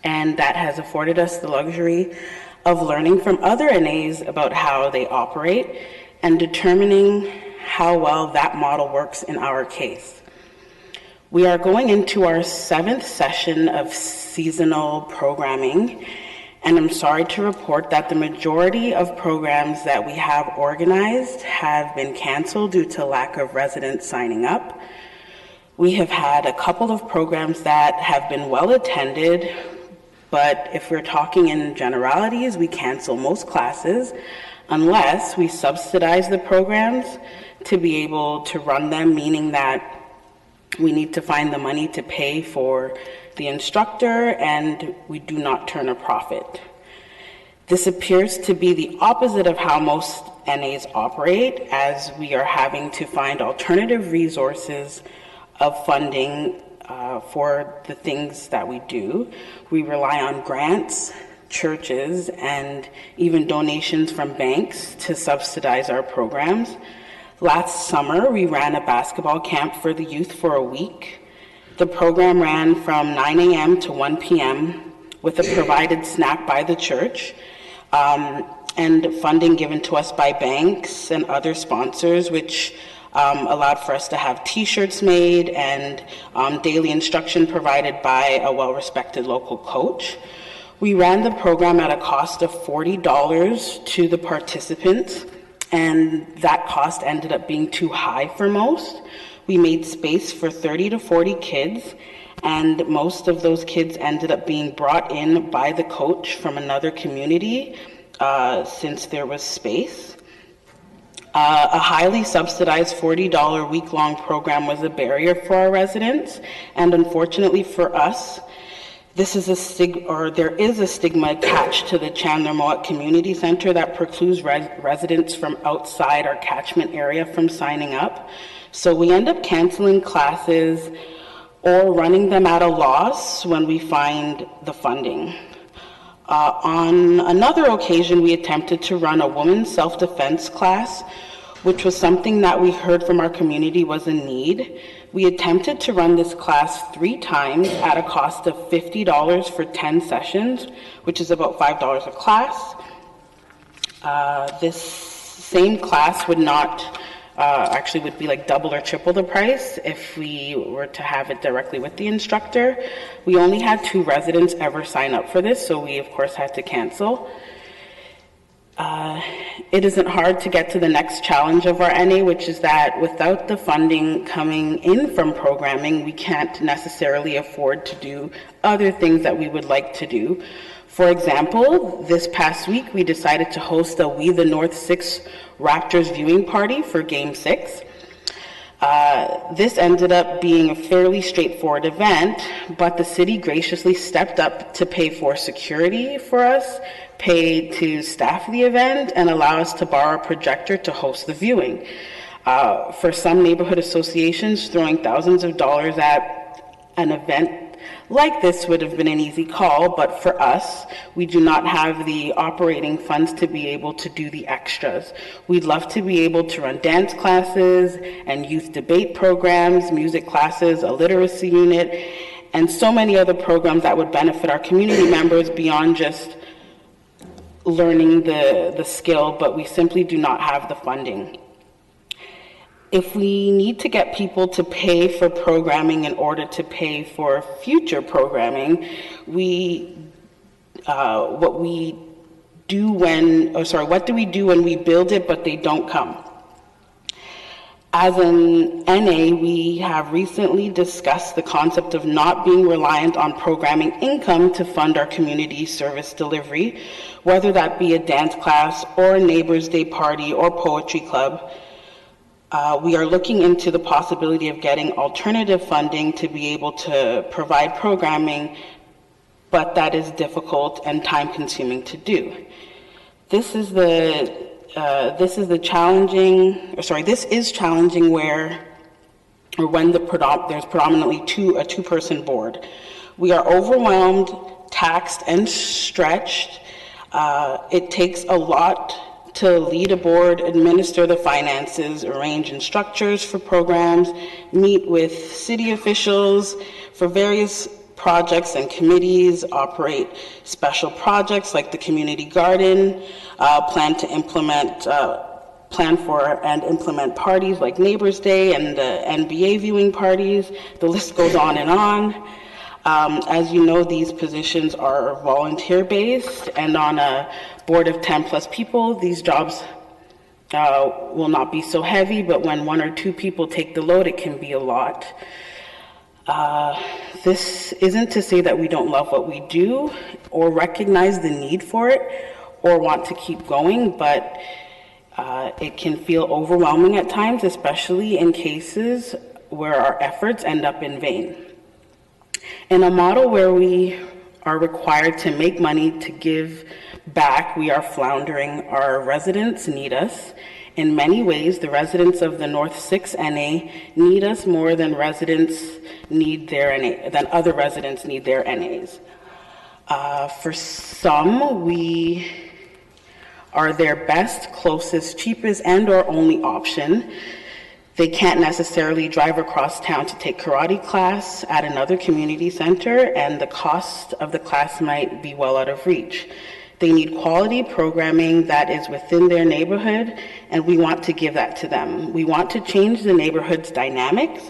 and that has afforded us the luxury of learning from other NAs about how they operate and determining how well that model works in our case. We are going into our 7th session of seasonal programming, and I'm sorry to report that the majority of programs that we have organized have been canceled due to lack of residents signing up. We have had a couple of programs that have been well attended, but if we're talking in generalities, we cancel most classes unless we subsidize the programs to be able to run them, meaning that we need to find the money to pay for the instructor and we do not turn a profit. This appears to be the opposite of how most NAs operate, as we are having to find alternative resources of funding for the things that we do. We rely on grants, churches, and even donations from banks to subsidize our programs. Last summer, we ran a basketball camp for the youth for a week. The program ran from 9 a.m. to 1 p.m. with a provided snack by the church and funding given to us by banks and other sponsors, which allowed for us to have t-shirts made and daily instruction provided by a well-respected local coach. We ran the program at a cost of $40 to the participants, and that cost ended up being too high for most. We made space for 30 to 40 kids, and most of those kids ended up being brought in by the coach from another community since there was space. A highly subsidized $40 week-long program was a barrier for our residents, and unfortunately for us, there is a stigma attached to the Chandler Mowat Community Center that precludes residents from outside our catchment area from signing up. So we end up canceling classes or running them at a loss when we find the funding. On another occasion, we attempted to run a women's self-defense class, which was something that we heard from our community was a need. We attempted to run this class 3 times at a cost of $50 for 10 sessions, which is about $5 a class. This same class would not, actually would be like double or triple the price if we were to have it directly with the instructor. We only had 2 residents ever sign up for this, so we of course had to cancel. It isn't hard to get to the next challenge of our NA, which is that without the funding coming in from programming, we can't necessarily afford to do other things that we would like to do. For example, this past week, we decided to host a We the North 6 Raptors viewing party for Game 6. This ended up being a fairly straightforward event, but the city graciously stepped up to pay for security for us, paid to staff the event, and allow us to borrow a projector to host the viewing. For some neighborhood associations, throwing thousands of dollars at an event like this would have been an easy call, but for us, we do not have the operating funds to be able to do the extras. We'd love to be able to run dance classes and youth debate programs, music classes, a literacy unit, and so many other programs that would benefit our community members beyond just learning the skill, but we simply do not have the funding. If we need to get people to pay for programming in order to pay for future programming, what do we do when we build it but they don't come? As an NA, we have recently discussed the concept of not being reliant on programming income to fund our community service delivery, whether that be a dance class or a neighbor's day party or poetry club. We are looking into the possibility of getting alternative funding to be able to provide programming, but that is difficult and time-consuming to do. This is challenging when there's predominantly a two-person board. We are overwhelmed, taxed, and stretched. It takes a lot to lead a board, administer the finances, arrange instructors for programs, meet with city officials for various projects and committees, operate special projects like the community garden, plan for and implement parties like Neighbors Day and the NBA viewing parties. The list goes on and on. As you know, these positions are volunteer-based, and on a board of 10 plus people, these jobs will not be so heavy, but when one or two people take the load, it can be a lot. This isn't to say that we don't love what we do or recognize the need for it or want to keep going, but it can feel overwhelming at times, especially in cases where our efforts end up in vain. In a model where we are required to make money to give back, we are floundering. Our residents need us. In many ways, the residents of the North 6 NA need us more than other residents need their NAs. For some, we are their best, closest, cheapest, and/or only option. They can't necessarily drive across town to take karate class at another community center, and the cost of the class might be well out of reach. They need quality programming that is within their neighborhood, and we want to give that to them. We want to change the neighborhood's dynamics.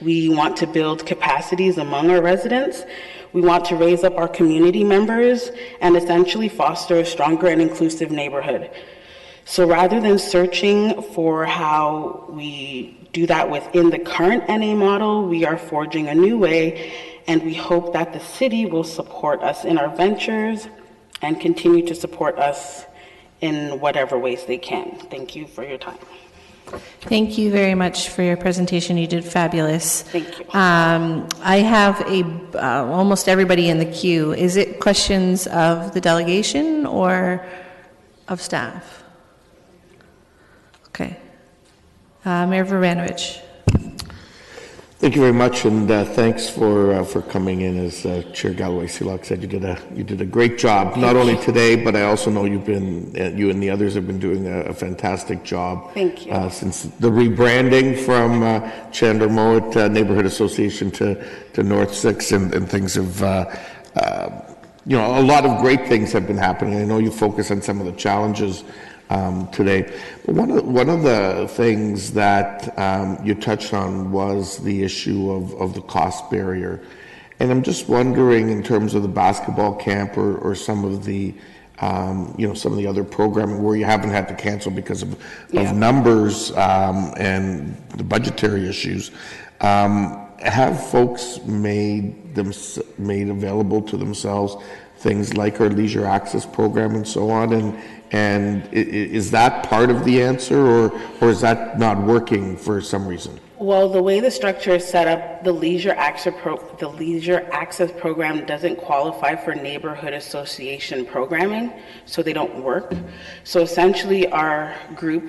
We want to build capacities among our residents. We want to raise up our community members and essentially foster a stronger and inclusive neighborhood. So rather than searching for how we do that within the current NA model, we are forging a new way, and we hope that the city will support us in our ventures and continue to support us in whatever ways they can. Thank you for your time. Thank you very much for your presentation. You did fabulous. Thank you. I have almost everybody in the queue. Is it questions of the delegation or of staff? Okay. Mayor Varanovich. Thank you very much, and thanks for coming in. As Chair Galloway-Seelock said, you did a great job. Not only today, but I also know you and the others have been doing a fantastic job. Thank you. Since the rebranding from Chandler Mowat Neighborhood Association to North 6, and things have, a lot of great things have been happening. I know you focus on some of the challenges today. But one of the things that you touched on was the issue of the cost barrier. And I'm just wondering, in terms of the basketball camp or some of the some of the other programming where you haven't had to cancel because of numbers and the budgetary issues, have folks made available to themselves things like our leisure access program and so on, And is that part of the answer, or is that not working for some reason? Well, the way the structure is set up, the Leisure Access Program doesn't qualify for neighborhood association programming, so they don't work. So essentially our group,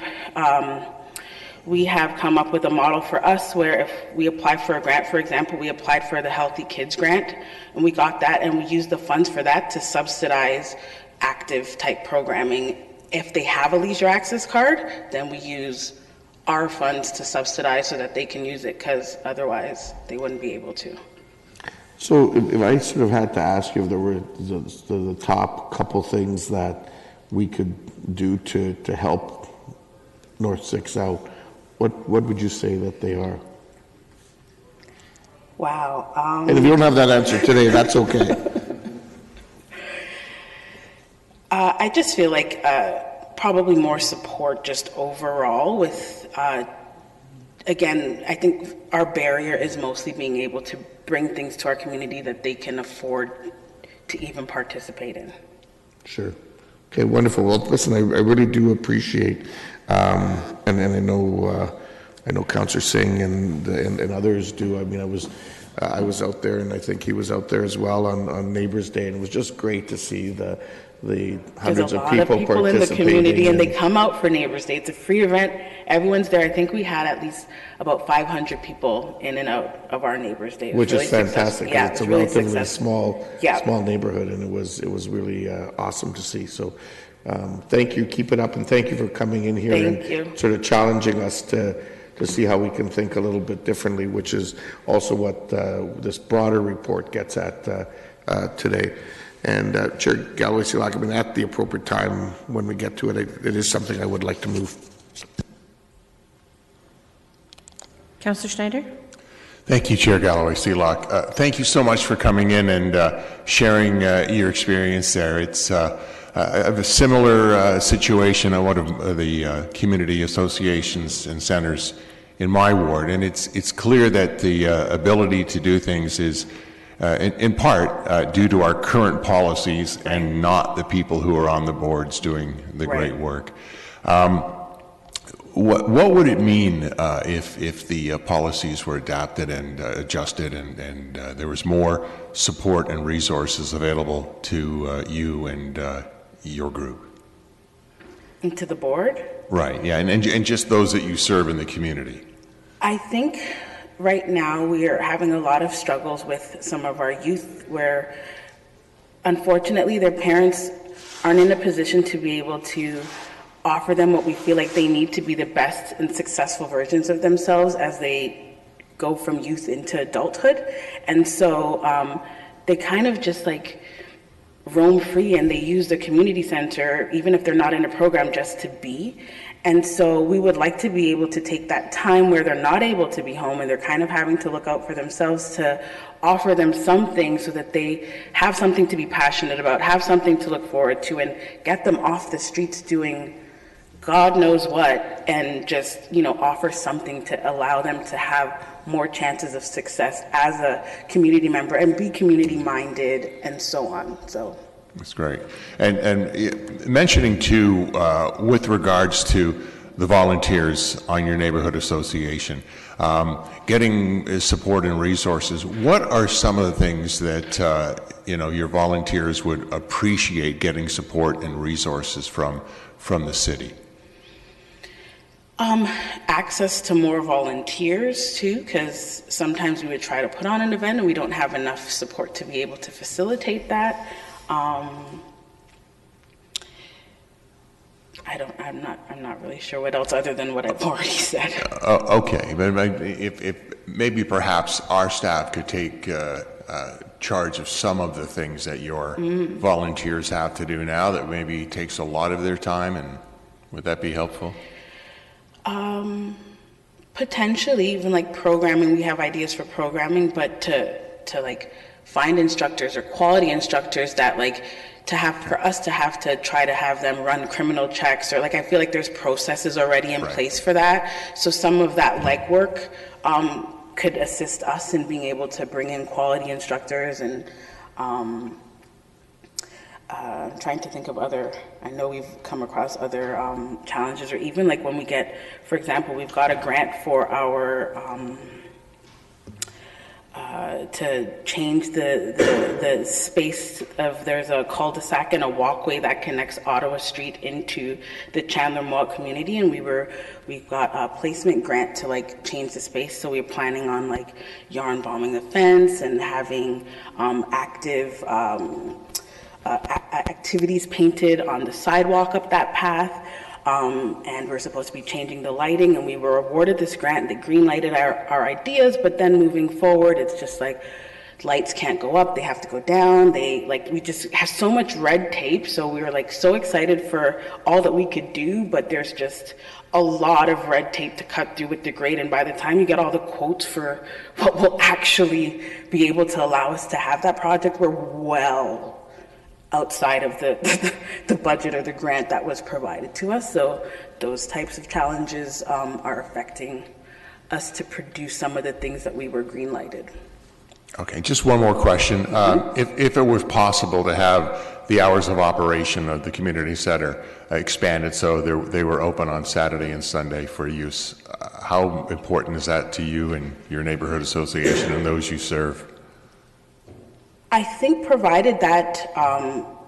we have come up with a model for us where if we apply for a grant, for example, we applied for the Healthy Kids grant, and we got that, and we used the funds for that to subsidize active type programming. If they have a leisure access card, then we use our funds to subsidize so that they can use it, because otherwise they wouldn't be able to. So if I sort of had to ask you if there were the top couple things that we could do to help North 6 out, what would you say that they are? Wow. And if you don't have that answer today, that's okay. I just feel like probably more support just overall with, again, I think our barrier is mostly being able to bring things to our community that they can afford to even participate in. Sure. Okay, wonderful. Well, listen, I really do appreciate, and I know Councillor Singh and others do. I mean, I was out there, and I think he was out there as well on Neighbors Day, and it was just great to see the hundreds of people in the community, and they come out for Neighbors Day. It's a free event. Everyone's there. I think we had at least about 500 people in and out of our Neighbors Day. Which is fantastic. Yeah, it's a really relatively small neighborhood, and it was really awesome to see. So thank you. Keep it up, and thank you for coming in here and sort of challenging us to see how we can think a little bit differently, which is also what this broader report gets at today. And Chair Galloway-Silak, I mean, at the appropriate time when we get to it, it is something I would like to move. Councillor Schneider? Thank you, Chair Galloway-Silak. Thank you so much for coming in and sharing your experience there. It's I have a similar situation at one of the community associations and centers in my ward, and it's clear that the ability to do things is in part due to our current policies and not the people who are on the boards doing the great work. What would it mean if the policies were adapted and adjusted and there was more support and resources available to you and your group? And to the board? Right, yeah, and just those that you serve in the community. I think right now we are having a lot of struggles with some of our youth where unfortunately their parents aren't in a position to be able to offer them what we feel like they need to be the best and successful versions of themselves as they go from youth into adulthood. And so they kind of just like roam free, and they use the community center, even if they're not in a program, just to be. And so we would like to be able to take that time where they're not able to be home and they're kind of having to look out for themselves to offer them something so that they have something to be passionate about, have something to look forward to, and get them off the streets doing God knows what, and just, offer something to allow them to have more chances of success as a community member and be community minded and so on. So that's great. And mentioning too, with regards to the volunteers on your neighborhood association, getting support and resources, what are some of the things that your volunteers would appreciate getting support and resources from the city? Access to more volunteers too, because sometimes we would try to put on an event and we don't have enough support to be able to facilitate that. I'm not really sure what else other than what I've already said. Okay, but if maybe perhaps our staff could take charge of some of the things that your volunteers have to do now that maybe takes a lot of their time, and would that be helpful? Potentially, even like programming, we have ideas for programming, but to like find instructors or quality instructors that for us to have to try to have them run criminal checks, or I feel like there's processes already in place for that. So some of that legwork could assist us in being able to bring in quality instructors. And I'm trying to think of other, I know we've come across other challenges, or even like when we get, for example, we've got a grant for our, to change the space of, there's a cul-de-sac and a walkway that connects Ottawa Street into the Chandler Mohawk community, and we've got a placement grant to like change the space, so we're planning on like yarn bombing the fence and having active activities painted on the sidewalk up that path. And we're supposed to be changing the lighting, and we were awarded this grant that green lighted our ideas, but then moving forward, it's just like lights can't go up, they have to go down. We just have so much red tape, so we were like so excited for all that we could do, but there's just a lot of red tape to cut through with the grade, and by the time you get all the quotes for what will actually be able to allow us to have that project, we're well outside of the budget or the grant that was provided to us. So those types of challenges are affecting us to produce some of the things that we were green lighted. Okay, just one more question. If it was possible to have the hours of operation of the community center expanded so they were open on Saturday and Sunday for use, how important is that to you and your neighborhood association and those you serve? I think provided that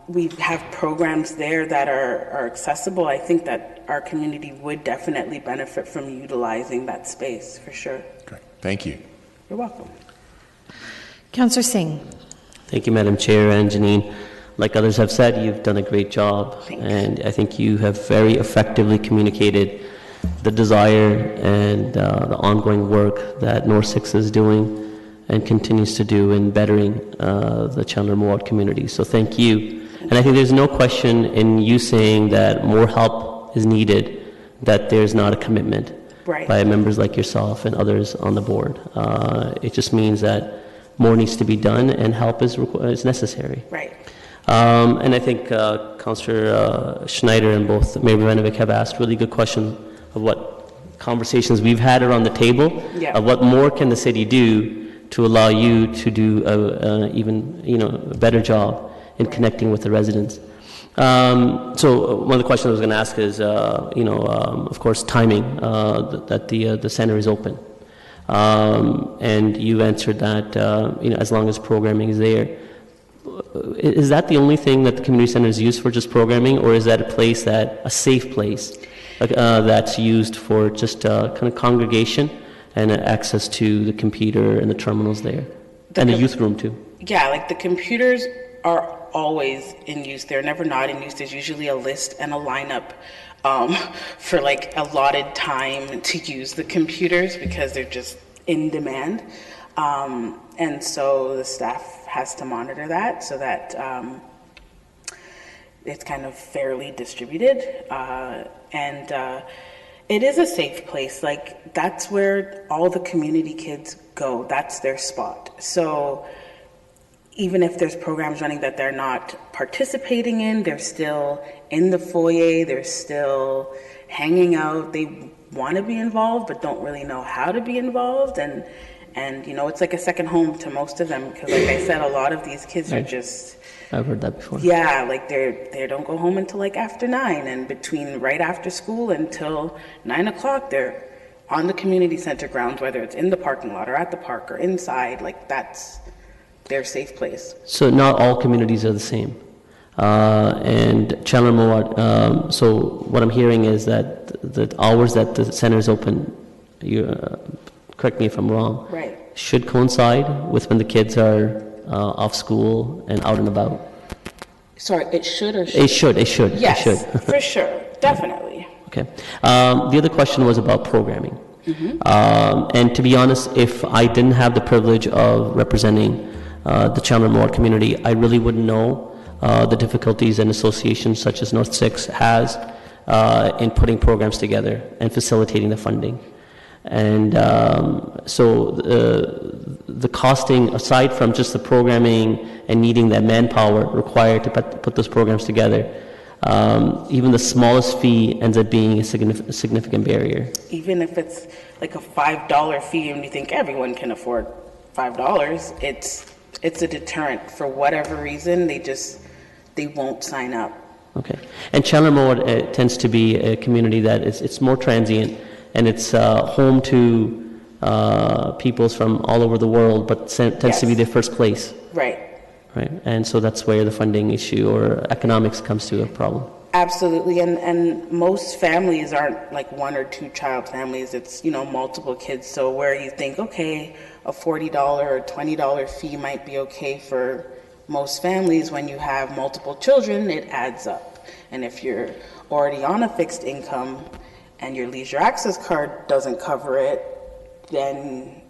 we have programs there that are accessible, I think that our community would definitely benefit from utilizing that space, for sure. Okay, thank you. You're welcome. Councillor Singh. Thank you, Madam Chair and Janine. Like others have said, you've done a great job. Thanks. And I think you have very effectively communicated the desire and the ongoing work that North Six is doing and continues to do in bettering the Chandler Mohawk community. So thank you. And I think there's no question in you saying that more help is needed, that there's not a commitment by members like yourself and others on the board. It just means that more needs to be done and help is necessary. Right. And I think Councillor Schneider and both Mayor Vanovic have asked really good questions of what conversations we've had around the table, of what more can the city do to allow you to do a better job in connecting with the residents. So one of the questions I was going to ask is, of course, timing that the center is open, and you answered that as long as programming is there. Is that the only thing that the community center is used for, just programming, or is that a safe place that's used for just kind of congregation and access to the computer and the terminals there, and the youth room too? Yeah, like the computers are always in use. They're never not in use. There's usually a list and a lineup for like allotted time to use the computers because they're just in demand. And so the staff has to monitor that so that it's kind of fairly distributed. And it is a safe place. Like, that's where all the community kids go. That's their spot. So even if there's programs running that they're not participating in, they're still in the foyer, they're still hanging out. They want to be involved, but don't really know how to be involved. And it's like a second home to most of them. Because like I said, a lot of these kids are just... I've heard that before. Yeah, like they don't go home until like after 9, and between right after school until 9 o'clock, they're on the community center grounds, whether it's in the parking lot or at the park or inside. Like, that's their safe place. So not all communities are the same. And Chandler Mohawk, so what I'm hearing is that the hours that the center is open, correct me if I'm wrong, right, should coincide with when the kids are off school and out and about. Sorry, it should or should? It should. Yes, it should. For sure, definitely. Okay. The other question was about programming. And to be honest, if I didn't have the privilege of representing the Chandler Mohawk community, I really wouldn't know the difficulties and associations such as North Six has in putting programs together and facilitating the funding. And so the costing, aside from just the programming and needing that manpower required to put those programs together, even the smallest fee ends up being a significant barrier. Even if it's like a $5 fee and you think everyone can afford $5, it's a deterrent. For whatever reason, they won't sign up. Okay. And Chandler Mode tends to be a community that it's more transient, and it's home to peoples from all over the world, but tends to be their first place. Right. Right. And so that's where the funding issue or economics comes to a problem. Absolutely, and most families aren't like one or two child families. It's, you know, multiple kids. So where you think, okay, a $40 or $20 fee might be okay for most families, when you have multiple children, it adds up. And if you're already on a fixed income and your leisure access card doesn't cover it, then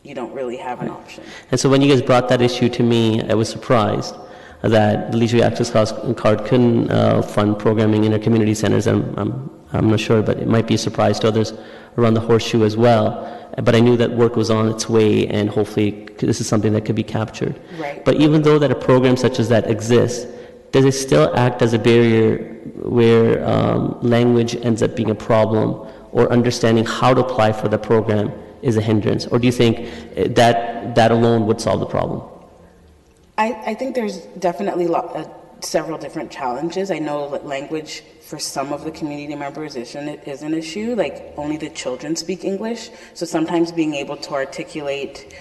you don't really have an option. And so when you guys brought that issue to me, I was surprised that the leisure access card couldn't fund programming in our community centers. I'm not sure, but it might be a surprise to others around the Horseshoe as well. But I knew that work was on its way, and hopefully this is something that could be captured. Right. But even though that a program such as that exists, does it still act as a barrier where language ends up being a problem, or understanding how to apply for the program is a hindrance? Or do you think that alone would solve the problem? I think there's definitely several different challenges. I know that language for some of the community members is an issue, like only the children speak English. So sometimes being able to articulate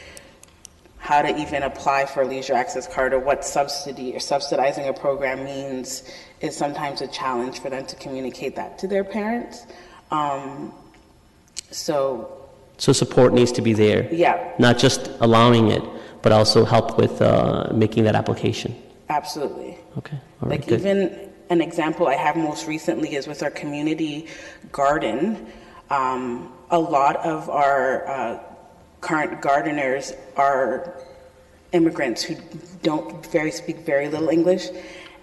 how to even apply for a leisure access card, or what subsidy or subsidizing a program means, is sometimes a challenge for them to communicate that to their parents. So support needs to be there. Yeah. Not just allowing it, but also help with making that application. Absolutely. Okay. All right, like good. even an example I have most recently is with our community garden. A lot of our current gardeners are immigrants who don't speak very little English.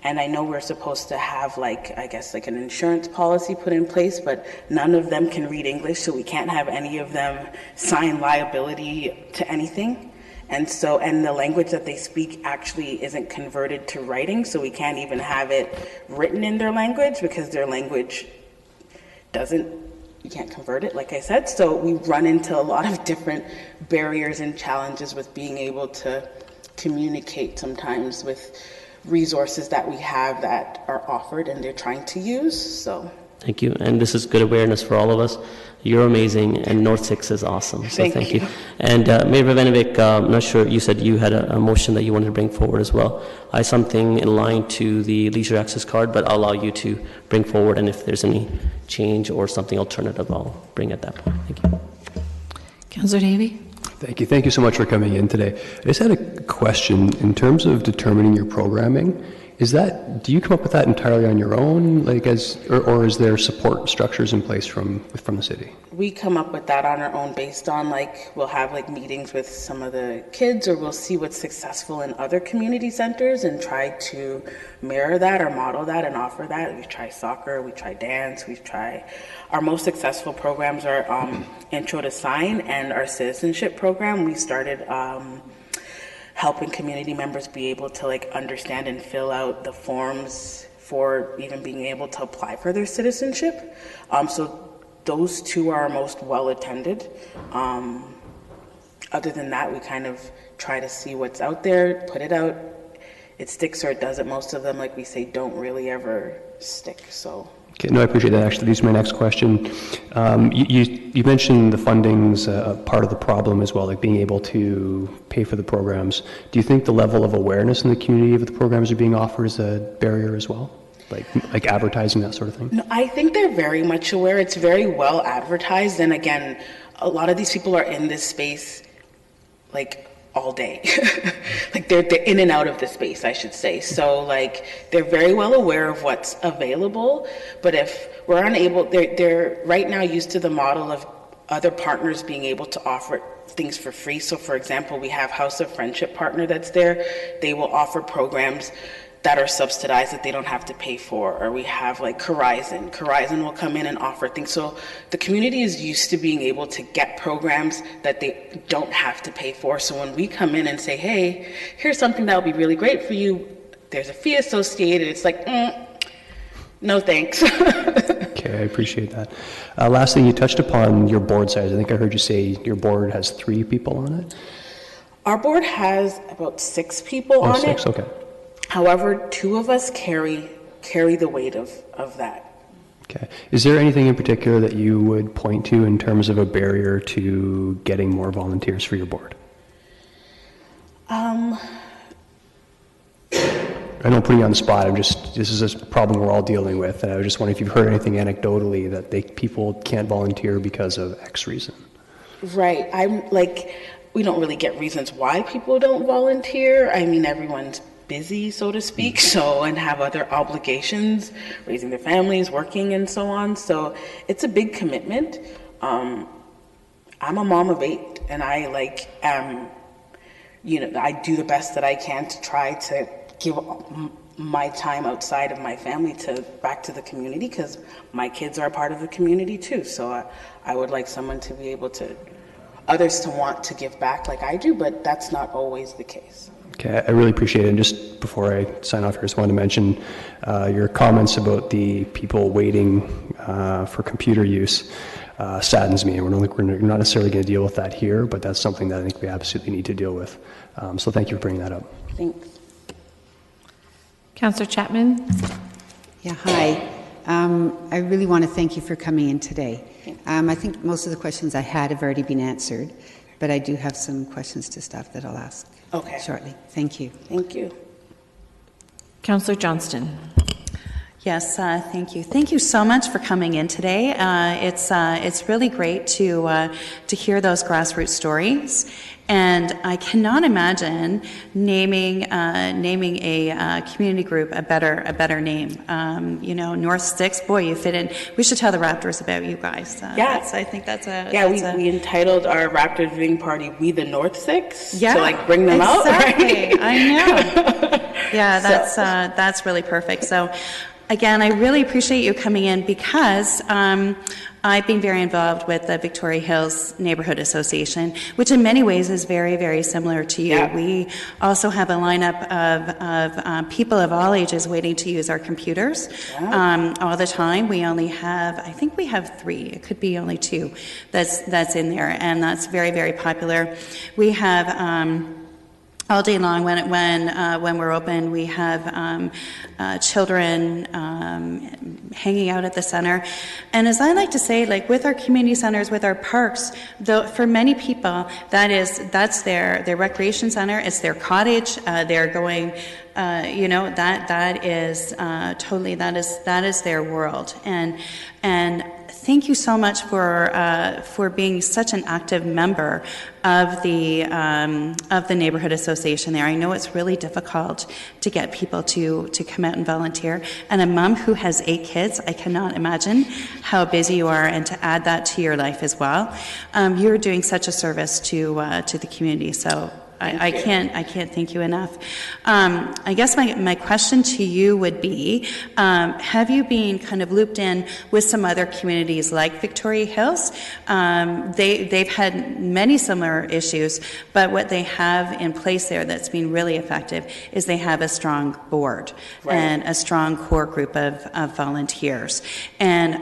And I know we're supposed to have like an insurance policy put in place, but none of them can read English, so we can't have any of them sign liability to anything. And the language that they speak actually isn't converted to writing, so we can't even have it written in their language because their language you can't convert it, like I said. So we run into a lot of different barriers and challenges with being able to communicate sometimes with resources that we have that are offered and they're trying to use. So thank you, and this is good awareness for all of us. You're amazing, and North 6 is awesome, so thank you. And Mayor Vivanovic, I'm not sure, you said you had a motion that you wanted to bring forward as well. I have something in line to the leisure access card, but I'll allow you to bring forward, and if there's any change or something alternative, I'll bring at that point. Thank you. Councillor Davey? Thank you. Thank you so much for coming in today. I just had a question in terms of determining your programming. Do you come up with that entirely on your own, or is there support structures in place from the city? we come up with that on our own based on we'll have meetings with some of the kids, or we'll see what's successful in other community centers and try to mirror that or model that and offer that. We try soccer, we try dance, our most successful programs are Intro to Sign and our citizenship program. We started helping community members be able to understand and fill out the forms for even being able to apply for their citizenship. So those two are our most well attended. Other than that, we kind of try to see what's out there, put it out. It sticks or it doesn't. Most of them, like we say, don't really ever stick. So. Okay, no, I appreciate that. Actually, leads to my next question. You mentioned the funding's part of the problem as well, being able to pay for the programs. Do you think the level of awareness in the community of the programs are being offered is a barrier as well? Like advertising, that sort of thing? No, I think they're very much aware. It's very well advertised. And again, a lot of these people are in this space all day. They're in and out of the space, I should say. So they're very well aware of what's available. But if we're unable, they're right now used to the model of other partners being able to offer things for free. So for example, we have House of Friendship partner that's there. They will offer programs that are subsidized that they don't have to pay for. Or we have Corizon. Corizon will come in and offer things. So the community is used to being able to get programs that they don't have to pay for. So when we come in and say, hey, here's something that will be really great for you, there's a fee associated, it's no thanks. Okay, I appreciate that. Last thing, you touched upon your board size. I think I heard you say your board has 3 people on it? Our board has about 6 people on it. Okay. However, two of us carry the weight of that. Okay. Is there anything in particular that you would point to in terms of a barrier to getting more volunteers for your board? I don't put you on the spot. This is a problem we're all dealing with, and I was just wondering if you've heard anything anecdotally that people can't volunteer because of X reason. Right. We don't really get reasons why people don't volunteer. I mean, everyone's busy, so to speak, and have other obligations, raising their families, working, and so on. So it's a big commitment. I'm a mom of 8, and I do the best that I can to try to give my time outside of my family back to the community, because my kids are a part of the community too. So I would like someone to be able to, others to want to give back like I do, but that's not always the case. Okay, I really appreciate it. And just before I sign off here, I just wanted to mention your comments about the people waiting for computer use saddens me. And we're not necessarily going to deal with that here, but that's something that I think we absolutely need to deal with. So thank you for bringing that up. Thanks. Councillor Chapman? Yeah, hi. I really want to thank you for coming in today. I think most of the questions I had have already been answered, but I do have some questions to staff that I'll ask shortly. Thank you. Thank you. Councillor Johnston? Yes, thank you. Thank you so much for coming in today. It's really great to hear those grassroots stories, and I cannot imagine naming a community group a better name. North 6. Boy, you fit in. We should tell the Raptors about you guys. I think that's a we entitled our Raptors viewing party "We the North 6" Yeah, to bring them out. Exactly. Right? I know. Yeah, that's really perfect. So. Again, I really appreciate you coming in because I've been very involved with the Victoria Hills Neighborhood Association, which in many ways is very, very similar to you. Yeah. We also have a lineup of people of all ages waiting to use our computers all the time. We only have, I think we have 3. It could be only 2 that's in there, and that's very, very popular. We have all day long when we're open, we have children hanging out at the center. And as I like to say, with our community centers, with our parks, for many people, that's their recreation center, it's their cottage, they're going, that is their world. And thank you so much for being such an active member of the neighborhood association there. I know it's really difficult to get people to come out and volunteer. And a mom who has 8 kids, I cannot imagine how busy you are, and to add that to your life as well. You're doing such a service to the community. So I can't thank you enough. I guess my question to you would be, have you been kind of looped in with some other communities like Victoria Hills? They've had many similar issues, but what they have in place there that's been really effective is they have a strong board and a strong core group of volunteers. And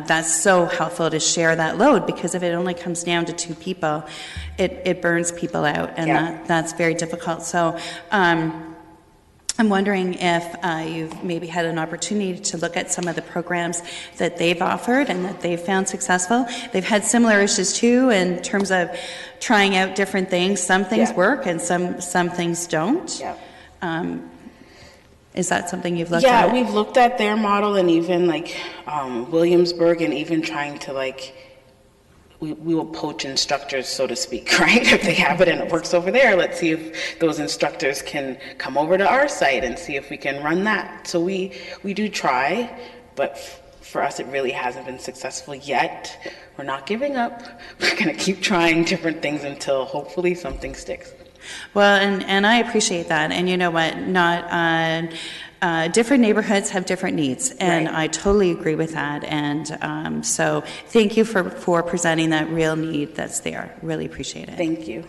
that's so helpful to share that load, because if it only comes down to 2 people, it burns people out, and that's very difficult. So I'm wondering if you've maybe had an opportunity to look at some of the programs that they've offered and that they've found successful. They've had similar issues too in terms of trying out different things. Some things work and some things don't. Is that something you've looked at? Yeah, we've looked at their model, and even Williamsburg, and even trying to we will poach instructors, so to speak, right? If they have it and it works over there, let's see if those instructors can come over to our site and see if we can run that. So we do try, but for us it really hasn't been successful yet. We're not giving up. We're going to keep trying different things until hopefully something sticks. Well, and I appreciate that. And you know what? Different neighborhoods have different needs, and I totally agree with that. And so thank you for presenting that real need that's there. Really appreciate it. Thank you.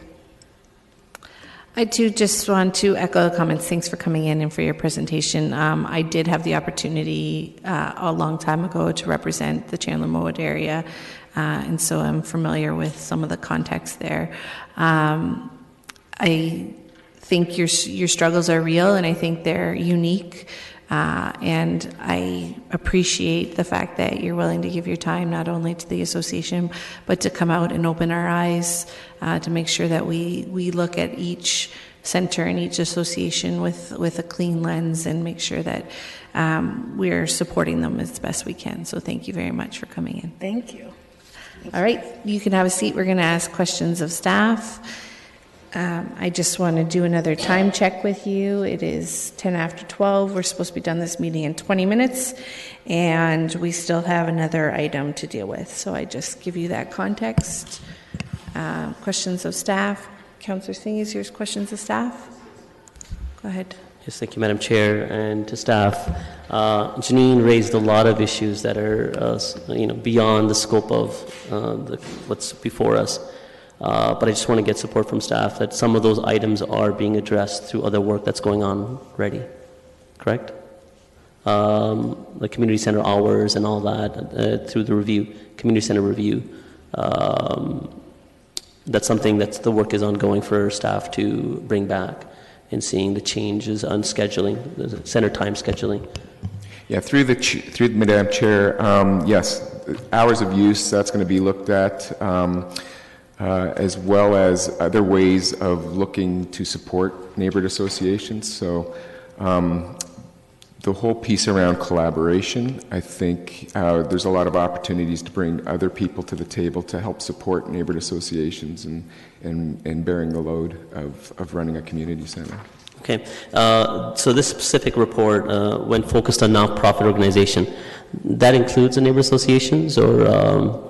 I too just want to echo the comments. Thanks for coming in and for your presentation. I did have the opportunity a long time ago to represent the Chandler-Mowood area, and so I'm familiar with some of the context there. I think your struggles are real, and I think they're unique. And I appreciate the fact that you're willing to give your time not only to the association, but to come out and open our eyes to make sure that we look at each center and each association with a clean lens and make sure that we're supporting them as best we can. So thank you very much for coming in. Thank you. All right, you can have a seat. We're going to ask questions of staff. I just want to do another time check with you. It is 10 after 12. We're supposed to be done this meeting in 20 minutes, and we still have another item to deal with. So I just give you that context. Questions of staff. Councillor Singh, is yours questions of staff? Go ahead. Yes, thank you, Madam Chair, and to staff. Janine raised a lot of issues that are, beyond the scope of what's before us. But I just want to get support from staff that some of those items are being addressed through other work that's going on already. Correct? The community center hours and all that through the review, community center review. That's something that the work is ongoing for staff to bring back and seeing the changes on scheduling, the center time scheduling. Yeah, through the Madam Chair, yes, hours of use, that's going to be looked at, as well as other ways of looking to support neighborhood associations. So the whole piece around collaboration, I think there's a lot of opportunities to bring other people to the table to help support neighborhood associations and bearing the load of running a community center. Okay, so this specific report, when focused on nonprofit organization, that includes the neighborhood associations, or?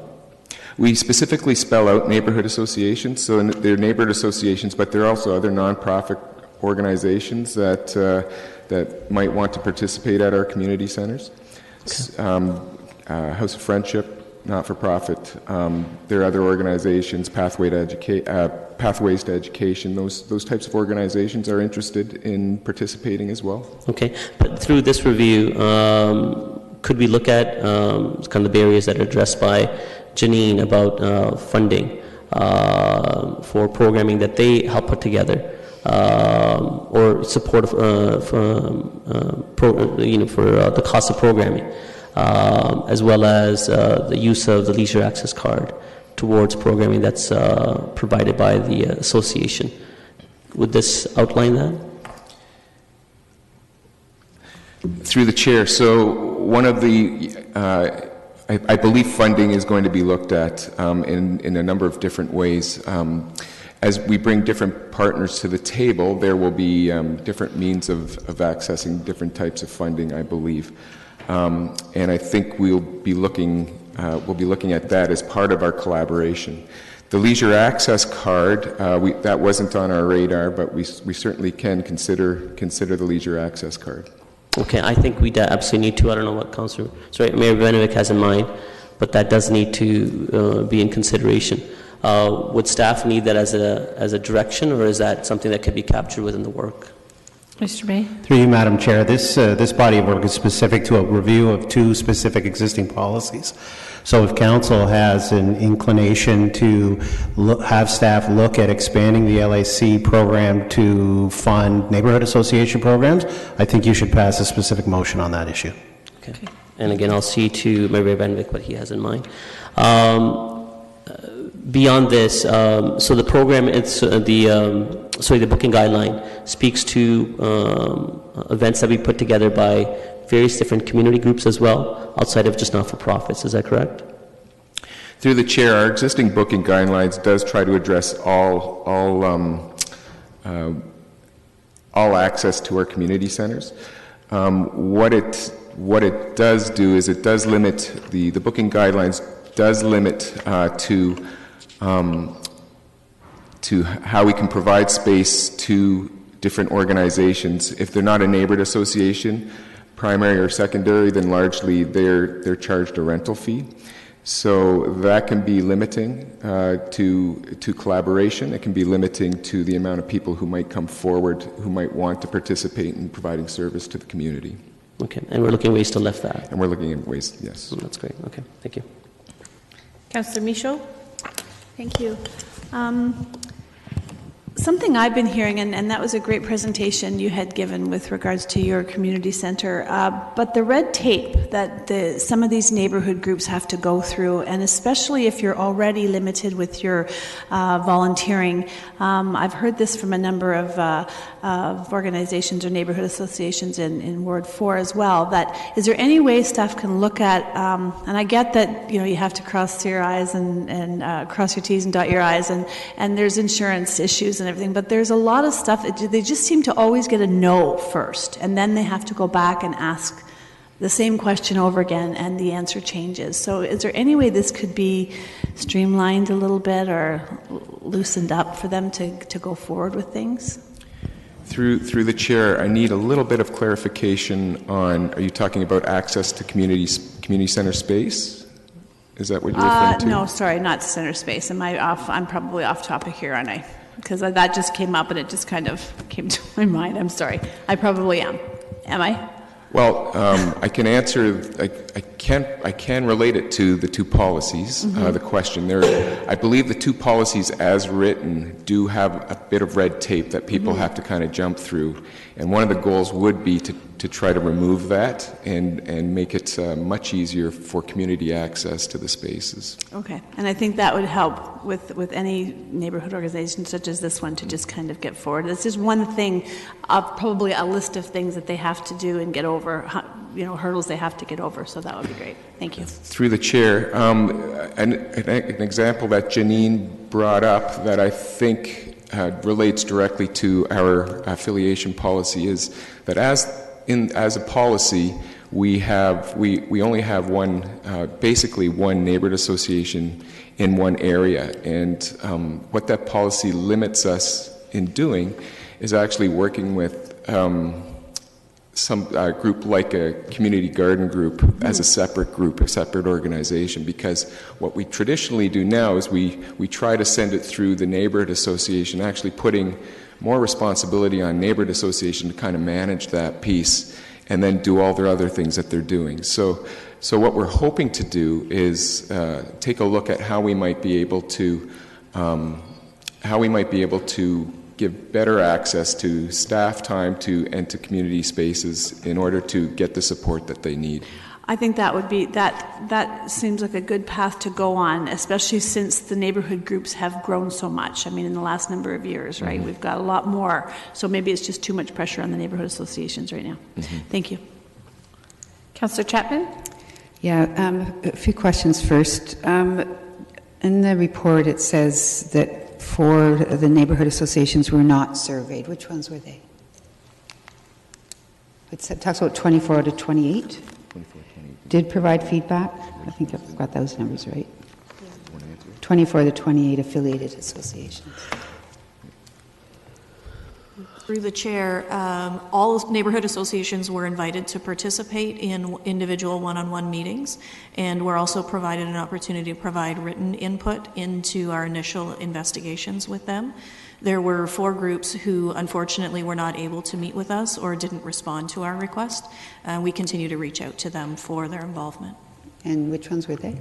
We specifically spell out neighborhood associations, so they're neighborhood associations, but there are also other nonprofit organizations that might want to participate at our community centers. Okay. House of Friendship, not-for-profit. There are other organizations, Pathways to Education. Those types of organizations are interested in participating as well. Okay, but through this review, could we look at kind of the barriers that are addressed by Janine about funding for programming that they help put together, or support for the cost of programming, as well as the use of the leisure access card towards programming that's provided by the association. Would this outline that? Through the chair, so one of the I believe funding is going to be looked at in a number of different ways. As we bring different partners to the table, there will be different means of accessing different types of funding, I believe. And I think we'll be looking at that as part of our collaboration. The leisure access card, that wasn't on our radar, but we certainly can consider the leisure access card. Okay, I think we absolutely need to. I don't know what Mayor Benovic has in mind, but that does need to be in consideration. Would staff need that as a direction, or is that something that could be captured within the work? Mr. May? Through you, Madam Chair, this body of work is specific to a review of two specific existing policies. So if council has an inclination to have staff look at expanding the LAC program to fund neighborhood association programs, I think you should pass a specific motion on that issue. Okay. And again, I'll see to Mayor Benvick what he has in mind. Beyond this, so the program, it's the booking guideline speaks to events that we put together by various different community groups as well, outside of just not-for-profits. Is that correct? Through the chair, our existing booking guidelines does try to address all access to our community centers. What it does do is it does limit the booking guidelines does limit to how we can provide space to different organizations. If they're not a neighborhood association, primary or secondary, then largely they're charged a rental fee. So that can be limiting to collaboration. It can be limiting to the amount of people who might come forward, who might want to participate in providing service to the community. Okay, and we're looking at ways to lift that. And we're looking at ways, yes. That's great. Okay, thank you. Councillor Michaud? Thank you. Something I've been hearing, and that was a great presentation you had given with regards to your community center, but the red tape that some of these neighborhood groups have to go through, and especially if you're already limited with your volunteering. I've heard this from a number of organizations or neighborhood associations in Ward 4 as well, that is there any way staff can look at, and I get that you have to cross your I's and cross your T's and dot your I's, and there's insurance issues and everything, but there's a lot of stuff, they just seem to always get a no first, and then they have to go back and ask the same question over again, and the answer changes. So is there any way this could be streamlined a little bit or loosened up for them to go forward with things? Through the chair, I need a little bit of clarification on, are you talking about access to community center space? Is that what you're referring to? No, sorry, not center space. I'm probably off topic here, aren't I? Because that just came up and it just kind of came to my mind. I'm sorry. I probably am. Am I? Well, I can answer. I can relate it to the two policies. The question there, I believe the two policies, as written, do have a bit of red tape that people have to kind of jump through. And one of the goals would be to try to remove that and make it much easier for community access to the spaces. Okay, and I think that would help with any neighborhood organization such as this one to just kind of get forward. This is one thing of probably a list of things that they have to do and get over, hurdles they have to get over, so that would be great. Thank you. Through the chair, an example that Janine brought up that I think relates directly to our affiliation policy is that as a policy, we only have basically one neighborhood association in one area, and what that policy limits us in doing is actually working with some group like a community garden group as a separate group, a separate organization, because what we traditionally do now is we try to send it through the neighborhood association, actually putting more responsibility on neighborhood association to kind of manage that piece and then do all their other things that they're doing. So what we're hoping to do is take a look at how we might be able to give better access to staff time and to community spaces in order to get the support that they need. I think that seems like a good path to go on, especially since the neighborhood groups have grown so much. I mean, in the last number of years, right? We've got a lot more. So maybe it's just too much pressure on the neighborhood associations right now. Thank you. Councillor Chapman? Yeah, a few questions first. In the report, it says that 4 of the neighborhood associations were not surveyed. Which ones were they? It talks about 24 out of 28. Did provide feedback. I think I've got those numbers right. 24 of the 28 affiliated associations. Through the chair, all neighborhood associations were invited to participate in individual one-on-one meetings, and we're also provided an opportunity to provide written input into our initial investigations with them. There were 4 groups who unfortunately were not able to meet with us or didn't respond to our request. We continue to reach out to them for their involvement. And which ones were they?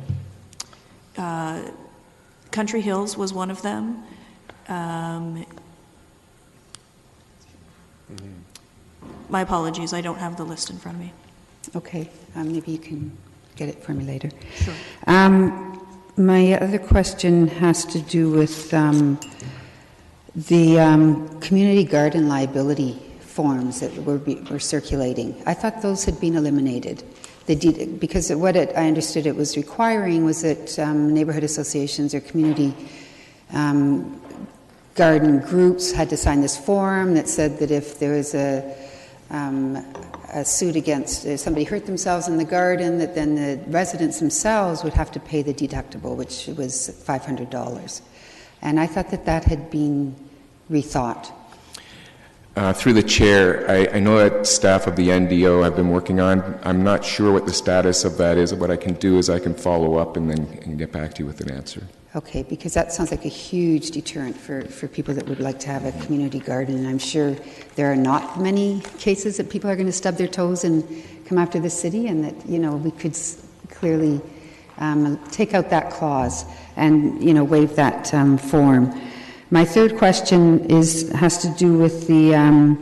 Country Hills was one of them. My apologies, I don't have the list in front of me. Okay, maybe you can get it for me later. Sure. My other question has to do with the community garden liability forms that were circulating. I thought those had been eliminated. Because what I understood it was requiring was that neighborhood associations or community garden groups had to sign this form that said that if there was a suit against somebody hurt themselves in the garden, that then the residents themselves would have to pay the deductible, which was $500. And I thought that had been rethought. Through the chair, I know that staff of the NDO have been working on. I'm not sure what the status of that is. What I can do is I can follow up and then get back to you with an answer. Okay, because that sounds like a huge deterrent for people that would like to have a community garden. And I'm sure there are not many cases that people are going to stub their toes and come after the city, and that, we could clearly take out that clause and, waive that form. My third question has to do with the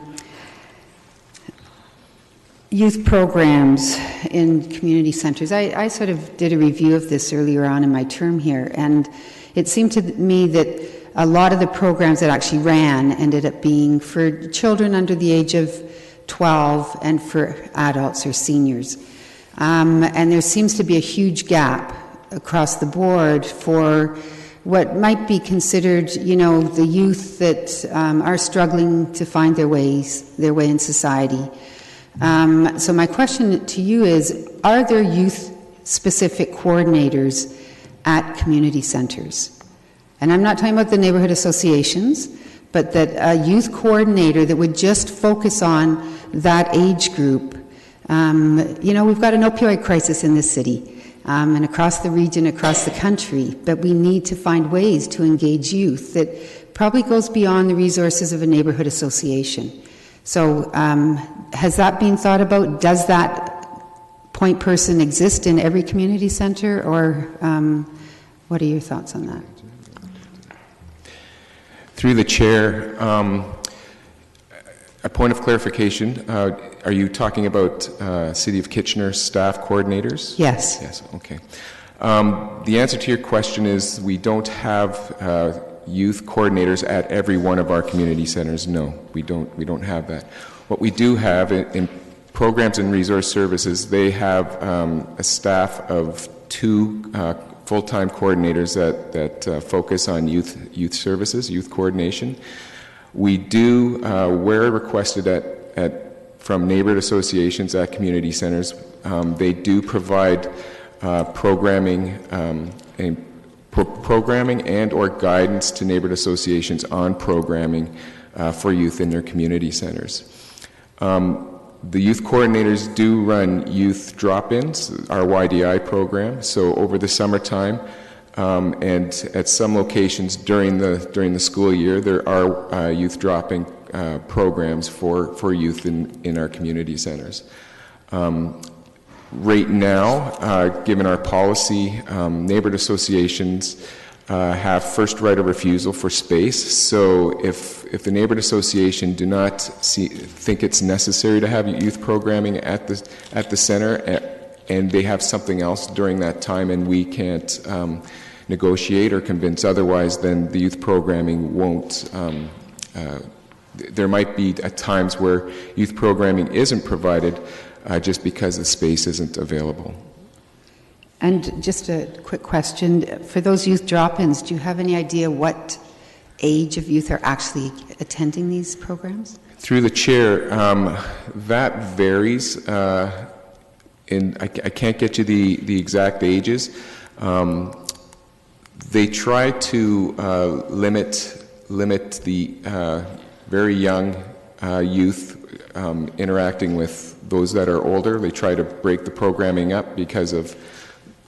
youth programs in community centers. I sort of did a review of this earlier on in my term here, and it seemed to me that a lot of the programs that actually ran ended up being for children under the age of 12 and for adults or seniors. And there seems to be a huge gap across the board for what might be considered, the youth that are struggling to find their way in society. So my question to you is, are there youth-specific coordinators at community centers? And I'm not talking about the neighborhood associations, but that a youth coordinator that would just focus on that age group. We've got an opioid crisis in this city and across the region, across the country, but we need to find ways to engage youth that probably goes beyond the resources of a neighborhood association. So has that been thought about? Does that point person exist in every community center, or what are your thoughts on that? Through the chair, a point of clarification. Are you talking about City of Kitchener staff coordinators? Yes. Yes, okay. The answer to your question is we don't have youth coordinators at every one of our community centers. No, we don't have that. What we do have in programs and resource services, they have a staff of 2 full-time coordinators that focus on youth services, youth coordination. We do, where requested from neighborhood associations at community centers, they do provide programming and or guidance to neighborhood associations on programming for youth in their community centers. The youth coordinators do run youth drop-ins, our YDI program. So over the summertime, and at some locations during the school year, there are youth drop-in programs for youth in our community centers. Right now, given our policy, neighborhood associations have first right of refusal for space. So if the neighborhood association do not think it's necessary to have youth programming at the center, and they have something else during that time, and we can't negotiate or convince otherwise, then the youth programming won't. There might be at times where youth programming isn't provided just because the space isn't available. And just a quick question, for those youth drop-ins, do you have any idea what age of youth are actually attending these programs? Through the chair, that varies. I can't get you the exact ages. They try to limit the very young youth interacting with those that are older. They try to break the programming up because of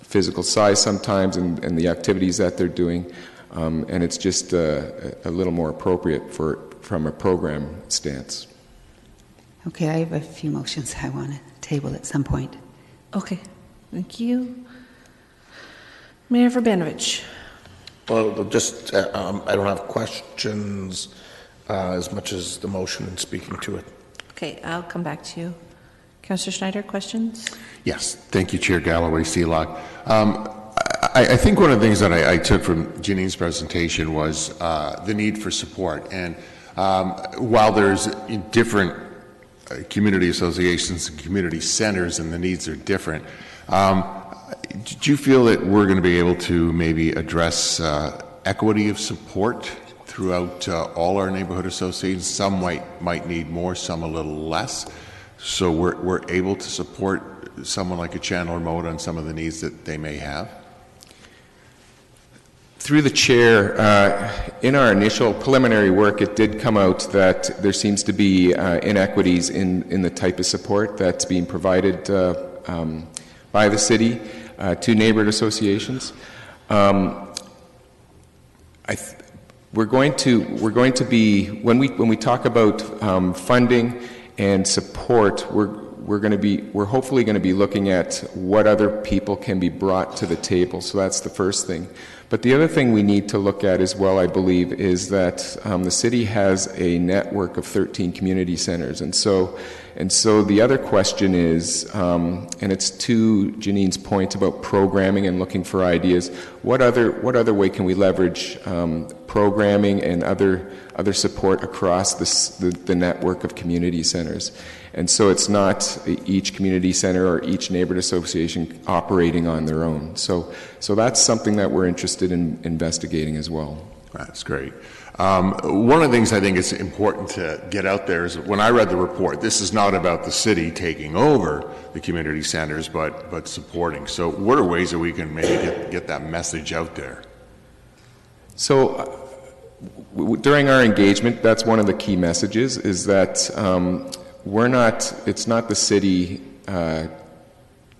physical size sometimes and the activities that they're doing, and it's just a little more appropriate from a program stance. Okay, I have a few motions I want to table at some point. Okay, thank you. Mayor Verbanovich. Well, just, I don't have questions as much as the motion and speaking to it. Okay, I'll come back to you. Councillor Schneider, questions? Yes, thank you, Chair Galloway Seelock. I think one of the things that I took from Janine's presentation was the need for support. And while there's different community associations and community centers and the needs are different, do you feel that we're going to be able to maybe address equity of support throughout all our neighborhood associations? Some might need more, some a little less. So we're able to support someone like a Chandler Mode on some of the needs that they may have? Through the chair, in our initial preliminary work, it did come out that there seems to be inequities in the type of support that's being provided by the city to neighborhood associations. We're going to be when we talk about funding and support, we're hopefully going to be looking at what other people can be brought to the table. So that's the first thing. But the other thing we need to look at as well, I believe, is that the city has a network of 13 community centers. And so the other question is, and it's to Janine's point about programming and looking for ideas, what other way can we leverage programming and other support across the network of community centers? And so it's not each community center or each neighborhood association operating on their own. So that's something that we're interested in investigating as well. That's great. One of the things I think is important to get out there is when I read the report, this is not about the city taking over the community centers, but supporting. So what are ways that we can maybe get that message out there? So during our engagement, that's one of the key messages, is that it's not the city,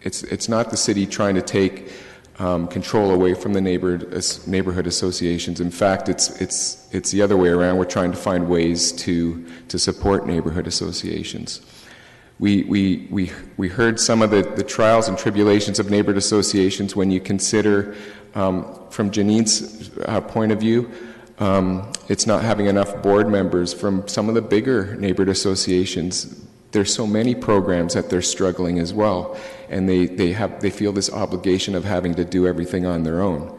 it's not the city trying to take control away from the neighborhood associations. In fact, it's the other way around. We're trying to find ways to support neighborhood associations. We heard some of the trials and tribulations of neighborhood associations when you consider, from Janine's point of view, it's not having enough board members. From some of the bigger neighborhood associations, there's so many programs that they're struggling as well, and they feel this obligation of having to do everything on their own.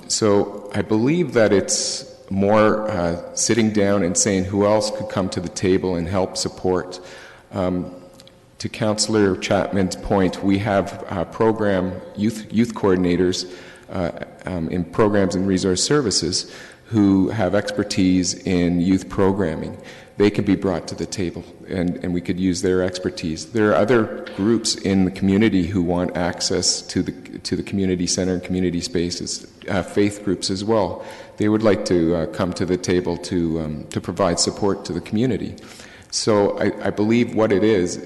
So I believe that it's more sitting down and saying who else could come to the table and help support. To Councillor Chapman's point, we have program youth coordinators in programs and resource services who have expertise in youth programming. They can be brought to the table, and we could use their expertise. There are other groups in the community who want access to the community center and community spaces, faith groups as well. They would like to come to the table to provide support to the community. So I believe what it is,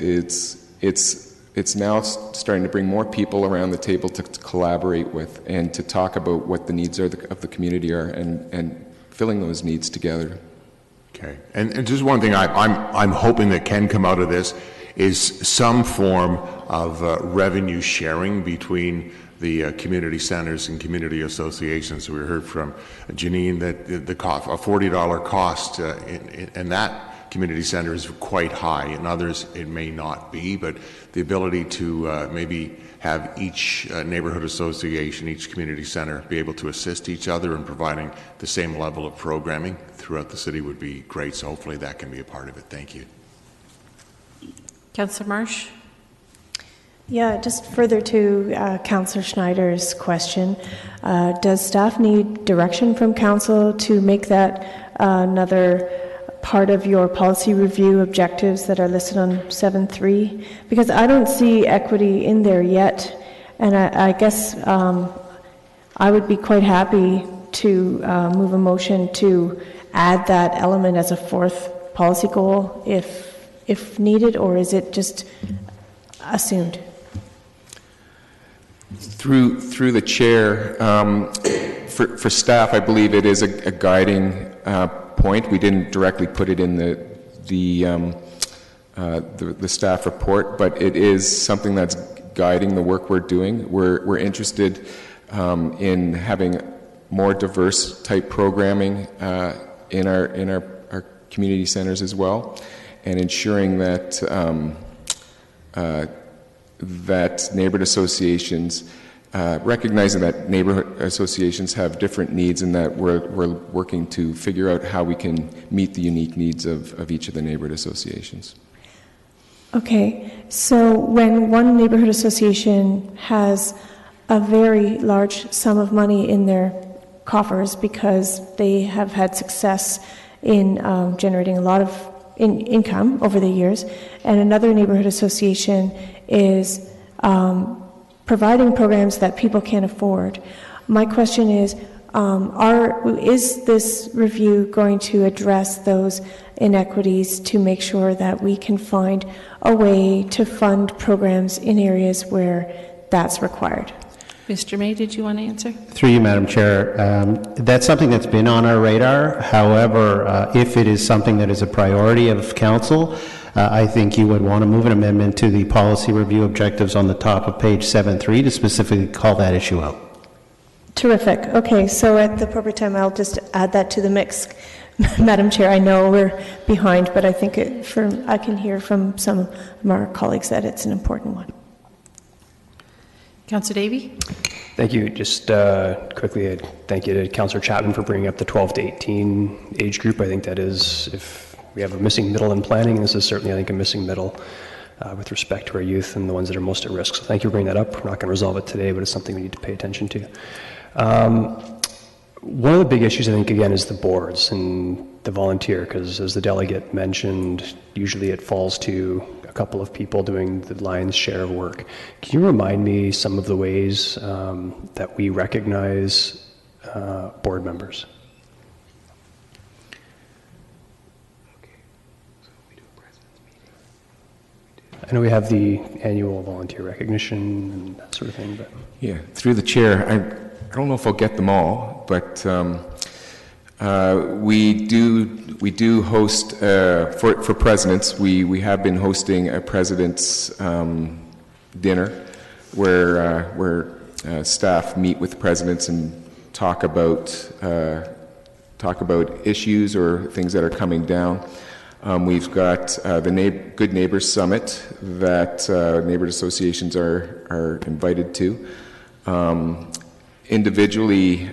it's now starting to bring more people around the table to collaborate with and to talk about what the needs of the community are and filling those needs together. Okay, and just one thing I'm hoping that can come out of this is some form of revenue sharing between the community centers and community associations. We heard from Janine that the cost, a $40 cost in that community center is quite high. In others, it may not be, but the ability to maybe have each neighborhood association, each community center be able to assist each other in providing the same level of programming throughout the city would be great. So hopefully that can be a part of it. Thank you. Councillor Marsh? Yeah, just further to Councillor Schneider's question, does staff need direction from council to make that another part of your policy review objectives that are listed on 7.3? Because I don't see equity in there yet, and I guess I would be quite happy to move a motion to add that element as a fourth policy goal if needed, or is it just assumed? Through the chair, for staff, I believe it is a guiding point. We didn't directly put it in the staff report, but it is something that's guiding the work we're doing. We're interested in having more diverse type programming in our community centers as well, and ensuring that that neighborhood associations, recognizing that neighborhood associations have different needs and that we're working to figure out how we can meet the unique needs of each of the neighborhood associations. Okay, so when one neighborhood association has a very large sum of money in their coffers because they have had success in generating a lot of income over the years, and another neighborhood association is providing programs that people can't afford. My question is this review going to address those inequities to make sure that we can find a way to fund programs in areas where that's required? Mr. May, did you want to answer? Through you, Madam Chair. That's something that's been on our radar. However, if it is something that is a priority of council, I think you would want to move an amendment to the policy review objectives on the top of page 7.3 to specifically call that issue out. Terrific. Okay, so at the appropriate time, I'll just add that to the mix. Madam Chair, I know we're behind, but I think I can hear from some of our colleagues that it's an important one. Councillor Davey? Thank you. Just quickly, thank you to Councillor Chapman for bringing up the 12 to 18 age group. I think that is, if we have a missing middle in planning, this is certainly, I think, a missing middle with respect to our youth and the ones that are most at risk. So thank you for bringing that up. We're not going to resolve it today, but it's something we need to pay attention to. One of the big issues, I think, again, is the boards and the volunteer, because as the delegate mentioned, usually it falls to a couple of people doing the lion's share of work. Can you remind me some of the ways that we recognize board members? I know we have the annual volunteer recognition and that sort of thing, but... Yeah, through the chair, I don't know if I'll get them all, but we do host, for presidents, we have been hosting a president's dinner where staff meet with presidents and talk about issues or things that are coming down. We've got the Good Neighbors Summit that neighborhood associations are invited to. Individually,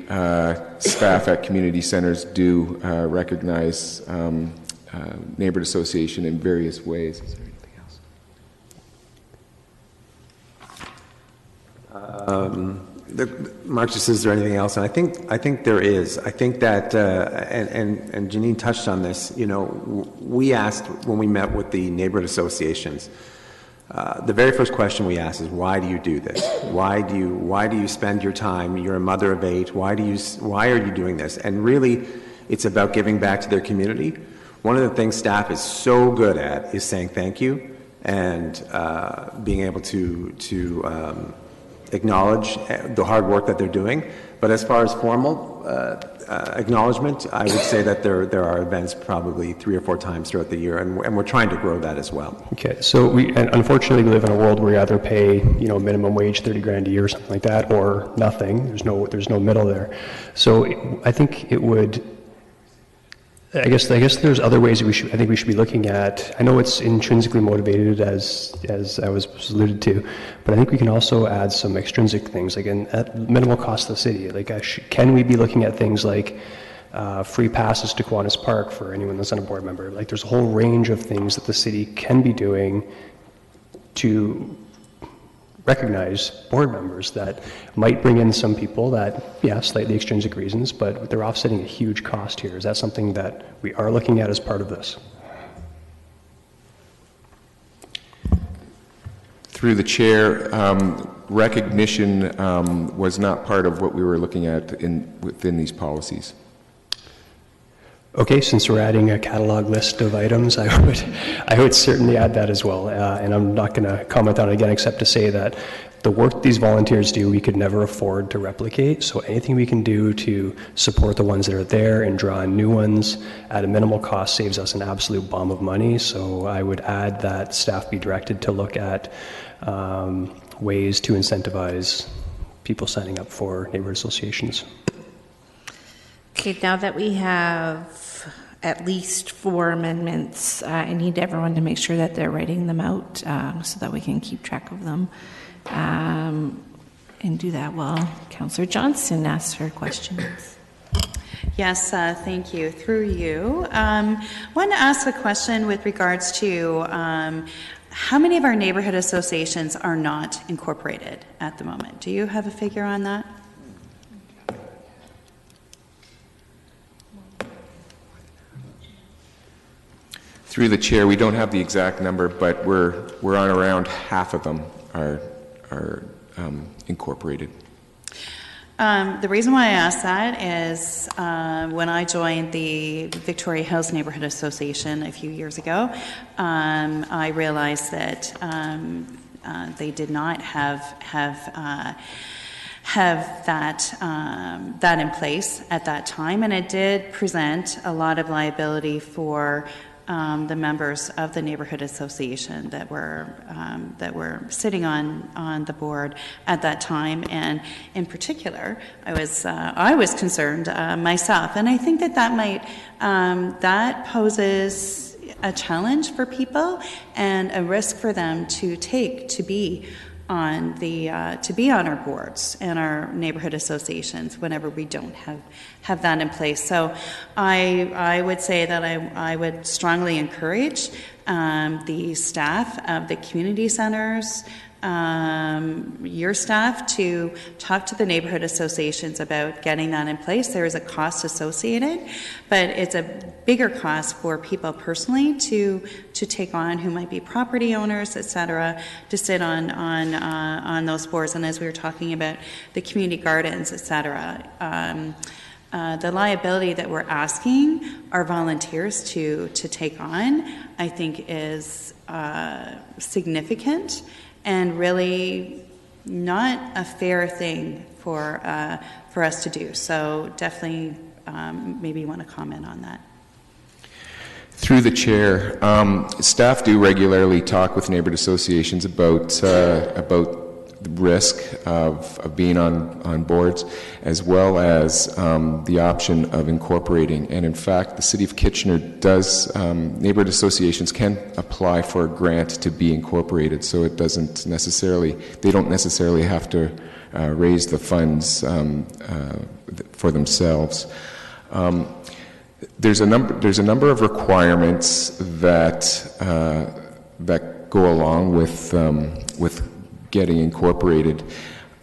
staff at community centers do recognize neighborhood association in various ways. Is there anything else? Mark just says, is there anything else? And I think there is. I think that, and Janine touched on this, you know, we asked when we met with the neighborhood associations, the very first question we asked is, why do you do this? Why do you spend your time? You're a mother of 8. Why are you doing this? And really, it's about giving back to their community. One of the things staff is so good at is saying thank you and being able to acknowledge the hard work that they're doing. But as far as formal acknowledgement, I would say that there are events probably 3 or 4 times throughout the year, and we're trying to grow that as well. Okay, so and unfortunately we live in a world where you either pay, you know, minimum wage, 30 grand a year or something like that, or nothing. There's no middle there. So I think it would. I guess there's other ways that I think we should be looking at. I know it's intrinsically motivated, as I was alluded to, but I think we can also add some extrinsic things, like at minimal cost to the city. Like, can we be looking at things like free passes to Kiwanis Park for anyone that's not a board member? Like, there's a whole range of things that the city can be doing to recognize board members that might bring in some people that, yeah, slightly extrinsic reasons, but they're offsetting a huge cost here. Is that something that we are looking at as part of this? Through the chair, recognition was not part of what we were looking at within these policies. Okay, since we're adding a catalog list of items, I would certainly add that as well. And I'm not going to comment on it again, except to say that the work these volunteers do, we could never afford to replicate. So anything we can do to support the ones that are there and draw in new ones at a minimal cost saves us an absolute bomb of money. So I would add that staff be directed to look at ways to incentivize people signing up for neighborhood associations. Okay, now that we have at least 4 amendments, I need everyone to make sure that they're writing them out so that we can keep track of them and do that while Councillor Johnston asks her questions. Yes, thank you. Through you. I want to ask a question with regards to how many of our neighborhood associations are not incorporated at the moment? Do you have a figure on that? Through the chair, we don't have the exact number, but we're on around half of them are incorporated. The reason why I ask that is when I joined the Victoria Hills Neighborhood Association a few years ago, I realized that they did not have that in place at that time, and it did present a lot of liability for the members of the neighborhood association that were sitting on the board at that time, and in particular, I was concerned myself, and I think that poses a challenge for people and a risk for them to take to be on our boards and our neighborhood associations whenever we don't have that in place. So I would say that I would strongly encourage the staff of the community centers, your staff, to talk to the neighborhood associations about getting that in place. There is a cost associated, but it's a bigger cost for people personally to take on, who might be property owners, etc., to sit on those boards. And as we were talking about the community gardens, etc., the liability that we're asking our volunteers to take on, I think, is significant and really not a fair thing for us to do. So definitely, maybe you want to comment on that. Through the chair, staff do regularly talk with neighborhood associations about the risk of being on boards, as well as the option of incorporating. And in fact, the City of Kitchener does, neighborhood associations can apply for a grant to be incorporated, so it doesn't necessarily, they don't necessarily have to raise the funds for themselves. There's a number of requirements that go along with getting incorporated,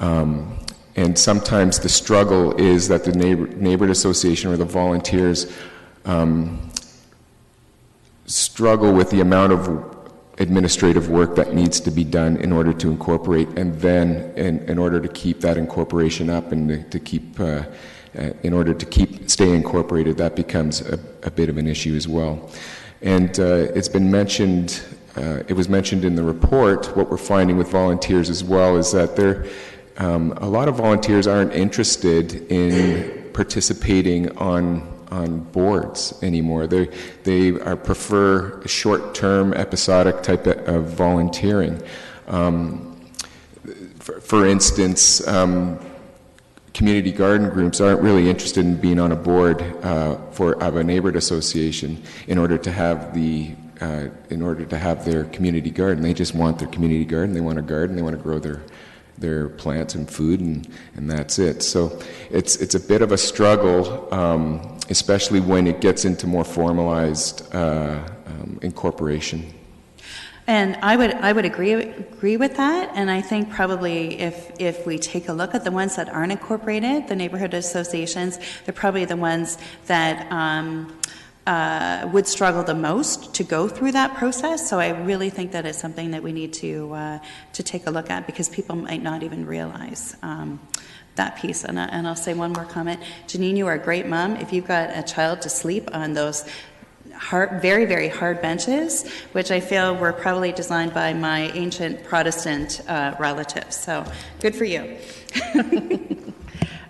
and sometimes the struggle is that the neighborhood association or the volunteers struggle with the amount of administrative work that needs to be done in order to incorporate, and then in order to keep that incorporation up and to keep in order to stay incorporated, that becomes a bit of an issue as well. And it's been mentioned, it was mentioned in the report, what we're finding with volunteers as well is that a lot of volunteers aren't interested in participating on boards anymore. They prefer a short-term, episodic type of volunteering. For instance, community garden groups aren't really interested in being on a board of a neighborhood association in order to have their community garden. They just want their community garden. They want a garden. They want to grow their plants and food, and that's it. So it's a bit of a struggle, especially when it gets into more formalized incorporation. And I would agree with that. And I think probably if we take a look at the ones that aren't incorporated, the neighborhood associations, they're probably the ones that would struggle the most to go through that process. So I really think that it's something that we need to take a look at, because people might not even realize that piece. And I'll say one more comment. Janine, you are a great mom. If you've got a child to sleep on those very, very hard benches, which I feel were probably designed by my ancient Protestant relatives. So good for you.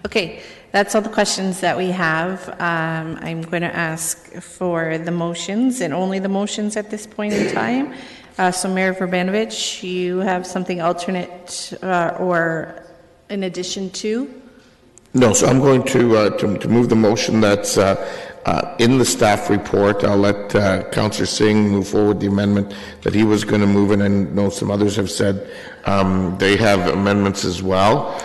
Okay, that's all the questions that we have. I'm going to ask for the motions, and only the motions at this point in time. So Mayor Verbanovich, you have something alternate or in addition to? No, so I'm going to move the motion that's in the staff report. I'll let Councillor Singh move forward the amendment that he was going to move, and I know some others have said they have amendments as well.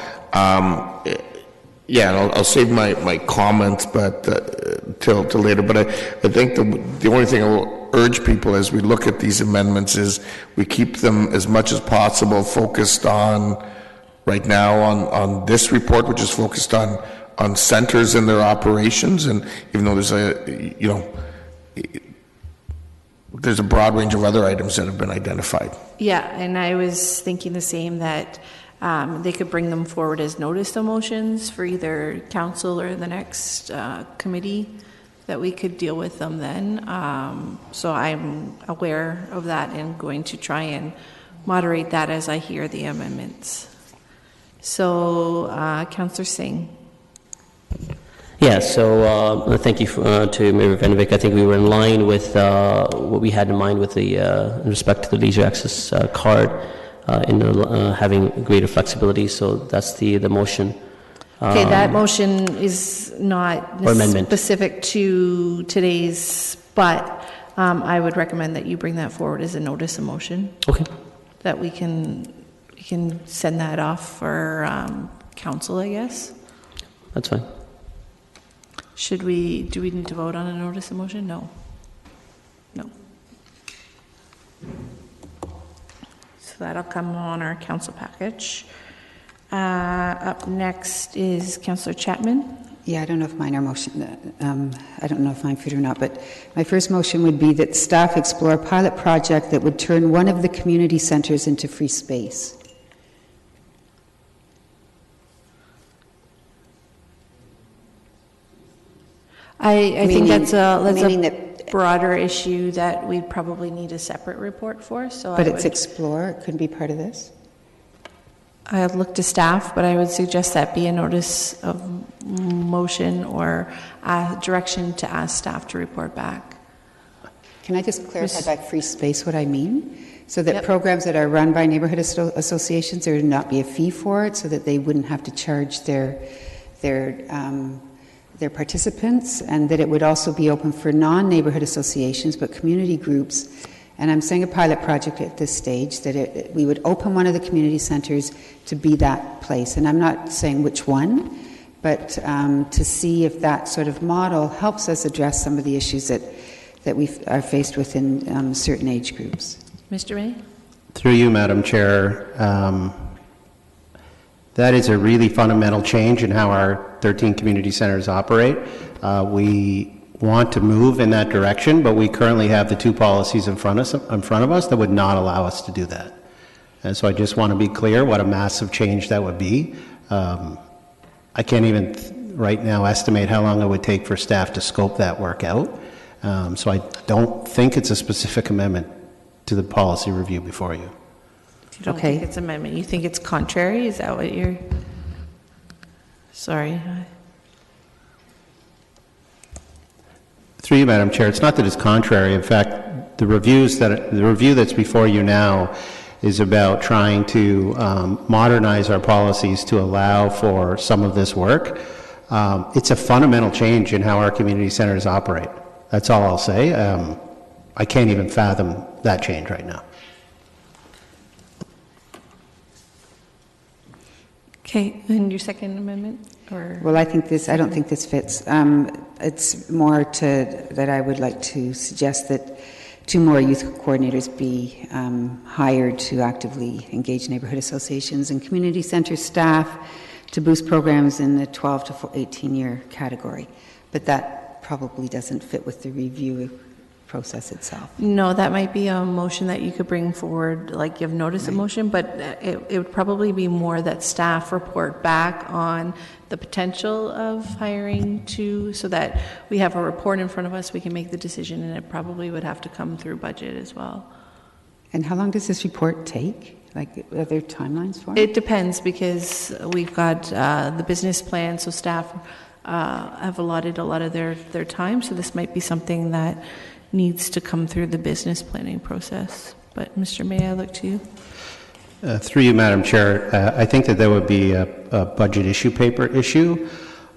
Yeah, and I'll save my comments, but till later. But I think the only thing I will urge people as we look at these amendments is we keep them as much as possible focused on right now on this report, which is focused on centers and their operations, and even though there's a broad range of other items that have been identified. Yeah, and I was thinking the same, that they could bring them forward as notice of motions for either council or the next committee, that we could deal with them then. So I'm aware of that and going to try and moderate that as I hear the amendments. So, Councillor Singh. Yeah, so thank you to Mayor Venovic. I think we were in line with what we had in mind with the in respect to the leisure access card in having greater flexibility. So that's the motion. Okay, that motion is not Or amendment. specific to today's, but I would recommend that you bring that forward as a notice of motion. Okay. That we can send that off for council, I guess. That's fine. Do we need to vote on a notice of motion? No. No. So that'll come on our council package. Up next is Councillor Chapman. Yeah, I don't know if mine are motion. I don't know if mine fit or not, but my first motion would be that staff explore a pilot project that would turn one of the community centres into free space. I think that's meaning a that- broader issue that we probably need a separate report for. So, But it's explore. It couldn't be part of this. I would look to staff, but I would suggest that be a notice of motion or a direction to ask staff to report back. Can I just clarify by free space what I mean? So that Yep. programs that are run by neighborhood associations, there would not be a fee for it, so that they wouldn't have to charge their participants, and that it would also be open for non-neighborhood associations, but community groups. And I'm saying a pilot project at this stage, that we would open one of the community centres to be that place. And I'm not saying which one, but to see if that sort of model helps us address some of the issues that we are faced with in certain age groups. Mr. May? Through you, Madam Chair, that is a really fundamental change in how our 13 community centers operate. We want to move in that direction, but we currently have the two policies in front of us that would not allow us to do that. And so I just want to be clear what a massive change that would be. I can't even right now estimate how long it would take for staff to scope that work out. So I don't think it's a specific amendment to the policy review before you. You don't think it's amendment. You think it's contrary? Is that what you're... Sorry. Through you, Madam Chair, it's not that it's contrary. In fact, the review that's before you now is about trying to modernize our policies to allow for some of this work. It's a fundamental change in how our community centers operate. That's all I'll say. I can't even fathom that change right now. Okay, and your second amendment? Or Well, I don't think this fits. It's more that I would like to suggest that 2 more youth coordinators be hired to actively engage neighborhood associations and community center staff to boost programs in the 12 to 18-year category. But that probably doesn't fit with the review process itself. No, that might be a motion that you could bring forward, like give notice of motion, but it would probably be more that staff report back on the potential of hiring so that we have a report in front of us, we can make the decision, and it probably would have to come through budget as well. And how long does this report take? Like, are there timelines for it? It depends, because we've got the business plan, so staff have allotted a lot of their time, so this might be something that needs to come through the business planning process. But Mr. May, I look to you. Through you, Madam Chair, I think that there would be a budget issue paper issue.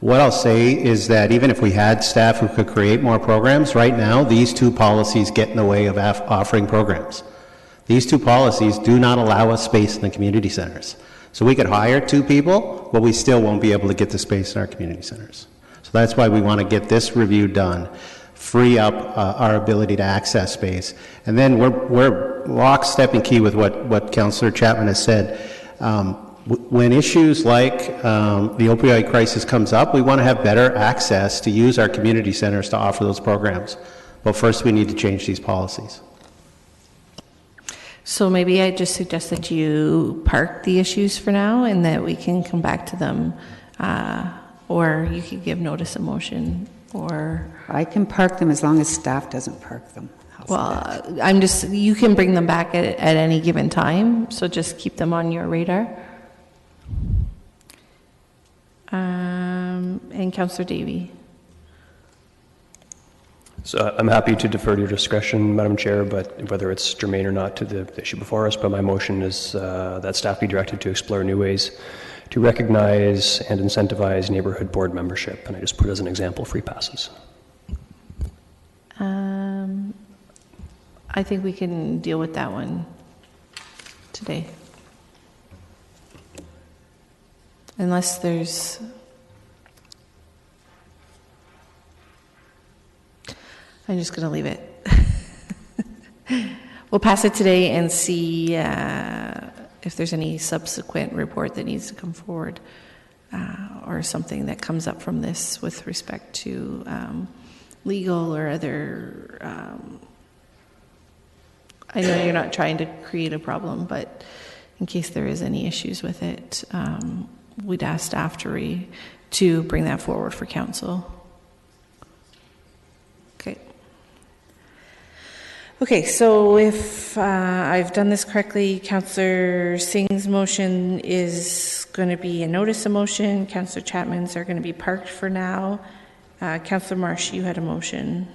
What I'll say is that even if we had staff who could create more programs, right now these 2 policies get in the way of offering programs. These 2 policies do not allow us space in the community centers. So we could hire 2 people, but we still won't be able to get the space in our community centers. So that's why we want to get this review done, free up our ability to access space. And then we're lockstep and key with what Councillor Chapman has said. When issues like the opioid crisis comes up, we want to have better access to use our community centers to offer those programs. But first we need to change these policies. So maybe I just suggest that you park the issues for now and that we can come back to them, or you could give notice of motion, or... I can park them as long as staff doesn't park them. you can bring them back at any given time, so just keep them on your radar. and Councillor Davey. So I'm happy to defer to your discretion, Madam Chair, but whether it's germane or not to the issue before us, but my motion is that staff be directed to explore new ways to recognize and incentivize neighborhood board membership. And I just put as an example free passes. I think we can deal with that one today. Unless there's... I'm just going to leave it. We'll pass it today and see if there's any subsequent report that needs to come forward or something that comes up from this with respect to legal or other... I know you're not trying to create a problem, but in case there is any issues with it, we'd ask staff to bring that forward for council. Okay. Okay, so if I've done this correctly, Councillor Singh's motion is going to be a notice of motion. Councillor Chapman's are going to be parked for now. Councillor Marsh, you had a motion.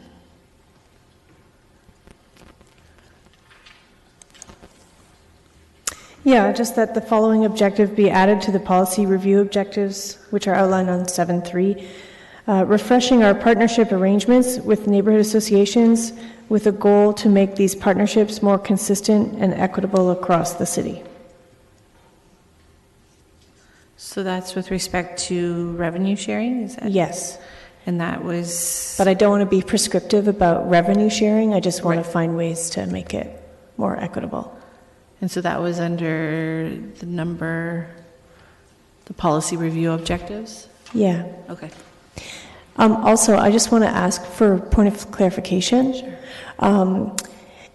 Yeah, just that the following objective be added to the policy review objectives, which are outlined on 7.3. Refreshing our partnership arrangements with neighborhood associations with a goal to make these partnerships more consistent and equitable across the city. So that's with respect to revenue sharing, is that? Yes. And that was... But I don't want to be prescriptive about revenue sharing. I just want to find ways to make it more equitable. And so that was under the policy review objectives? Yeah. Okay. Also, I just want to ask for a point of clarification. Sure.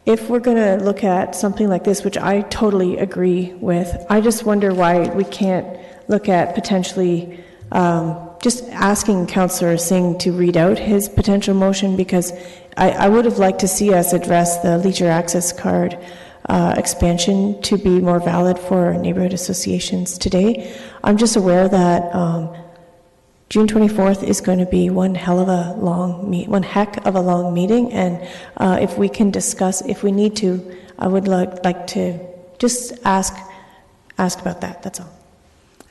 If we're going to look at something like this, which I totally agree with, I just wonder why we can't look at potentially just asking Councillor Singh to read out his potential motion, because I would have liked to see us address the leisure access card expansion to be more valid for neighborhood associations today. I'm just aware that June 24th is going to be one heck of a long meeting, and if we can discuss, if we need to, I would like to just ask about that. That's all.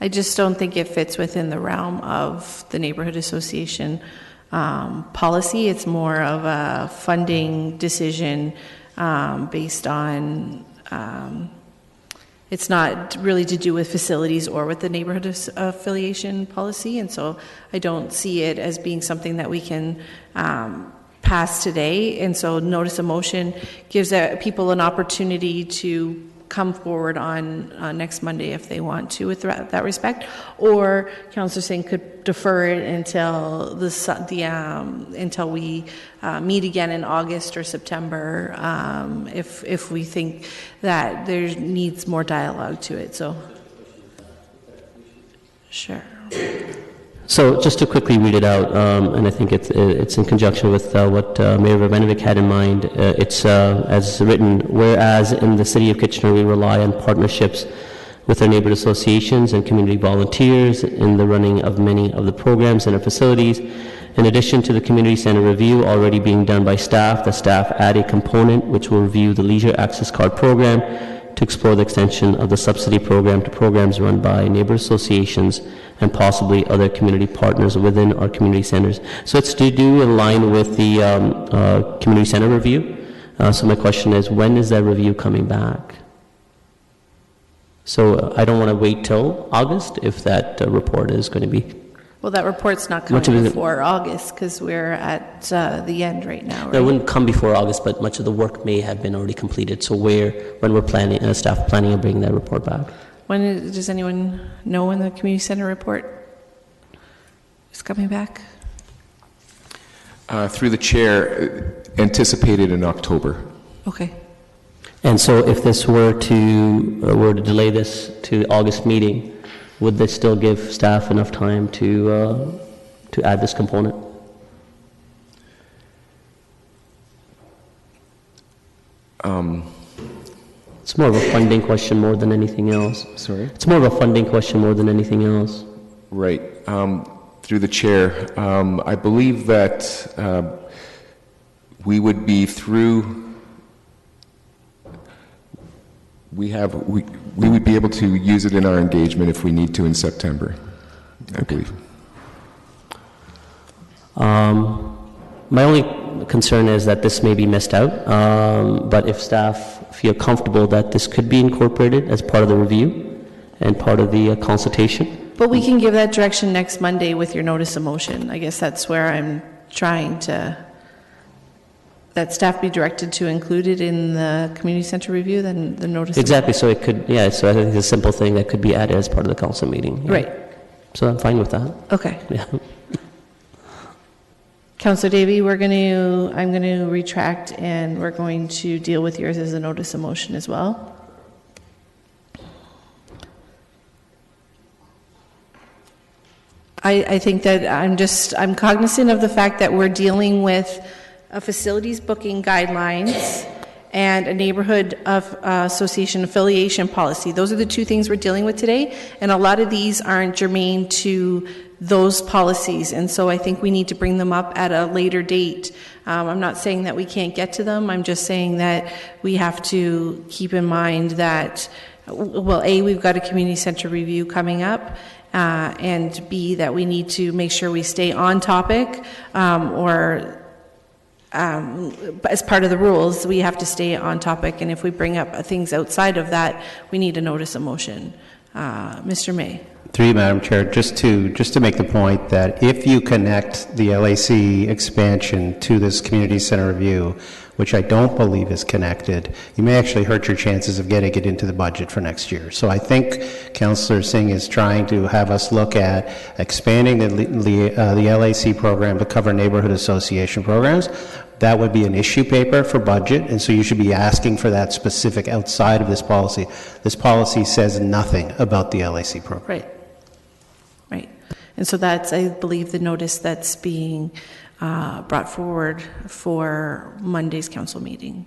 I just don't think it fits within the realm of the neighborhood association policy. It's more of a funding decision based on, it's not really to do with facilities or with the neighborhood affiliation policy, and so I don't see it as being something that we can pass today. And so notice of motion gives people an opportunity to come forward on next Monday if they want to with that respect, or Councillor Singh could defer it until until we meet again in August or September if we think that there needs more dialogue to it. So, sure. So just to quickly read it out, and I think it's in conjunction with what Mayor Verbanovic had in mind. It's as written, whereas in the City of Kitchener we rely on partnerships with our neighborhood associations and community volunteers in the running of many of the programs in our facilities. In addition to the community center review already being done by staff, the staff add a component which will review the leisure access card program to explore the extension of the subsidy program to programs run by neighborhood associations and possibly other community partners within our community centers. So it's to do in line with the community center review. So my question is, when is that review coming back? So I don't want to wait till August if that report is going to be... Well, that report's not coming before August because we're at the end right now. Right? It wouldn't come before August, but much of the work may have been already completed. So when we're planning, staff planning on bringing that report back? Does anyone know when the community center report is coming back? Through the chair, anticipated in October. Okay. And so if this were to delay this to the August meeting, would this still give staff enough time to add this component? It's more of a funding question more than anything else. Sorry? It's more of a funding question more than anything else. Right. Through through the chair, I believe that we would be through. We would be able to use it in our engagement if we need to in September, I believe. My only concern is that this may be missed out, but if staff feel comfortable that this could be incorporated as part of the review and part of the consultation. But we can give that direction next Monday with your notice of motion. I guess that's where I'm trying to, that staff be directed to include it in the community center review, then the notice. Exactly, so it could, yeah, so I think it's a simple thing that could be added as part of the council meeting. Yeah. Right. So I'm fine with that. Okay. Yeah. Councillor Davey, I'm going to retract, and we're going to deal with yours as a notice of motion as well. I think that I'm cognizant of the fact that we're dealing with a facilities booking guidelines and a neighborhood association affiliation policy. Those are the two things we're dealing with today, and a lot of these aren't germane to those policies, and so I think we need to bring them up at a later date. I'm not saying that we can't get to them, I'm just saying that we have to keep in mind that, well, A, we've got a community center review coming up, and B, that we need to make sure we stay on topic, as part of the rules, we have to stay on topic, and if we bring up things outside of that, we need a notice of motion. Mr. May. Through you, Madam Chair, just to make the point that if you connect the LAC expansion to this community center review, which I don't believe is connected, you may actually hurt your chances of getting it into the budget for next year. So I think Councillor Singh is trying to have us look at expanding the LAC program to cover neighborhood association programs. That would be an issue paper for budget, and so you should be asking for that specific outside of this policy. This policy says nothing about the LAC program. Right. Right. And so that's, I believe, the notice that's being brought forward for Monday's council meeting.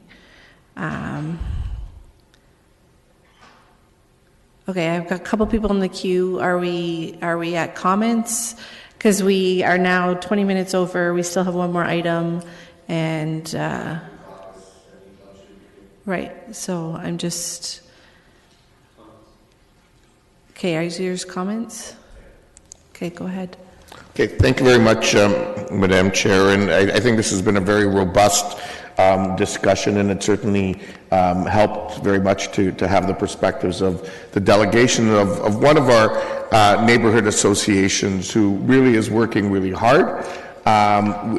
Okay, I've got a couple people in the queue. Are we at comments? Because we are now 20 minutes over. We still have one more item. And, right, so I'm just, okay, are yours comments? Okay, go ahead. Okay, thank you very much, Madam Chair, and I think this has been a very robust discussion, and it certainly helped very much to have the perspectives of the delegation of one of our neighborhood associations who really is working really hard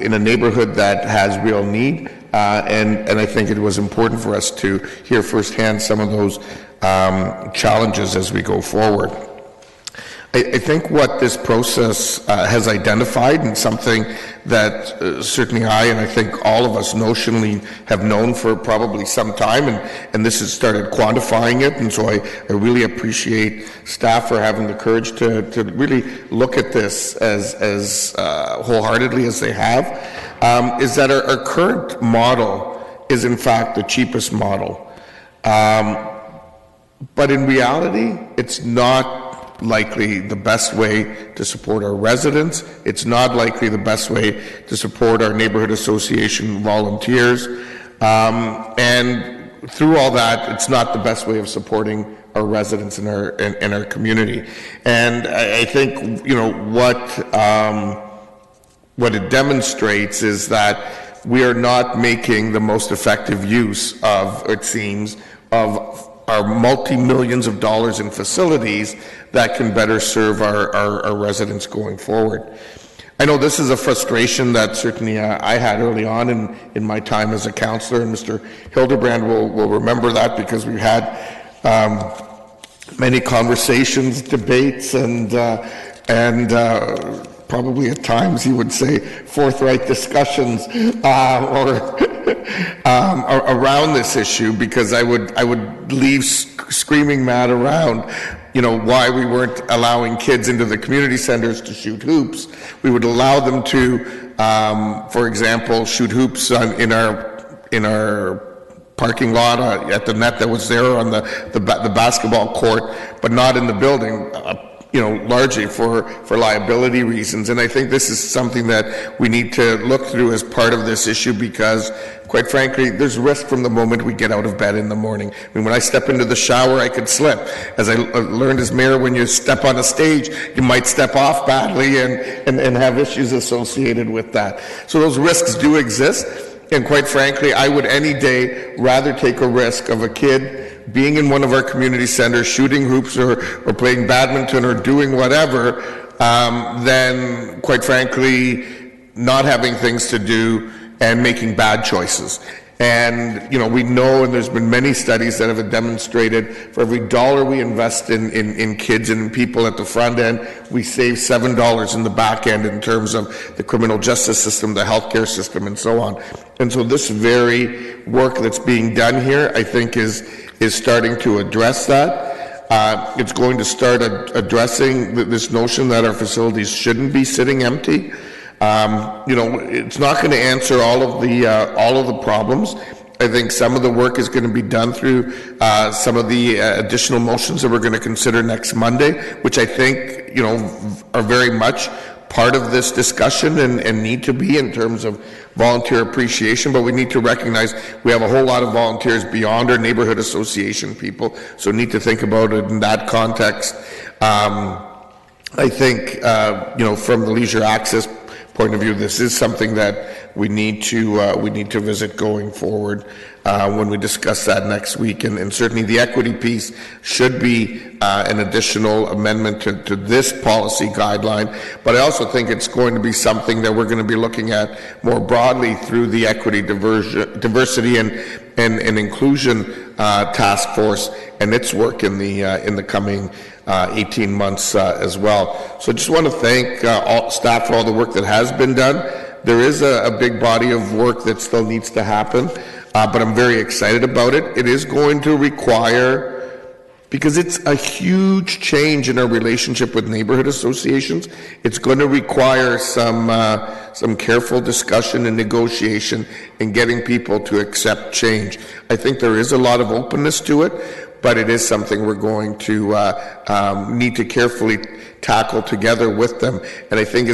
in a neighborhood that has real need, and I think it was important for us to hear firsthand some of those challenges as we go forward. I think what this process has identified, and something that certainly I and I think all of us notionally have known for probably some time, and this has started quantifying it, and so I really appreciate staff for having the courage to really look at this as wholeheartedly as they have, is that our current model is in fact the cheapest model. But in reality, it's not likely the best way to support our residents. It's not likely the best way to support our neighborhood association volunteers. And through all that, it's not the best way of supporting our residents in our community. And I think, you know, what it demonstrates is that we are not making the most effective use of, it seems, of our multi-millions of dollars in facilities that can better serve our residents going forward. I know this is a frustration that certainly I had early on in my time as a councillor, and Mr. Hildebrand will remember that, because we had many conversations, debates, and probably at times he would say forthright discussions around this issue, because I would leave screaming mad around, you know, why we weren't allowing kids into the community centers to shoot hoops. We would allow them to, for example, shoot hoops in our parking lot at the net that was there on the basketball court, but not in the building. largely for liability reasons. And I think this is something that we need to look through as part of this issue because, quite frankly, there's risk from the moment we get out of bed in the morning. I mean, when I step into the shower, I could slip. As I learned as mayor, when you step on a stage, you might step off badly and have issues associated with that. So those risks do exist. And quite frankly, I would any day rather take a risk of a kid being in one of our community centers, shooting hoops or playing badminton or doing whatever, than, quite frankly, not having things to do and making bad choices. And, we know, and there's been many studies that have demonstrated, for every dollar we invest in kids and in people at the front end, we save $7 in the back end in terms of the criminal justice system, the healthcare system, and so on. And so this very work that's being done here, I think, is starting to address that. It's going to start addressing this notion that our facilities shouldn't be sitting empty. It's not going to answer all of the problems. I think some of the work is going to be done through some of the additional motions that we're going to consider next Monday, which I think, are very much part of this discussion and need to be in terms of volunteer appreciation. But we need to recognize we have a whole lot of volunteers beyond our neighborhood association people, so need to think about it in that context. I think, from the leisure access point of view, this is something that we need to visit going forward when we discuss that next week. And certainly the equity piece should be an additional amendment to this policy guideline. But I also think it's going to be something that we're going to be looking at more broadly through the equity, diversity, and inclusion task force and its work in the coming 18 months as well. So I just want to thank all staff for all the work that has been done. There is a big body of work that still needs to happen, but I'm very excited about it. It is going to require, because it's a huge change in our relationship with neighborhood associations, it's going to require some careful discussion and negotiation and getting people to accept change. I think there is a lot of openness to it, but it is something we're going to need to carefully tackle together with them. And I think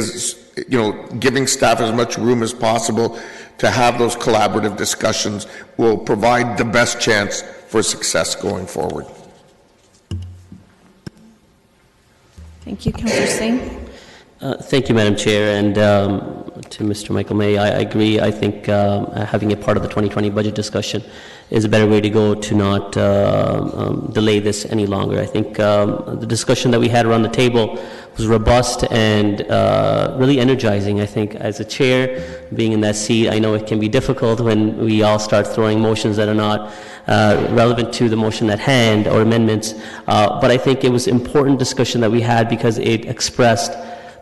giving staff as much room as possible to have those collaborative discussions will provide the best chance for success going forward. Thank you, Councillor Singh. Thank you, Madam Chair, and to Mr. Michael May, I agree. I think having it part of the 2020 budget discussion is a better way to go to not delay this any longer. I think the discussion that we had around the table was robust and really energizing. I think as a chair, being in that seat, I know it can be difficult when we all start throwing motions that are not relevant to the motion at hand or amendments, but I think it was important discussion that we had because it expressed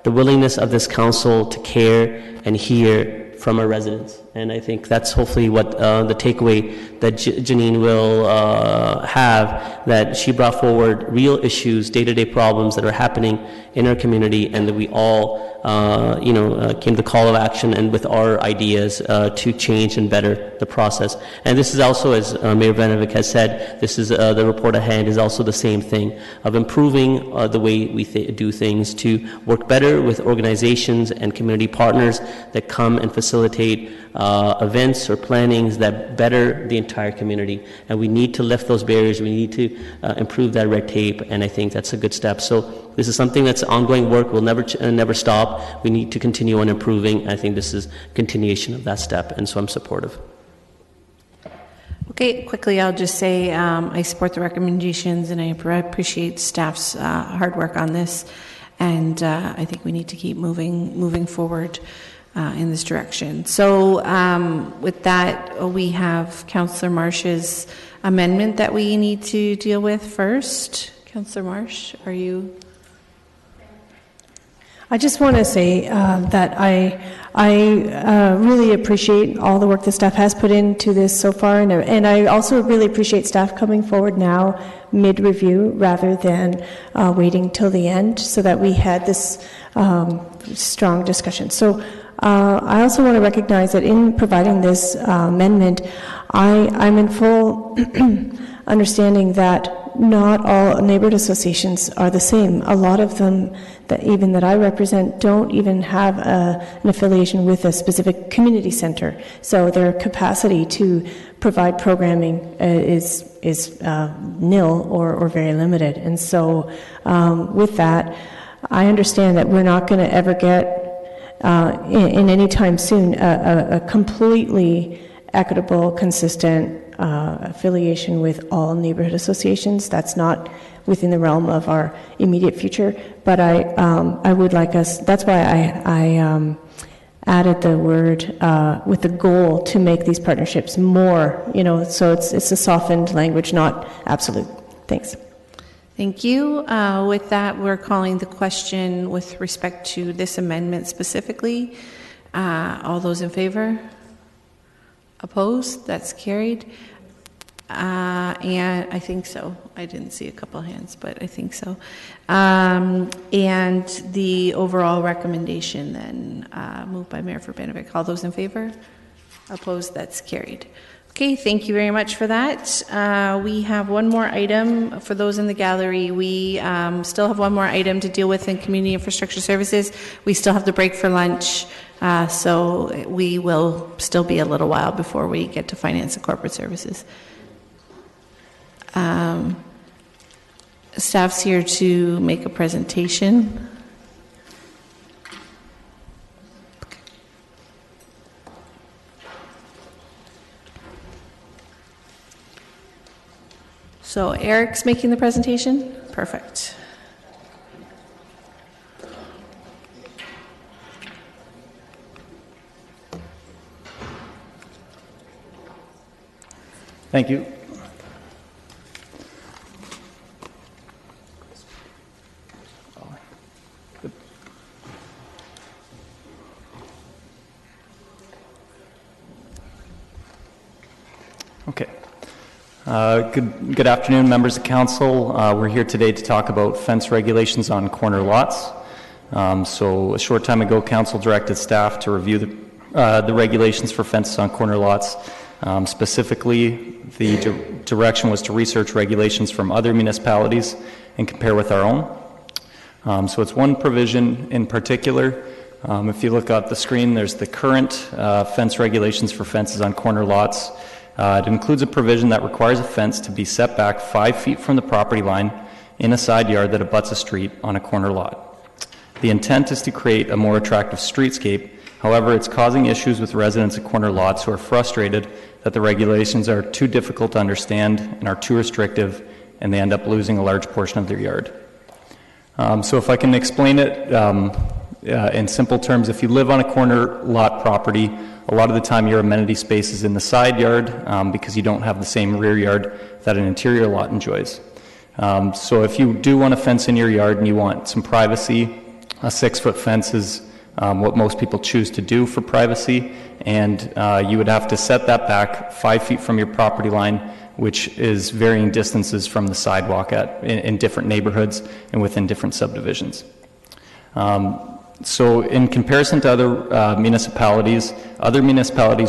the willingness of this council to care and hear from our residents. And I think that's hopefully what the takeaway that Janine will have, that she brought forward real issues, day-to-day problems that are happening in our community, and that we all came to call of action and with our ideas to change and better the process. And this is also, as Mayor Vanovic has said, this is the report at hand is also the same thing of improving the way we do things to work better with organizations and community partners that come and facilitate events or plannings that better the entire community. And we need to lift those barriers. We need to improve that red tape, and I think that's a good step. So this is something that's ongoing work. We'll never stop. We need to continue on improving. I think this is continuation of that step, and so I'm supportive. Okay, quickly, I'll just say I support the recommendations, and I appreciate staff's hard work on this, and I think we need to keep moving forward in this direction. So with that, we have Councillor Marsh's amendment that we need to deal with first. Councillor Marsh, are you? I just want to say that I really appreciate all the work the staff has put into this so far, and I also really appreciate staff coming forward now mid-review rather than waiting till the end, so that we had this strong discussion. So I also want to recognize that in providing this amendment, I'm in full understanding that not all neighborhood associations are the same. A lot of them that I represent don't even have an affiliation with a specific community center. So their capacity to provide programming is nil or very limited. And so with that, I understand that we're not going to ever get in any time soon a completely equitable, consistent affiliation with all neighborhood associations. That's not within the realm of our immediate future, but I would like us, that's why I added the word with the goal to make these partnerships more, so it's a softened language, not absolute. Thanks. Thank you. With that, we're calling the question with respect to this amendment specifically. All those in favor? Opposed? That's carried. And I think so. I didn't see a couple hands, but I think so. And the overall recommendation then moved by Mayor Urbanovic. All those in favor? Opposed? That's carried. Okay, thank you very much for that. We have one more item for those in the gallery. We still have one more item to deal with in Community Infrastructure Services. We still have to break for lunch, so we will still be a little while before we get to Finance and Corporate Services. Staff's here to make a presentation. So Eric's making the presentation? Perfect. Thank you. Okay. Good afternoon, members of council. We're here today to talk about fence regulations on corner lots. So a short time ago, council directed staff to review the regulations for fences on corner lots. Specifically, the direction was to research regulations from other municipalities and compare with our own. So it's one provision in particular. If you look at the screen, there's the current fence regulations for fences on corner lots. It includes a provision that requires a fence to be set back 5 feet from the property line in a side yard that abuts a street on a corner lot. The intent is to create a more attractive streetscape. However, it's causing issues with residents at corner lots who are frustrated that the regulations are too difficult to understand and are too restrictive, and they end up losing a large portion of their yard. So if I can explain it in simple terms, if you live on a corner lot property, a lot of the time your amenity space is in the side yard because you don't have the same rear yard that an interior lot enjoys. So if you do want a fence in your yard and you want some privacy, a 6-foot fence is what most people choose to do for privacy, and you would have to set that back 5 feet from your property line, which is varying distances from the sidewalk in different neighborhoods and within different subdivisions. So in comparison to other municipalities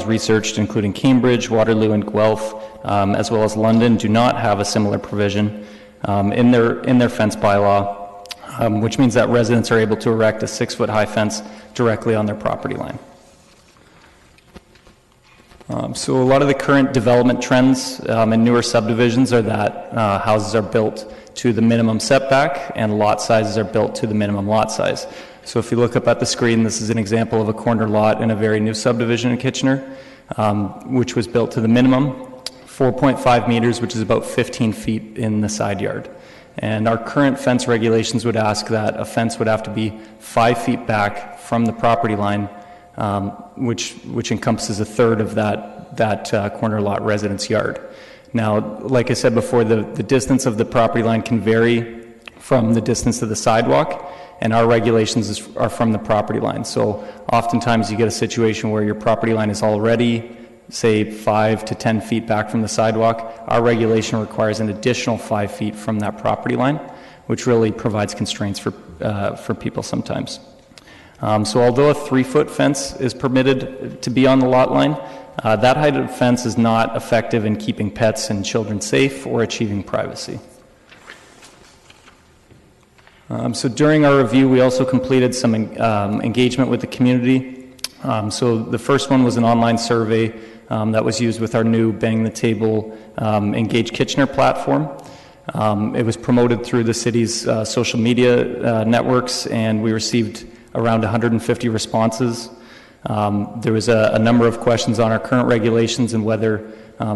researched, including Cambridge, Waterloo, and Guelph, as well as London, do not have a similar provision in their fence bylaw, which means that residents are able to erect a 6-foot high fence directly on their property line. So a lot of the current development trends in newer subdivisions are that houses are built to the minimum setback and lot sizes are built to the minimum lot size. So if you look up at the screen, this is an example of a corner lot in a very new subdivision in Kitchener, which was built to the minimum, 4.5 meters, which is about 15 feet in the side yard. And our current fence regulations would ask that a fence would have to be 5 feet back from the property line, which encompasses a third of that corner lot resident's yard. Now, like I said before, the distance of the property line can vary from the distance to the sidewalk, and our regulations are from the property line. So oftentimes you get a situation where your property line is already, say, 5 to 10 feet back from the sidewalk. Our regulation requires an additional 5 feet from that property line, which really provides constraints for people sometimes. So although a 3-foot fence is permitted to be on the lot line, that height of fence is not effective in keeping pets and children safe or achieving privacy. So during our review, we also completed some engagement with the community. So the first one was an online survey that was used with our new Bang the Table Engage Kitchener platform. It was promoted through the city's social media networks, and we received around 150 responses. There was a number of questions on our current regulations and whether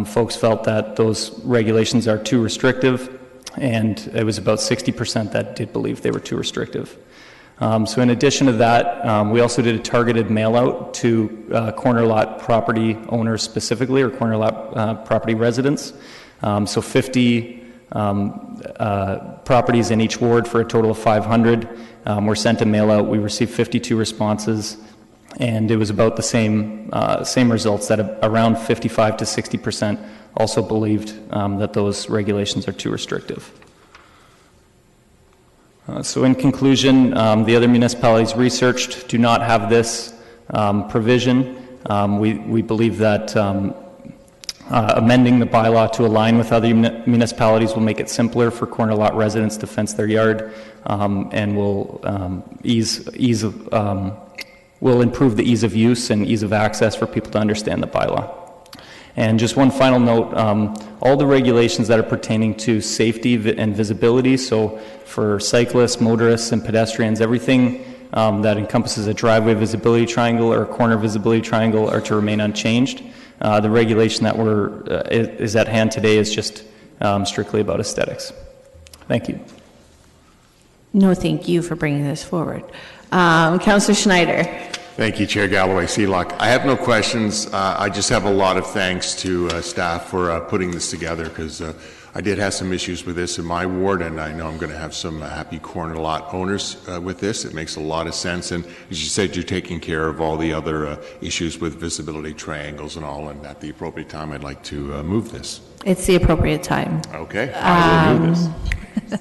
folks felt that those regulations are too restrictive, and it was about 60% that did believe they were too restrictive. So in addition to that, we also did a targeted mail out to corner lot property owners specifically, or corner lot property residents. So 50 properties in each ward for a total of 500 were sent a mail out. We received 52 responses, and it was about the same results, that around 55 to 60% also believed that those regulations are too restrictive. So in conclusion, the other municipalities researched do not have this provision. We believe that amending the bylaw to align with other municipalities will make it simpler for corner lot residents to fence their yard, and will will improve the ease of use and ease of access for people to understand the bylaw. And just one final note, all the regulations that are pertaining to safety and visibility, so for cyclists, motorists, and pedestrians, everything that encompasses a driveway visibility triangle or a corner visibility triangle are to remain unchanged. The regulation that is at hand today is just strictly about aesthetics. Thank you. No, thank you for bringing this forward. Councillor Schneider. Thank you, Chair Galloway Seelock. I have no questions. I just have a lot of thanks to staff for putting this together, because I did have some issues with this in my ward, and I know I'm going to have some happy corner lot owners with this. It makes a lot of sense, and as you said, you're taking care of all the other issues with visibility triangles and all, and at the appropriate time, I'd like to move this. It's the appropriate time. Okay, I will move this.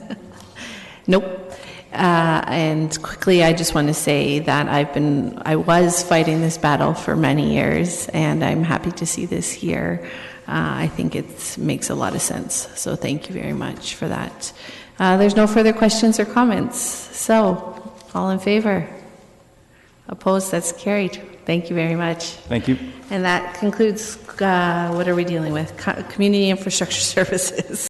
Nope. And quickly, I just want to say that I was fighting this battle for many years, and I'm happy to see this here. I think it makes a lot of sense. So thank you very much for that. There's no further questions or comments. So, all in favor? Opposed? That's carried. Thank you very much. Thank you. And that concludes, what are we dealing with? Community Infrastructure Services.